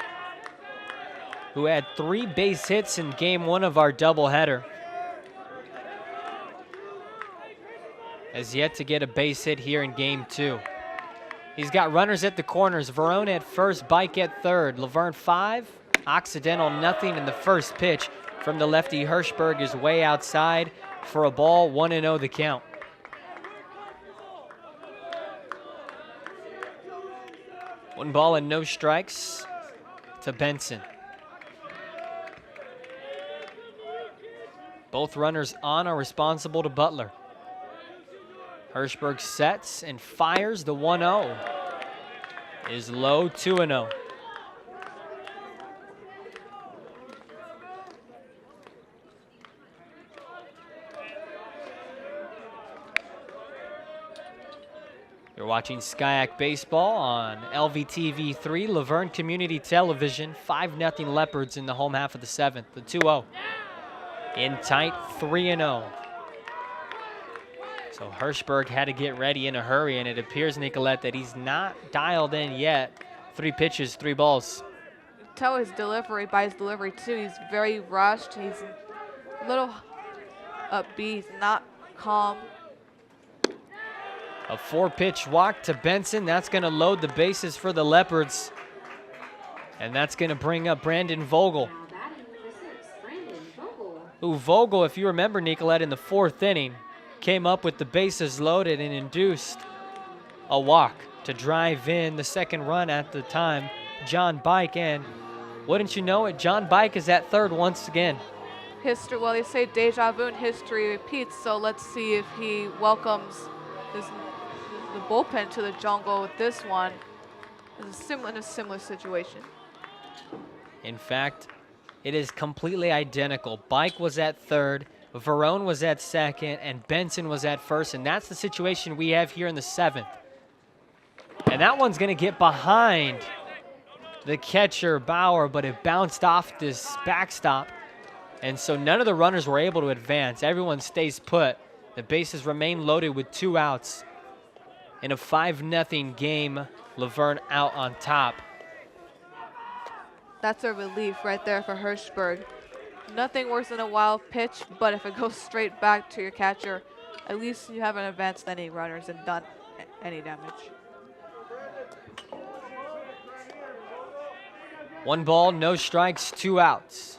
Speaker 1: who had 3 base hits in game 1 of our doubleheader. Has yet to get a base hit here in game 2. He's got runners at the corners. Verone at 1st, Bike at 3rd. Laverne 5, Occidental nothing, in the first pitch from the lefty Hirschberg is way outside for a ball. 1-0 the count. One ball and no strikes to Benson. Both runners on are responsible to Butler. Hirschberg sets and fires. The 1-0 is low, 2-0. You're watching SCIAC Baseball on LVTV3, Laverne Community Television. 5-0 Leopards in the home half of the 7th. The 2-0 in tight, 3-0. So So Hirschberg had to get ready in a hurry, and it appears, Nicolette, that he's not dialed in yet. 3 pitches, 3 balls.
Speaker 2: Tell his delivery, by his delivery too, he's very rushed. He's a little upbeat, he's not calm.
Speaker 1: A 4-pitch walk to Benson. That's going to load the bases for the Leopards. And that's going to bring up Brandon Vogel.
Speaker 3: Now batting number 6, Brandon Vogel.
Speaker 1: Who Vogel, if you remember, Nicolette, in the 4th inning, came up with the bases loaded and induced a walk to drive in the second run at the time, John Bike. And wouldn't you know it, John Bike is at third once again.
Speaker 2: History, well, they say deja vu and history repeats, so let's see if he welcomes the bullpen to the jungle with this one. It's in a similar situation.
Speaker 1: In fact, it is completely identical. Bike was at third, Verone was at second, and Benson was at first, and that's the situation we have here in the 7th. And that one's going to get behind the catcher, Bauer, but it bounced off this backstop, and so none of the runners were able to advance. Everyone stays put. The bases remain loaded with 2 outs. In a 5-0 game, Laverne out on top.
Speaker 2: That's a relief right there for Hirschberg. Nothing worse than a wild pitch, but if it goes straight back to your catcher, at least you haven't advanced any runners and done any damage.
Speaker 1: 1 ball, no strikes, 2 outs.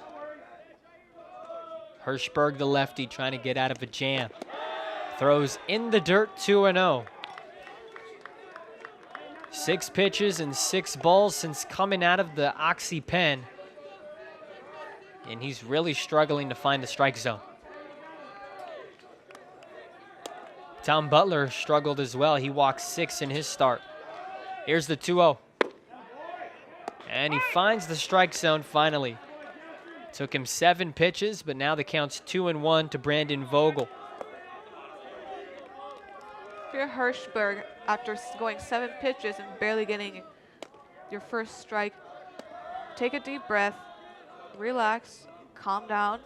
Speaker 1: Hirschberg, the lefty, trying to get out of a jam. Throws in the dirt, 2-0. 6 pitches and 6 balls since coming out of the OXY pen. And he's really struggling to find the strike zone. Tom Butler struggled as well. He walked 6 in his start. Here's the 2-0. And he finds the strike zone finally. Took him 7 pitches, but now the count's 2-1 to Brandon Vogel.
Speaker 2: If you're Hirschberg, after going 7 pitches and barely getting your first strike, take a deep breath, relax, calm down.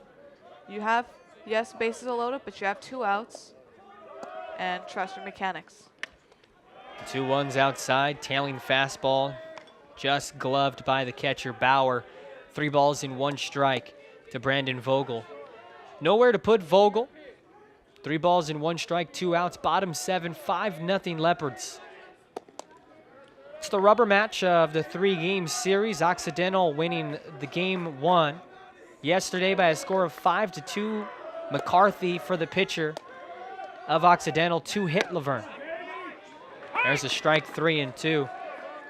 Speaker 2: You have, yes, bases are loaded, but you have 2 outs, and trust your mechanics.
Speaker 1: 2-1s outside, tailing fastball, just gloved by the catcher Bauer. 3 balls and 1 strike to Brandon Vogel. Nowhere to put Vogel. 3 balls and 1 strike, 2 outs, bottom 7, 5-0 Leopards. It's the rubber match of the 3-game series. Occidental winning the game 1 yesterday by a score of 5-2. McCarthy for the pitcher of Occidental, 2-hit Laverne. There's a strike, 3-2.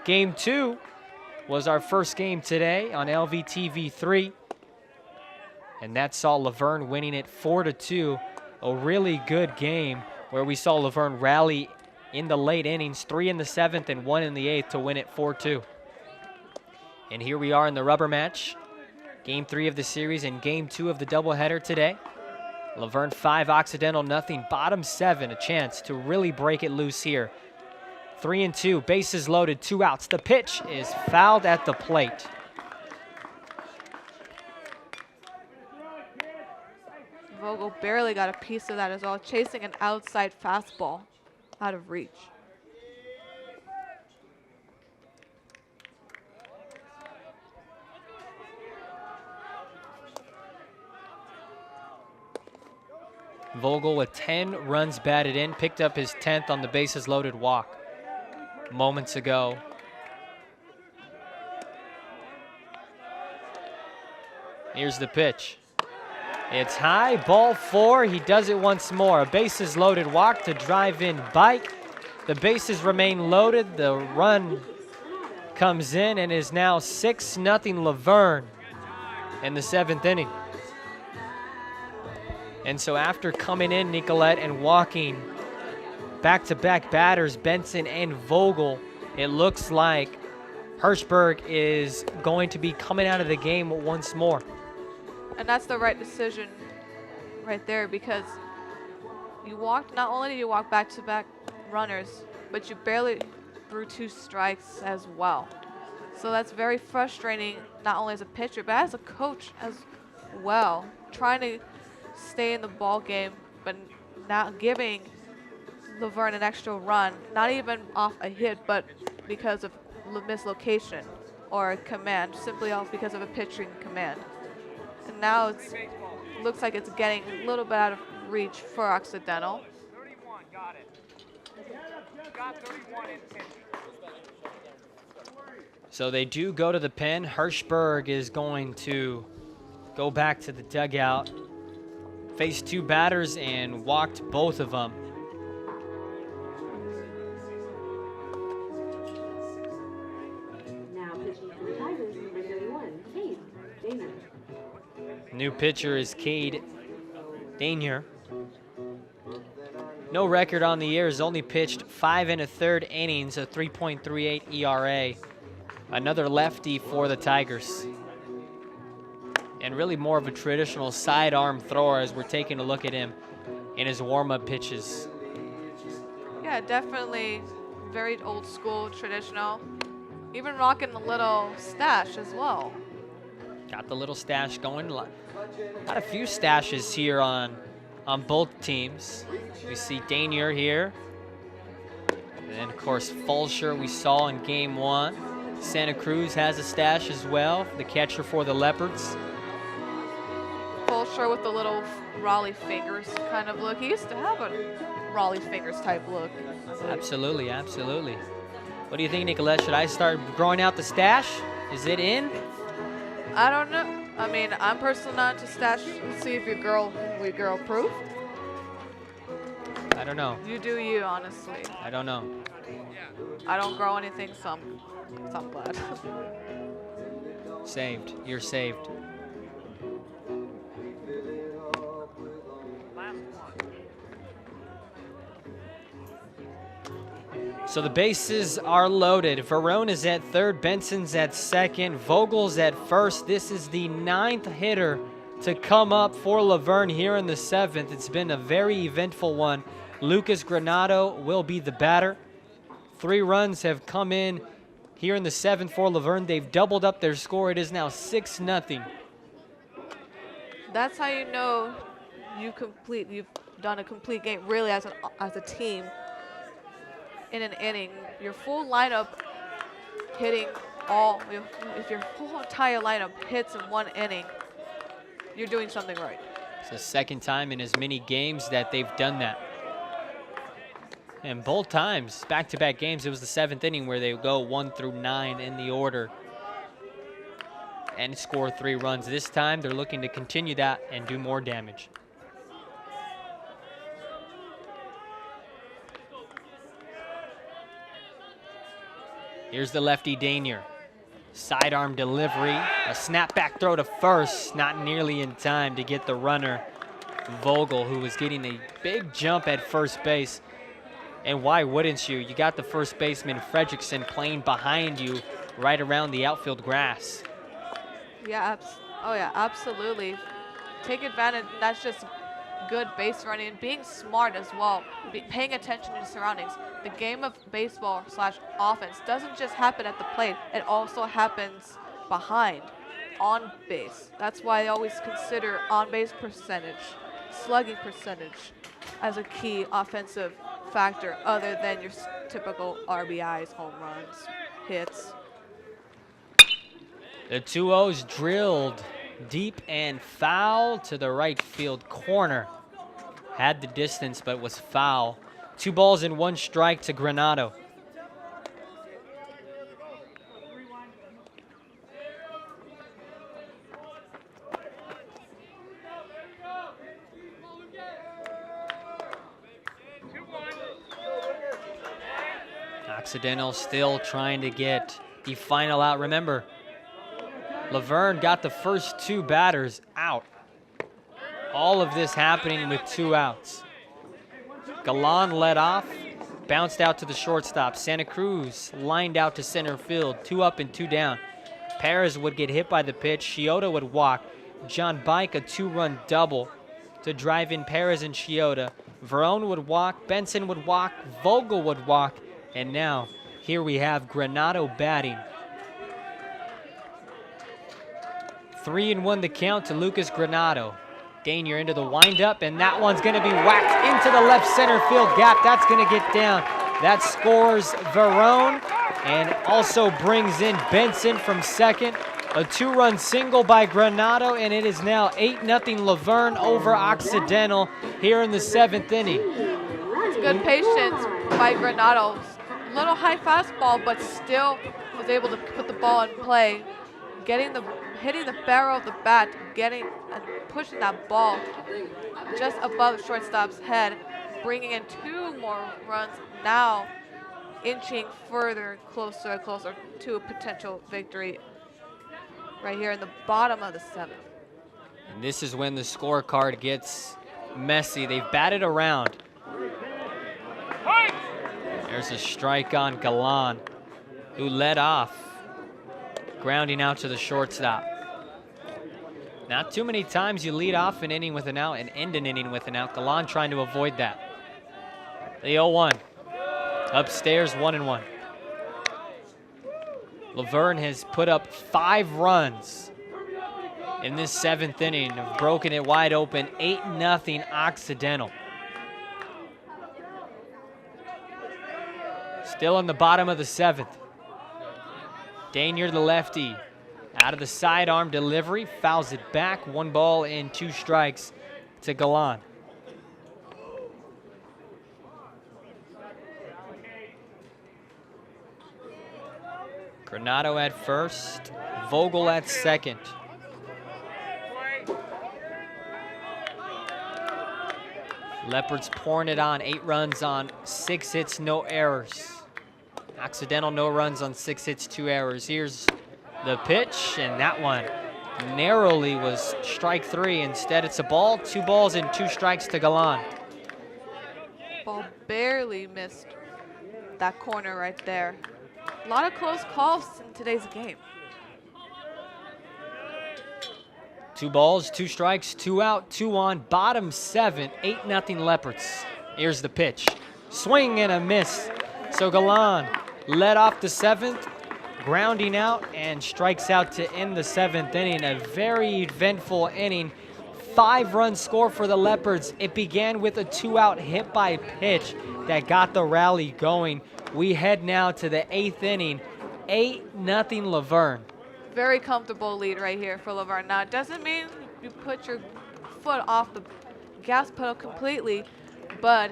Speaker 1: Game 2 was our first game today on LVTV 3. And that saw Laverne winning it 4-2. A really good game where we saw Laverne rally in the late innings, 3 in the 7th and 1 in the 8th to win it 4-2. And here we are in the rubber match. Game 3 of the series and game 2 of the doubleheader today. Laverne 5, Occidental nothing. Bottom 7, a chance to really break it loose here. 3-2, bases loaded, 2 outs. The pitch is fouled at the plate.
Speaker 2: Vogel barely got a piece of that as well, chasing an outside fastball out of reach.
Speaker 1: Vogel with 10 runs batted in, picked up his 10th on the bases loaded walk moments ago. Here's the pitch. It's high, ball 4. He does it once more. A bases loaded walk to drive in Bike. The bases remain loaded. The run comes in and is now 6-0 Laverne in the 7th inning. And so after coming in, Nicolette, and walking back-to-back batters, Benson and Vogel, it looks like Hirschberg is going to be coming out of the game once more.
Speaker 2: And that's the right decision right there, because you walked, not only did you walk back-to-back runners, but you barely threw 2 strikes as well. So that's very frustrating, not only as a pitcher, but as a coach as well. Trying to stay in the ball game, but not giving Laverne an extra run, not even off a hit, but because of mislocation or a command, simply off because of a pitching command. And now it looks like it's getting a little bit out of reach for Occidental.
Speaker 5: 31, got it. Got 31 in pitch.
Speaker 1: So they do go to the pen. Hirschberg is going to go back to the dugout. Faced 2 batters and walked both of them.
Speaker 3: Now pitching for the Tigers, number 31, Cade Dana.
Speaker 1: New pitcher is Cade Danier. No record on the year, has only pitched 5 1/3 innings, a 3.38 ERA. Another lefty for the Tigers. And really more of a traditional sidearm thrower as we're taking a look at him in his warm-up pitches.
Speaker 2: Yeah, definitely very old school, traditional. Even rocking a little stash as well.
Speaker 1: Got the little stash going. Got a few stashes here on both teams. We see Danier here. And then, of course, Fulsher we saw in game 1. Santa Cruz has a stash as well, the catcher for the Leopards.
Speaker 2: Fulsher with the little Raleigh fingers kind of look. He used to have a Raleigh fingers type look.
Speaker 1: Absolutely, absolutely. What do you think, Nicolette? Should I start growing out the stash? Is it in?
Speaker 2: I don't know. I mean, I'm personally not into stash. Let's see if you're girl proof.
Speaker 1: I don't know.
Speaker 2: You do you, honestly.
Speaker 1: I don't know.
Speaker 2: I don't grow anything, so I'm glad.
Speaker 1: Saved. You're saved. So the bases are loaded. Verone is at third, Benson's at second, Vogel's at first. This is the 9th hitter to come up for Laverne here in the 7th. It's been a very eventful one. Lucas Granado will be the batter. 3 runs have come in here in the 7th for Laverne. They've doubled up their score. It is now 6-0.
Speaker 2: That's how you know you've done a complete game really as a team. In an inning, your full lineup hitting if your whole entire lineup hits in 1 inning, you're doing something right.
Speaker 1: It's the 2nd time in as many games that they've done that. And both times, back-to-back games, it was the 7th inning where they go 1 through 9 in the order and score 3 runs. This time, they're looking to continue that and do more damage. Here's the lefty Danier. Sidearm delivery, a snapback throw to first, not nearly in time to get the runner, Vogel, who was getting a big jump at first base. And why wouldn't you? You got the first baseman, Fredrickson, playing behind you right around the outfield grass.
Speaker 2: Yeah, absolutely. Take advantage. That's just good base running and being smart as well, paying attention to the surroundings. The game of baseball / offense doesn't just happen at the plate, it also happens behind, on base. That's why I always consider on-base percentage, slugging percentage as a key offensive factor other than your typical RBIs, home runs, hits.
Speaker 1: The 2-0's drilled deep and foul to the right field corner. Had the distance, but was foul. 2 balls and 1 strike to Granado. Occidental still trying to get the final out. Remember, Laverne got the first 2 batters out. All of this happening with 2 outs. Galan led off, bounced out to the shortstop. Santa Cruz lined out to center field, 2 up and 2 down. Perez would get hit by the pitch. Chioda would walk. John Bike, a 2-run double to drive in Perez and Chioda. Verone would walk, Benson would walk, Vogel would walk, and now here we have Granado batting. 3-1 the count to Lucas Granado. Danier into the windup, and that one's going to be whacked into the left center field gap. That's going to get down. That scores Verone and also brings in Benson from second. A 2-run single by Granado, and it is now 8-0 Laverne over Occidental here in the 7th inning.
Speaker 2: It's good patience by Granado. Little high fastball, but still was able to put the ball in play, hitting the barrel of the bat, and pushing that ball just above the shortstop's head, bringing in 2 more runs, now inching further closer and closer to a potential victory right here in the bottom of the 7th.
Speaker 1: And this is when the scorecard gets messy. They've batted around. There's a strike on Galan, who led off, grounding out to the shortstop. Not too many times you lead off an inning with an out and end an inning with an out. Galan trying to avoid that. The 0-1. Upstairs, 1-1. Laverne has put up 5 runs in this 7th inning, have broken it wide open, 8-0 Occidental. Still in the bottom of the 7th. Danier, the lefty, out of the sidearm delivery, fouls it back. 1 ball and 2 strikes to Galan. Granado at first, Vogel at second. Leopards pouring it on, 8 runs on 6 hits, no errors. Occidental, no runs on 6 hits, 2 errors. Here's the pitch, and that one narrowly was strike 3. Instead, it's a ball, 2 balls and 2 strikes to Galan.
Speaker 2: Ball barely missed that corner right there. A lot of close calls in today's game.
Speaker 1: 2 balls, 2 strikes, 2 out, 2 on. Bottom 7, 8-0 Leopards. Here's the pitch. Swing and a miss. So Galan led off the 7th, grounding out, and strikes out to end the 7th inning. A very eventful inning. 5-run score for the Leopards. It began with a 2-out hit by pitch that got the rally going. We head now to the 8th inning. 8-0 Laverne.
Speaker 2: Very comfortable lead right here for Laverne. Now, it doesn't mean you put your foot off the gas pedal completely, but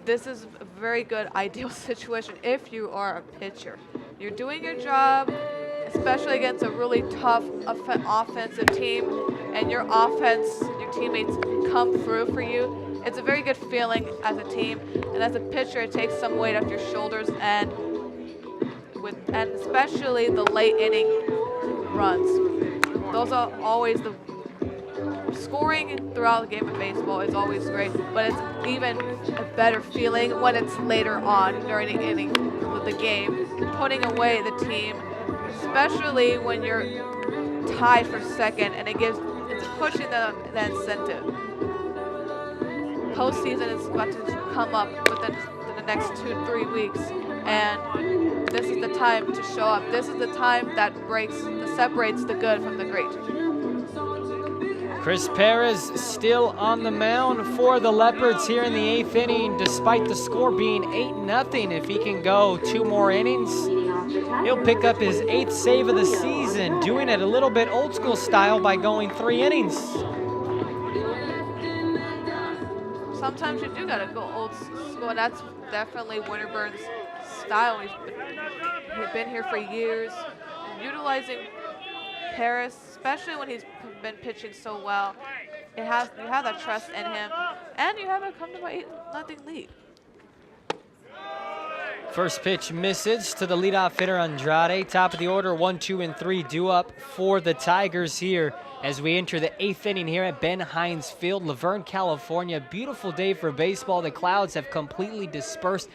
Speaker 2: this is a very good ideal situation if you are a pitcher. You're doing your job, especially against a really tough offensive team, and your teammates come through for you. It's a very good feeling as a team, and as a pitcher, it takes some weight off your shoulders, and especially the late inning runs. Those are always the scoring throughout the game of baseball is always great, but it's even a better feeling when it's later on during the inning of the game, putting away the team, especially when you're tied for second, and it's pushing the incentive. Postseason is about to come up within the next 2-3 weeks, and this is the time to show up. This is the time that separates the good from the great.
Speaker 1: Chris Perez still on the mound for the Leopards here in the 8th inning, despite the score being 8-0. If he can go 2 more innings, he'll pick up his 8th save of the season, doing it a little bit old school style by going 3 innings.
Speaker 2: Sometimes you do gotta go old school, and that's definitely Winterburn's style. He's been here for years, utilizing Paris, especially when he's been pitching so well. You have that trust in him, and you have a comfortable 8-0 lead.
Speaker 1: First pitch misses to the leadoff hitter Andrade. Top of the order, 1, 2, and 3 due up for the Tigers here as we enter the 8th inning here at Ben Hines Field, Laverne, California. Beautiful day for baseball. The clouds have completely dispersed.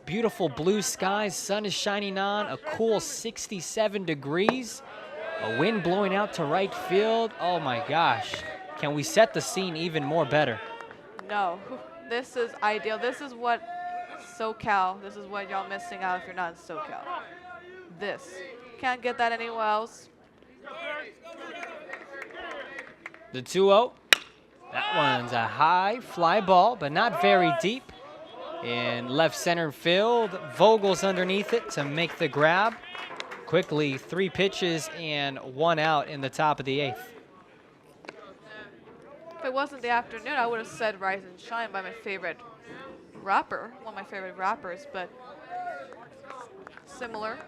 Speaker 1: Beautiful blue skies, sun is shining on, a cool 67 degrees. A wind blowing out to right field. Oh my gosh. Can we set the scene even more better?
Speaker 2: No, this is ideal. This is what SoCal, this is what y'all missing out if you're not in SoCal. This. Can't get that anywhere else.
Speaker 1: The 2-0. That one's a high fly ball, but not very deep. In left center field, Vogel's underneath it to make the grab. Quickly, 3 pitches and 1 out in the top of the 8th.
Speaker 2: If it wasn't the afternoon, I would have said Rise and Shine by my favorite rapper, one of my favorite rappers, but similar.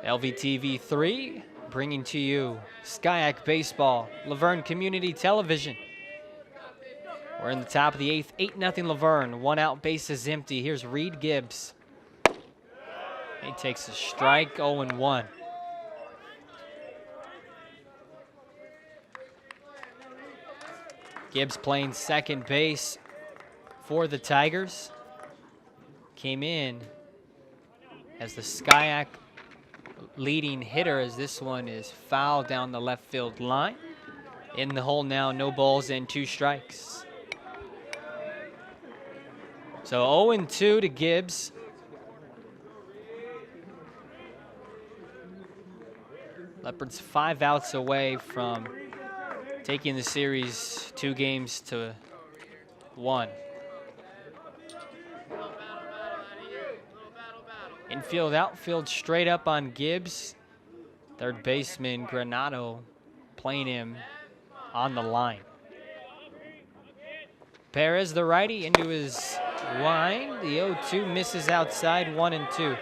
Speaker 1: LVTV 3 bringing to you Skyac Baseball, Laverne Community Television. We're in the top of the 8th, 8-0 Laverne, 1 out, bases empty. Here's Reed Gibbs. He takes a strike, 0-1. Gibbs playing second base for the Tigers. Came in as the Skyac leading hitter, as this one is fouled down the left field line. In the hole now, no balls and 2 strikes. So 0-2 to Gibbs. Leopards 5 outs away from taking the series 2-1. Infield, outfield straight up on Gibbs. Third baseman Granado playing him on the line. Perez, the righty, into his line. The 0-2 misses outside, 1-2.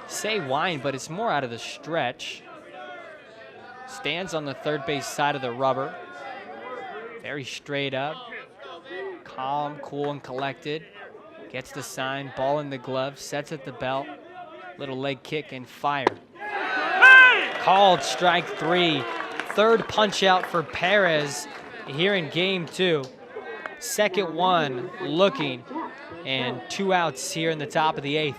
Speaker 1: Say wind, but it's more out of the stretch. Stands on the third base side of the rubber. Very straight up. Calm, cool, and collected. Gets the sign, ball in the glove, sets at the belt. Little leg kick and fire. Called strike 3. Third punch out for Perez here in game 2. Second one looking, and 2 outs here in the top of the 8th.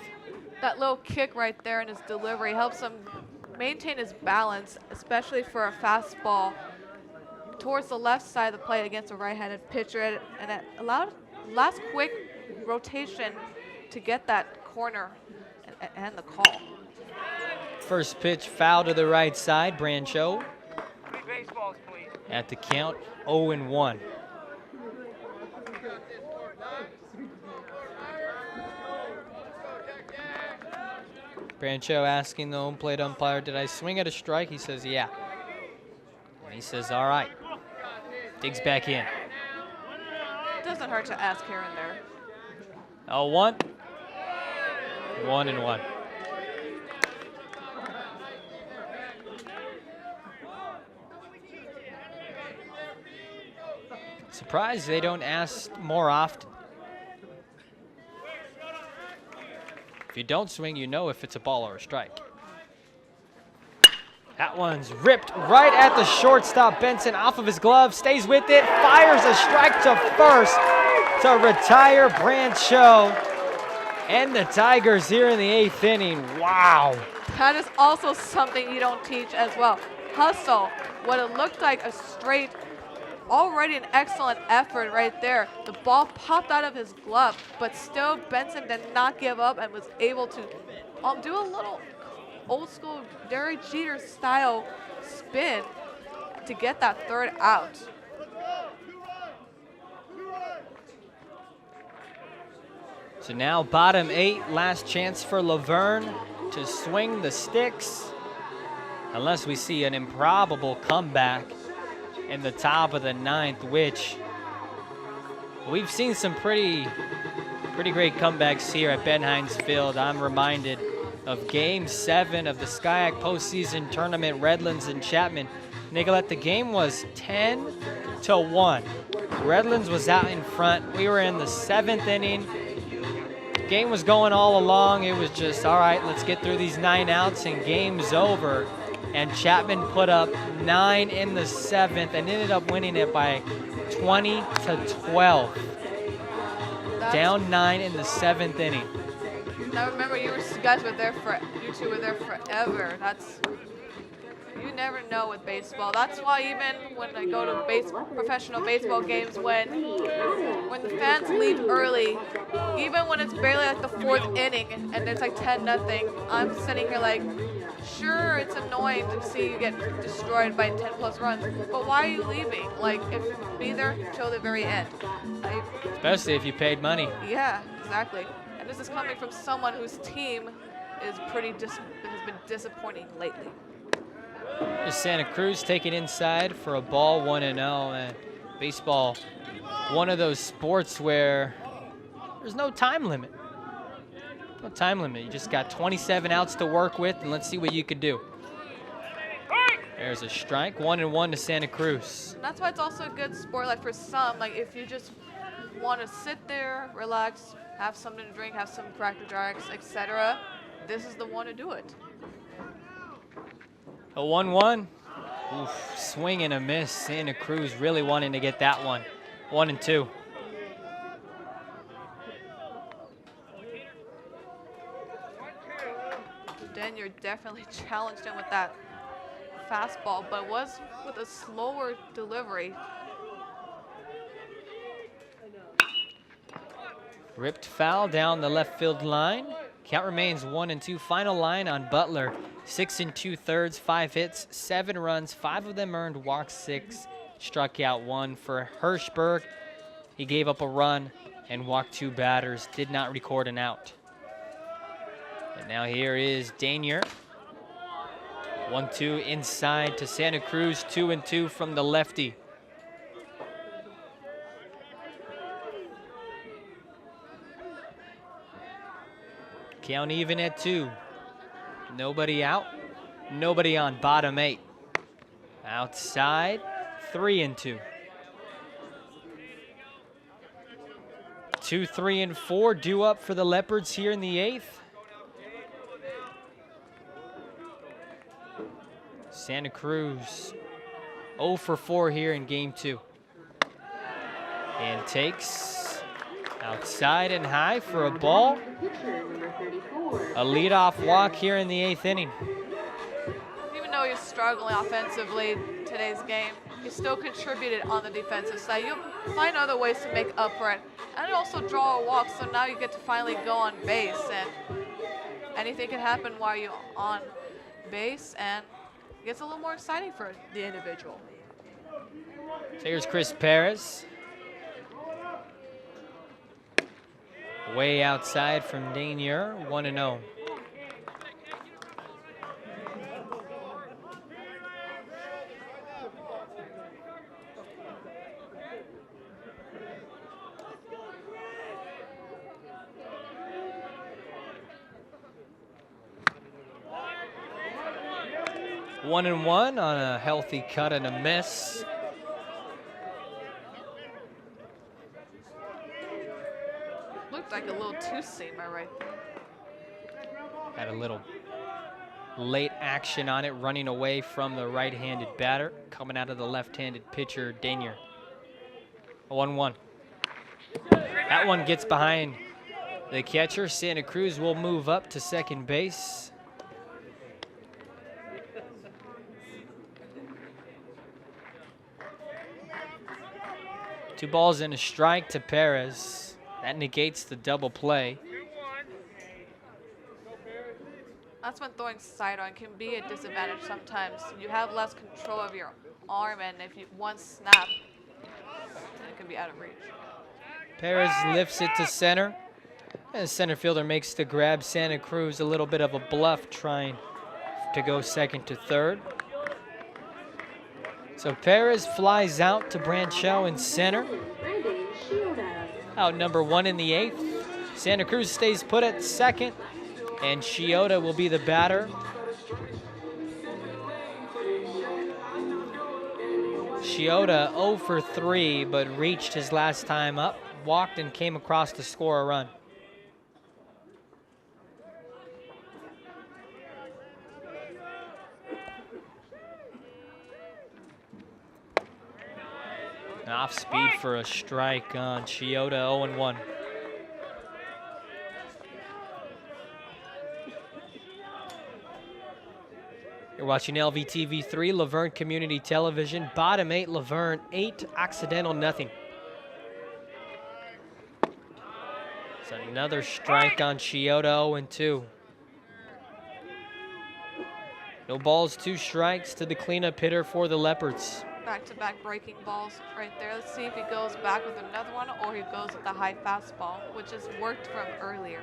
Speaker 2: That little kick right there in his delivery helps him maintain his balance, especially for a fastball towards the left side of the plate against a right-handed pitcher, and it allowed last quick rotation to get that corner and the call.
Speaker 1: First pitch foul to the right side. Brancho
Speaker 5: 3 baseballs, please.
Speaker 1: at the count, 0-1. Brancho asking the home plate umpire, did I swing at a strike? He says, yeah. And he says, all right. Digs back in.
Speaker 2: Doesn't hurt to ask here and there.
Speaker 1: 0-1. 1-1. Surprised they don't ask more often. If you don't swing, you know if it's a ball or a strike. That one's ripped right at the shortstop. Benson off of his glove, stays with it, fires a strike to first to retire Brancho. And the Tigers here in the 8th inning. Wow.
Speaker 2: That is also something you don't teach as well. Hustle, what it looked like a straight, already an excellent effort right there. The ball popped out of his glove, but still Benson did not give up and was able to do a little old school Derek Jeter style spin to get that third out.
Speaker 1: So now bottom 8, last chance for Laverne to swing the sticks, unless we see an improbable comeback in the top of the 9th, which we've seen some pretty great comebacks here at Ben Hines Field. I'm reminded of Game 7 of the Skyac postseason tournament, Redlands and Chapman. Nicolette, the game was 10-1. Redlands was out in front. We were in the 7th inning. Game was going all along. It was just, all right, let's get through these 9 outs and game's over. And Chapman put up 9 in the 7th and ended up winning it by 20-12. Down 9 in the 7th inning.
Speaker 2: Now remember, you two were there forever. You never know with baseball. That's why even when I go to professional baseball games, when the fans leave early, even when it's barely like the 4th inning and there's like 10-0, I'm sitting here like Sure, it's annoying to see you get destroyed by 10 plus runs, but why are you leaving? Like, if be there till the very end.
Speaker 1: Especially if you paid money.
Speaker 2: Yeah, exactly. And this is coming from someone whose team is has been disappointing lately.
Speaker 1: Here's Santa Cruz taking inside for a ball, 1-0. And baseball, one of those sports where there's no time limit. No time limit. You just got 27 outs to work with, and let's see what you could do. There's a strike, 1-1 to Santa Cruz.
Speaker 2: And that's why it's also a good sport. Like for some, like if you just want to sit there, relax, have something to drink, have some Cracker Jacks, etc., this is the one to do it.
Speaker 1: A 1-1. Oof, swing and a miss. Santa Cruz really wanting to get that one. 1-2.
Speaker 2: Then you're definitely challenged him with that fastball, but was with a slower delivery.
Speaker 1: Ripped foul down the left field line. Count remains 1-2. Final line on Butler. 6 2/3, 5 hits, 7 runs, 5 of them earned, walked 6, struck out 1. For Hirschberg, he gave up a run and walked 2 batters, did not record an out. And now here is Danier. 1-2 inside to Santa Cruz, 2-2 from the lefty. Count even at 2. Nobody out, nobody on, bottom 8. Outside, 3-2. 2, 3, and 4 due up for the Leopards here in the 8th. Santa Cruz 0 for 4 here in game 2. And takes outside and high for a ball. A leadoff walk here in the 8th inning.
Speaker 2: Even though he's struggling offensively today's game, he still contributed on the defensive side. You'll find other ways to make up for it. And also draw a walk, so now you get to finally go on base. And anything can happen while you're on base, and it gets a little more exciting for the individual.
Speaker 1: So here's Chris Perez. Way outside from Danier, 1-0. One and one on a healthy cut and a miss.
Speaker 2: Looked like a little two-seamer right there.
Speaker 1: Had a little late action on it, running away from the right-handed batter, coming out of the left-handed pitcher, Danier. 1-1. That one gets behind the catcher. Santa Cruz will move up to second base. Two balls and a strike to Perez. That negates the double play.
Speaker 2: That's when throwing sidearm can be a disadvantage sometimes. You have less control of your arm, and if you one snap, it can be out of reach.
Speaker 1: Perez lifts it to center. And the center fielder makes the grab. Santa Cruz a little bit of a bluff, trying to go second to third. So Perez flies out to Branchell in center. Out number 1 in the 8th. Santa Cruz stays put at second, and Chiota will be the batter. Chiota 0 for 3, but reached his last time up, walked and came across to score a run. Off speed for a strike on Chiota, 0-1. You're watching LVTV3, Laverne Community Television. Bottom 8, Laverne 8, Occidental nothing. It's another strike on Chiota, 0-2. No balls, 2 strikes to the cleanup hitter for the Leopards.
Speaker 2: Back-to-back breaking balls right there. Let's see if he goes back with another one or he goes with the high fastball, which has worked from earlier.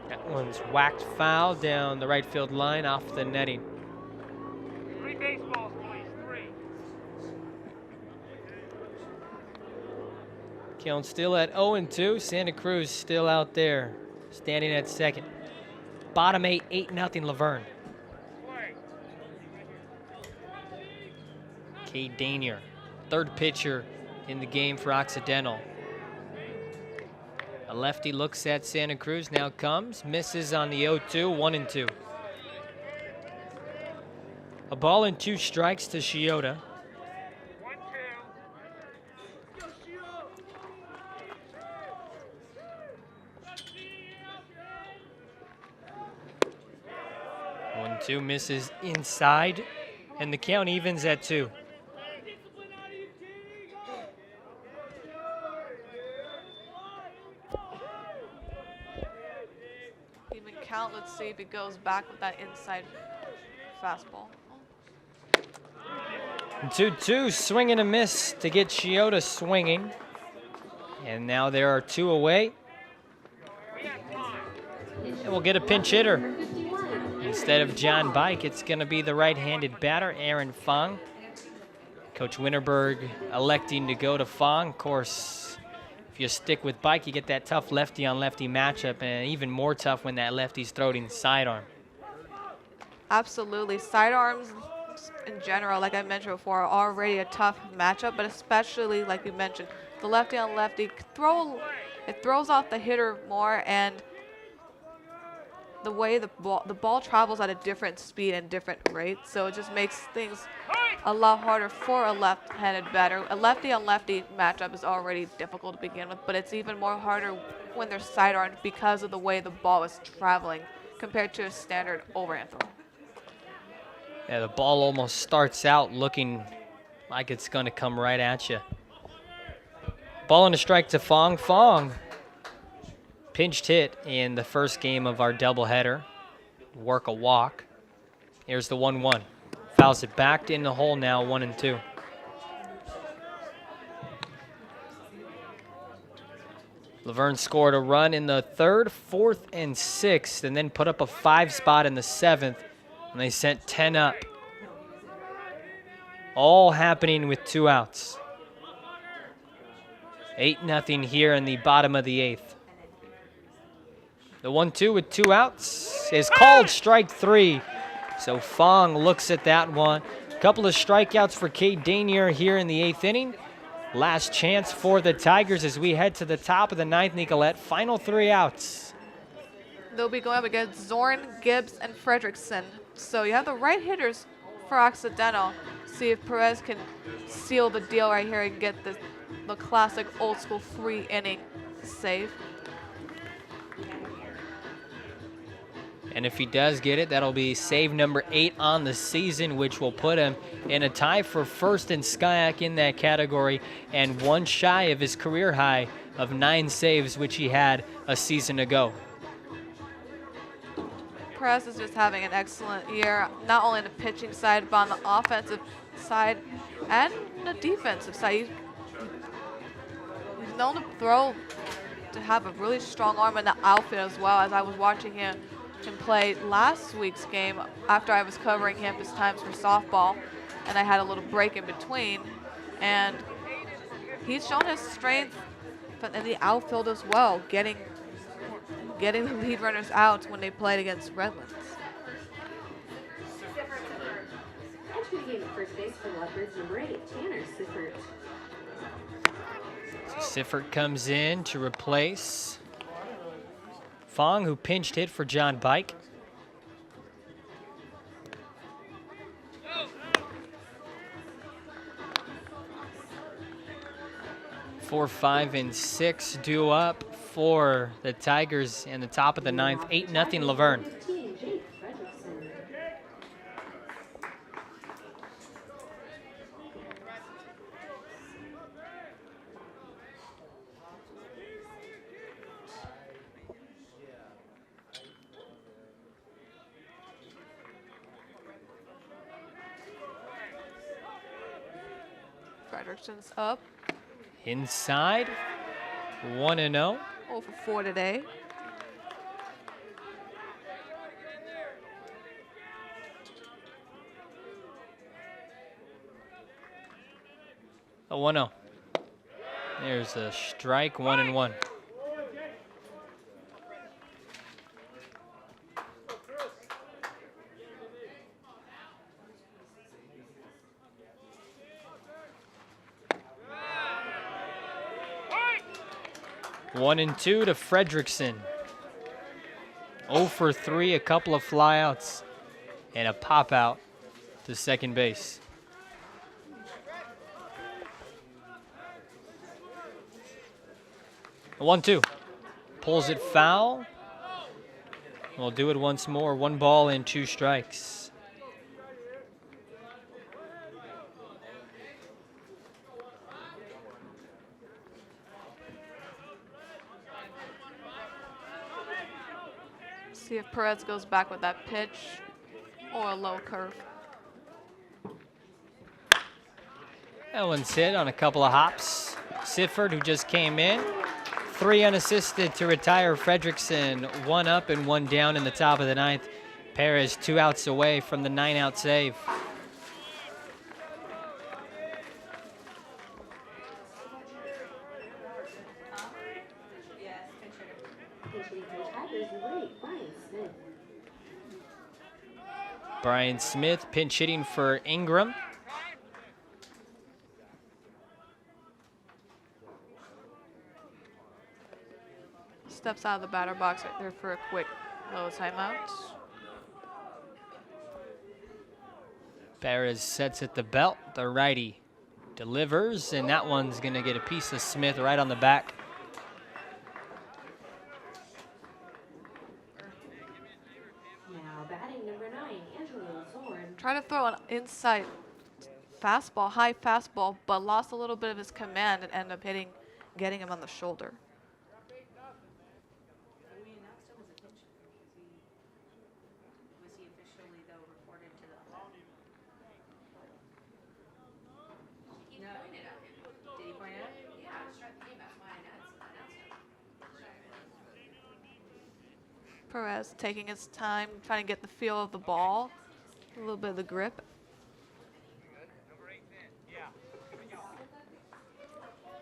Speaker 1: That one's whacked foul down the right field line off the netting.
Speaker 5: 3 baseballs, please. 3.
Speaker 1: Count still at 0-2. Santa Cruz still out there, standing at second. Bottom 8, 8-0 Laverne.
Speaker 5: Play.
Speaker 1: Cade Danier, third pitcher in the game for Occidental. A lefty looks at Santa Cruz, now comes, misses on the 0-2, 1-2. A ball and 2 strikes to Shiota.
Speaker 5: 1,
Speaker 1: 1-2 misses inside, and the count evens at 2.
Speaker 2: Even count, let's see if he goes back with that inside fastball.
Speaker 1: 2-2, swing and a miss to get Shiota swinging. And now there are 2 away. And we'll get a pinch hitter. Instead of John Bike, it's going to be the right-handed batter, Aaron Fong. Coach Winterberg electing to go to Fong. Of course, if you stick with Bike, you get that tough lefty-on-lefty matchup, and even more tough when that lefty's throwing sidearm.
Speaker 2: Absolutely. Sidearms in general, like I mentioned before, are already a tough matchup, but especially, like you mentioned, the lefty-on-lefty it throws off the hitter more, and the way the ball travels at a different speed and different rate, so it just makes things a lot harder for a left-handed batter. A lefty-on-lefty matchup is already difficult to begin with, but it's even more harder when they're sidearmed because of the way the ball is traveling compared to a standard overhand throw.
Speaker 1: Yeah, the ball almost starts out looking like it's going to come right at you. Ball and a strike to Fong. Fong pinched hit in the first game of our doubleheader. Work a walk. Here's the 1-1. Fouls it back in the hole now, 1-2. Laverne scored a run in the 3rd, 4th, and 6th, and then put up a 5 spot in the 7th, and they sent 10 up. All happening with 2 outs. 8-0 here in the bottom of the 8th. The 1-2 with 2 outs is called strike 3. So Fong looks at that one. A couple of strikeouts for Cade Danier here in the 8th inning. Last chance for the Tigers as we head to the top of the 9th, Nicolette. Final 3 outs.
Speaker 2: They'll be going up against Zorn, Gibbs, and Fredrickson. So you have the right hitters for Occidental. See if Perez can seal the deal right here and get the classic old school 3-inning save.
Speaker 1: And if he does get it, that'll be save number 8 on the season, which will put him in a tie for first in SCIAC in that category, and 1 shy of his career high of 9 saves, which he had a season ago.
Speaker 2: Perez is just having an excellent year, not only on the pitching side, but on the offensive side and the defensive side. He's known to throw, to have a really strong arm in the outfield as well. As I was watching him play last week's game after I was covering campus times for softball, and I had a little break in between, and he's shown his strength in the outfield as well, getting the lead runners out when they played against Redlands.
Speaker 3: Entry the game at first base for Leopards, number 8, Tanner Siffert.
Speaker 1: So Siffert comes in to replace Fong, who pinched hit for John Bike. Four, 5, and 6 due up for the Tigers in the top of the 9th. 8-0 Laverne.
Speaker 3: Jake Fredrickson.
Speaker 2: Fredrickson's up.
Speaker 1: Inside, 1-0.
Speaker 2: 0 for 4 today.
Speaker 1: A 1-0. There's a strike, 1-1. One and 2 to Fredrickson. 0 for 3, a couple of flyouts, and a pop out to second base. A 1-2. Pulls it foul. We'll do it once more. 1 ball and 2 strikes.
Speaker 2: See if Perez goes back with that pitch or a low curve.
Speaker 1: That one's hit on a couple of hops. Sifford, who just came in, 3 unassisted to retire Fredrickson. 1 up and 1 down in the top of the 9th. Perez 2 outs away from the 9-out save.
Speaker 3: Pitching for Tigers, right, Brian Smith.
Speaker 1: Brian Smith pinch hitting for Ingram.
Speaker 2: Steps out of the batter box right there for a quick little timeout.
Speaker 1: Perez sets at the belt. The righty delivers, and that one's going to get a piece of Smith right on the back.
Speaker 3: Now batting number 9, Angelo Zorn.
Speaker 2: Try to throw an inside fastball, high fastball, but lost a little bit of his command and ended up getting him on the shoulder. Perez taking his time, trying to get the feel of the ball, a little bit of the grip.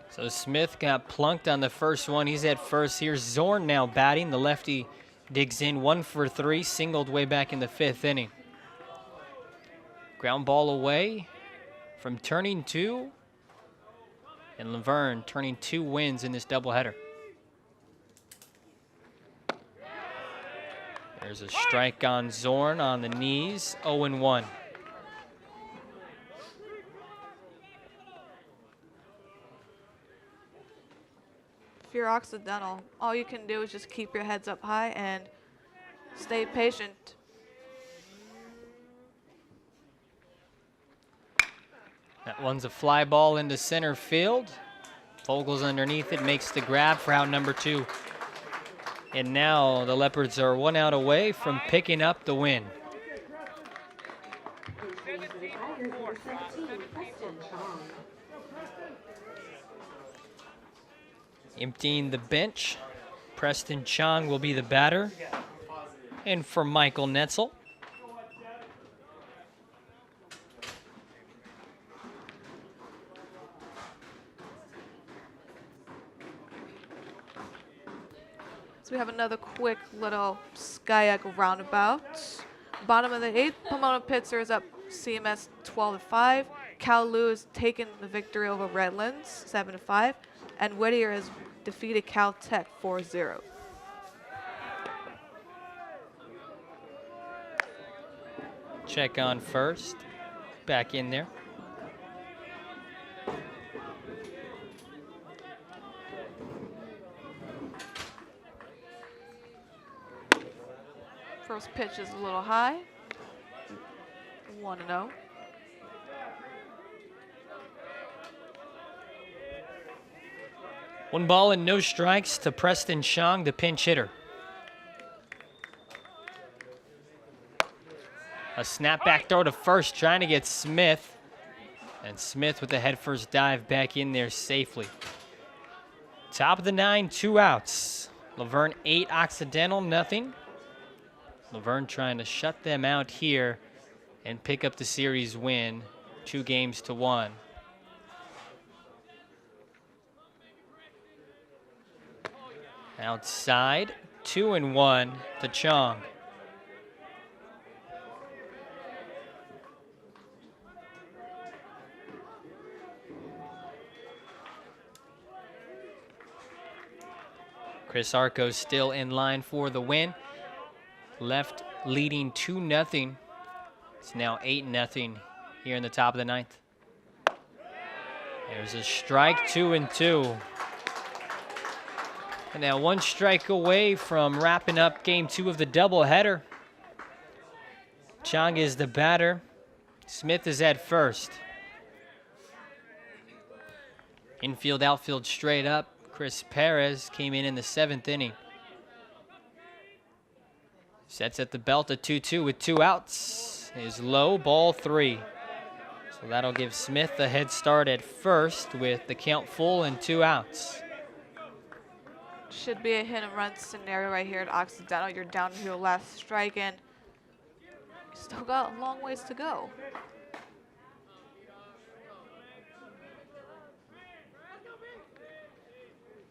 Speaker 1: So Smith got plunked on the first one. He's at first. Here's Zorn now batting. The lefty digs in, 1 for 3, singled way back in the 5th inning. Ground ball away from turning 2. And Laverne turning 2 wins in this doubleheader. There's a strike on Zorn on the knees, 0-1.
Speaker 2: If you're Occidental, all you can do is just keep your heads up high and stay patient.
Speaker 1: That one's a fly ball into center field. Vogel's underneath it, makes the grab for out number 2. And now the Leopards are 1 out away from picking up the win.
Speaker 3: Pitching for the Tigers, number 17, Preston Chong.
Speaker 1: Emptying the bench, Preston Chong will be the batter. And for Michael Netzel.
Speaker 2: So we have another quick little Skyak roundabout. Bottom of the 8th, Pomona Pitzer is up CMS 12-5. Cal Lu has taken the victory over Redlands 7-5. And Whittier has defeated Cal Tech 4-0.
Speaker 1: Check on first. Back in there.
Speaker 2: First pitch is a little high. 1-0.
Speaker 1: One ball and no strikes to Preston Chong, the pinch hitter. A snapback throw to first, trying to get Smith. And Smith with the head first dive back in there safely. Top of the 9, 2 outs. Laverne 8, Occidental nothing. Laverne trying to shut them out here and pick up the series win, 2-1. Outside, 2-1 to Chong. Chris Arcos still in line for the win. Left leading 2-0. It's now 8-0 here in the top of the 9th. There's a strike, 2-2. And now 1 strike away from wrapping up game 2 of the doubleheader. Chong is the batter. Smith is at first. Infield, outfield straight up. Chris Perez came in the 7th inning. Sets at the belt, a 2-2 with 2 outs. Is low, ball 3. So that'll give Smith a head start at first with the count full and 2 outs.
Speaker 2: Should be a hit and run scenario right here at Occidental. You're down to your last strike and you still got a long ways to go.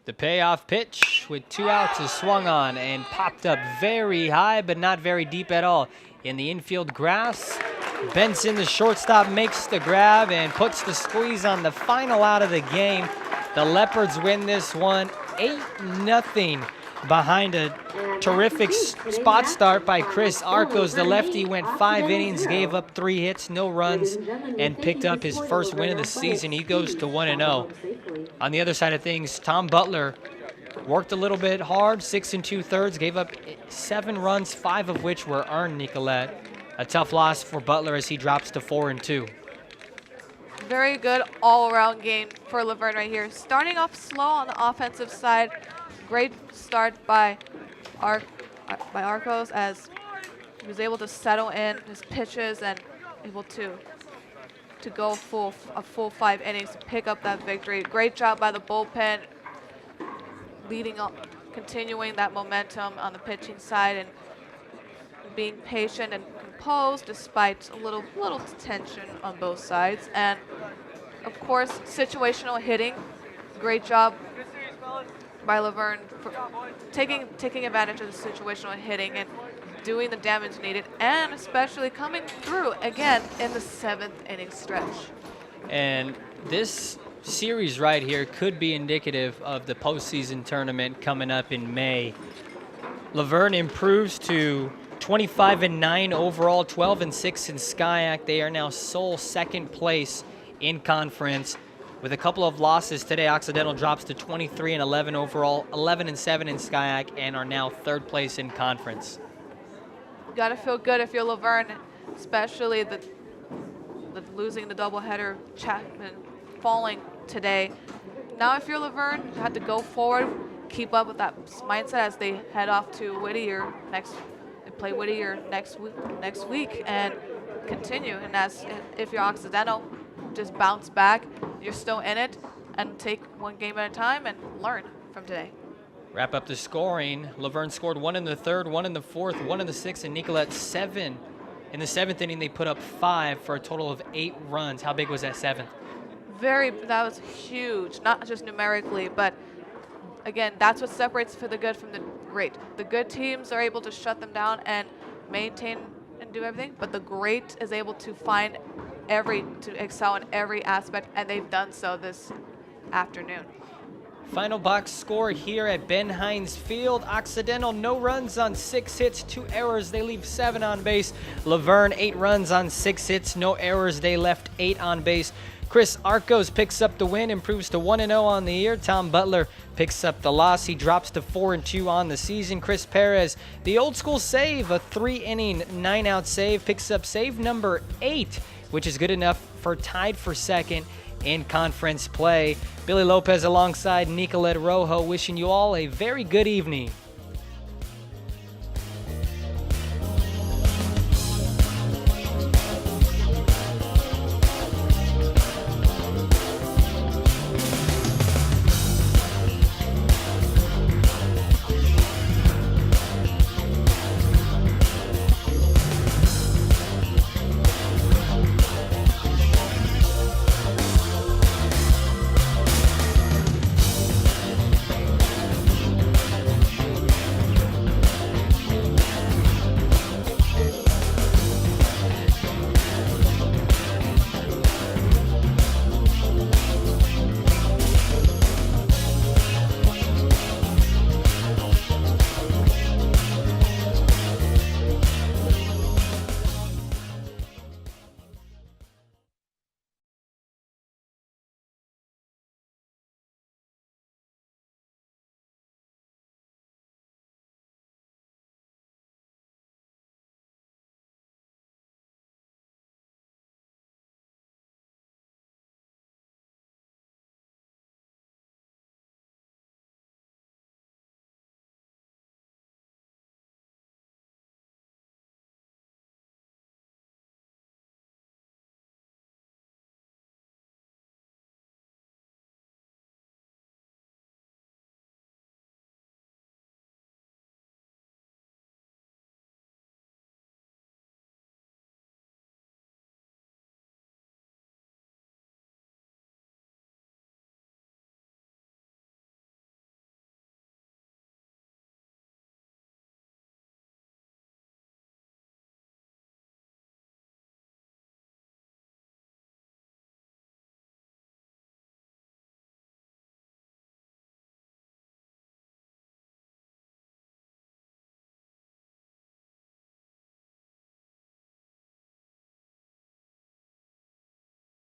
Speaker 1: The payoff pitch with 2 outs is swung on and popped up very high, but not very deep at all. In the infield grass, Benson, the shortstop, makes the grab and puts the squeeze on the final out of the game. The Leopards win this one 8-0 behind a terrific spot start by Chris Arcos. The lefty went 5 innings, gave up 3 hits, no runs, and picked up his first win of the season. He goes to 1-0. On the other side of things, Tom Butler worked a little bit hard, 6 2/3, gave up 7 runs, 5 of which were earned, Nicolette. A tough loss for Butler as he drops to 4-2.
Speaker 2: Very good all-around game for Laverne right here. Starting off slow on the offensive side. Great start by Arcos as he was able to settle in his pitches and able to go a full 5 innings to pick up that victory. Great job by the bullpen, leading up, continuing that momentum on the pitching side and being patient and composed despite a little tension on both sides. And of course, situational hitting. Great job by Laverne for taking advantage of the situational hitting and doing the damage needed, and especially coming through again in the 7th inning stretch.
Speaker 1: And this series right here could be indicative of the postseason tournament coming up in May. Laverne improves to 25-9 overall, 12-6 in SCIAC. They are now sole 2nd place in conference. With a couple of losses today, Occidental drops to 23-11 overall, 11-7 in SCIAC, and are now 3rd place in conference.
Speaker 2: You gotta feel good if you're Laverne, especially the losing the doubleheader, Chapman falling today. Now if you're Laverne, you have to go forward, keep up with that mindset as they head off to Whittier they play Whittier next week and continue. And if you're Occidental, just bounce back. You're still in it, and take 1 game at a time and learn from today.
Speaker 1: Wrap up the scoring. Laverne scored 1 in the 3rd, 1 in the 4th, 1 in the 6th, and Nicolette 7. In the 7th inning, they put up 5 for a total of 8 runs. How big was that 7th?
Speaker 2: That was huge, not just numerically, but again, that's what separates for the good from the great. The good teams are able to shut them down and maintain and do everything, but the great is able to find to excel in every aspect, and they've done so this afternoon.
Speaker 1: Final box score here at Ben Hines Field. Occidental, no runs on 6 hits, 2 errors. They leave 7 on base. Laverne, 8 runs on 6 hits, no errors. They left 8 on base. Chris Arcos picks up the win, improves to 1-0 on the year. Tom Butler picks up the loss. He drops to 4-2 on the season. Chris Perez, the old school save, a 3-inning, 9-out save, picks up save number 8, which is good enough for tied for 2nd in conference play. Billy Lopez alongside Nicolette Rojo wishing you all a very good evening.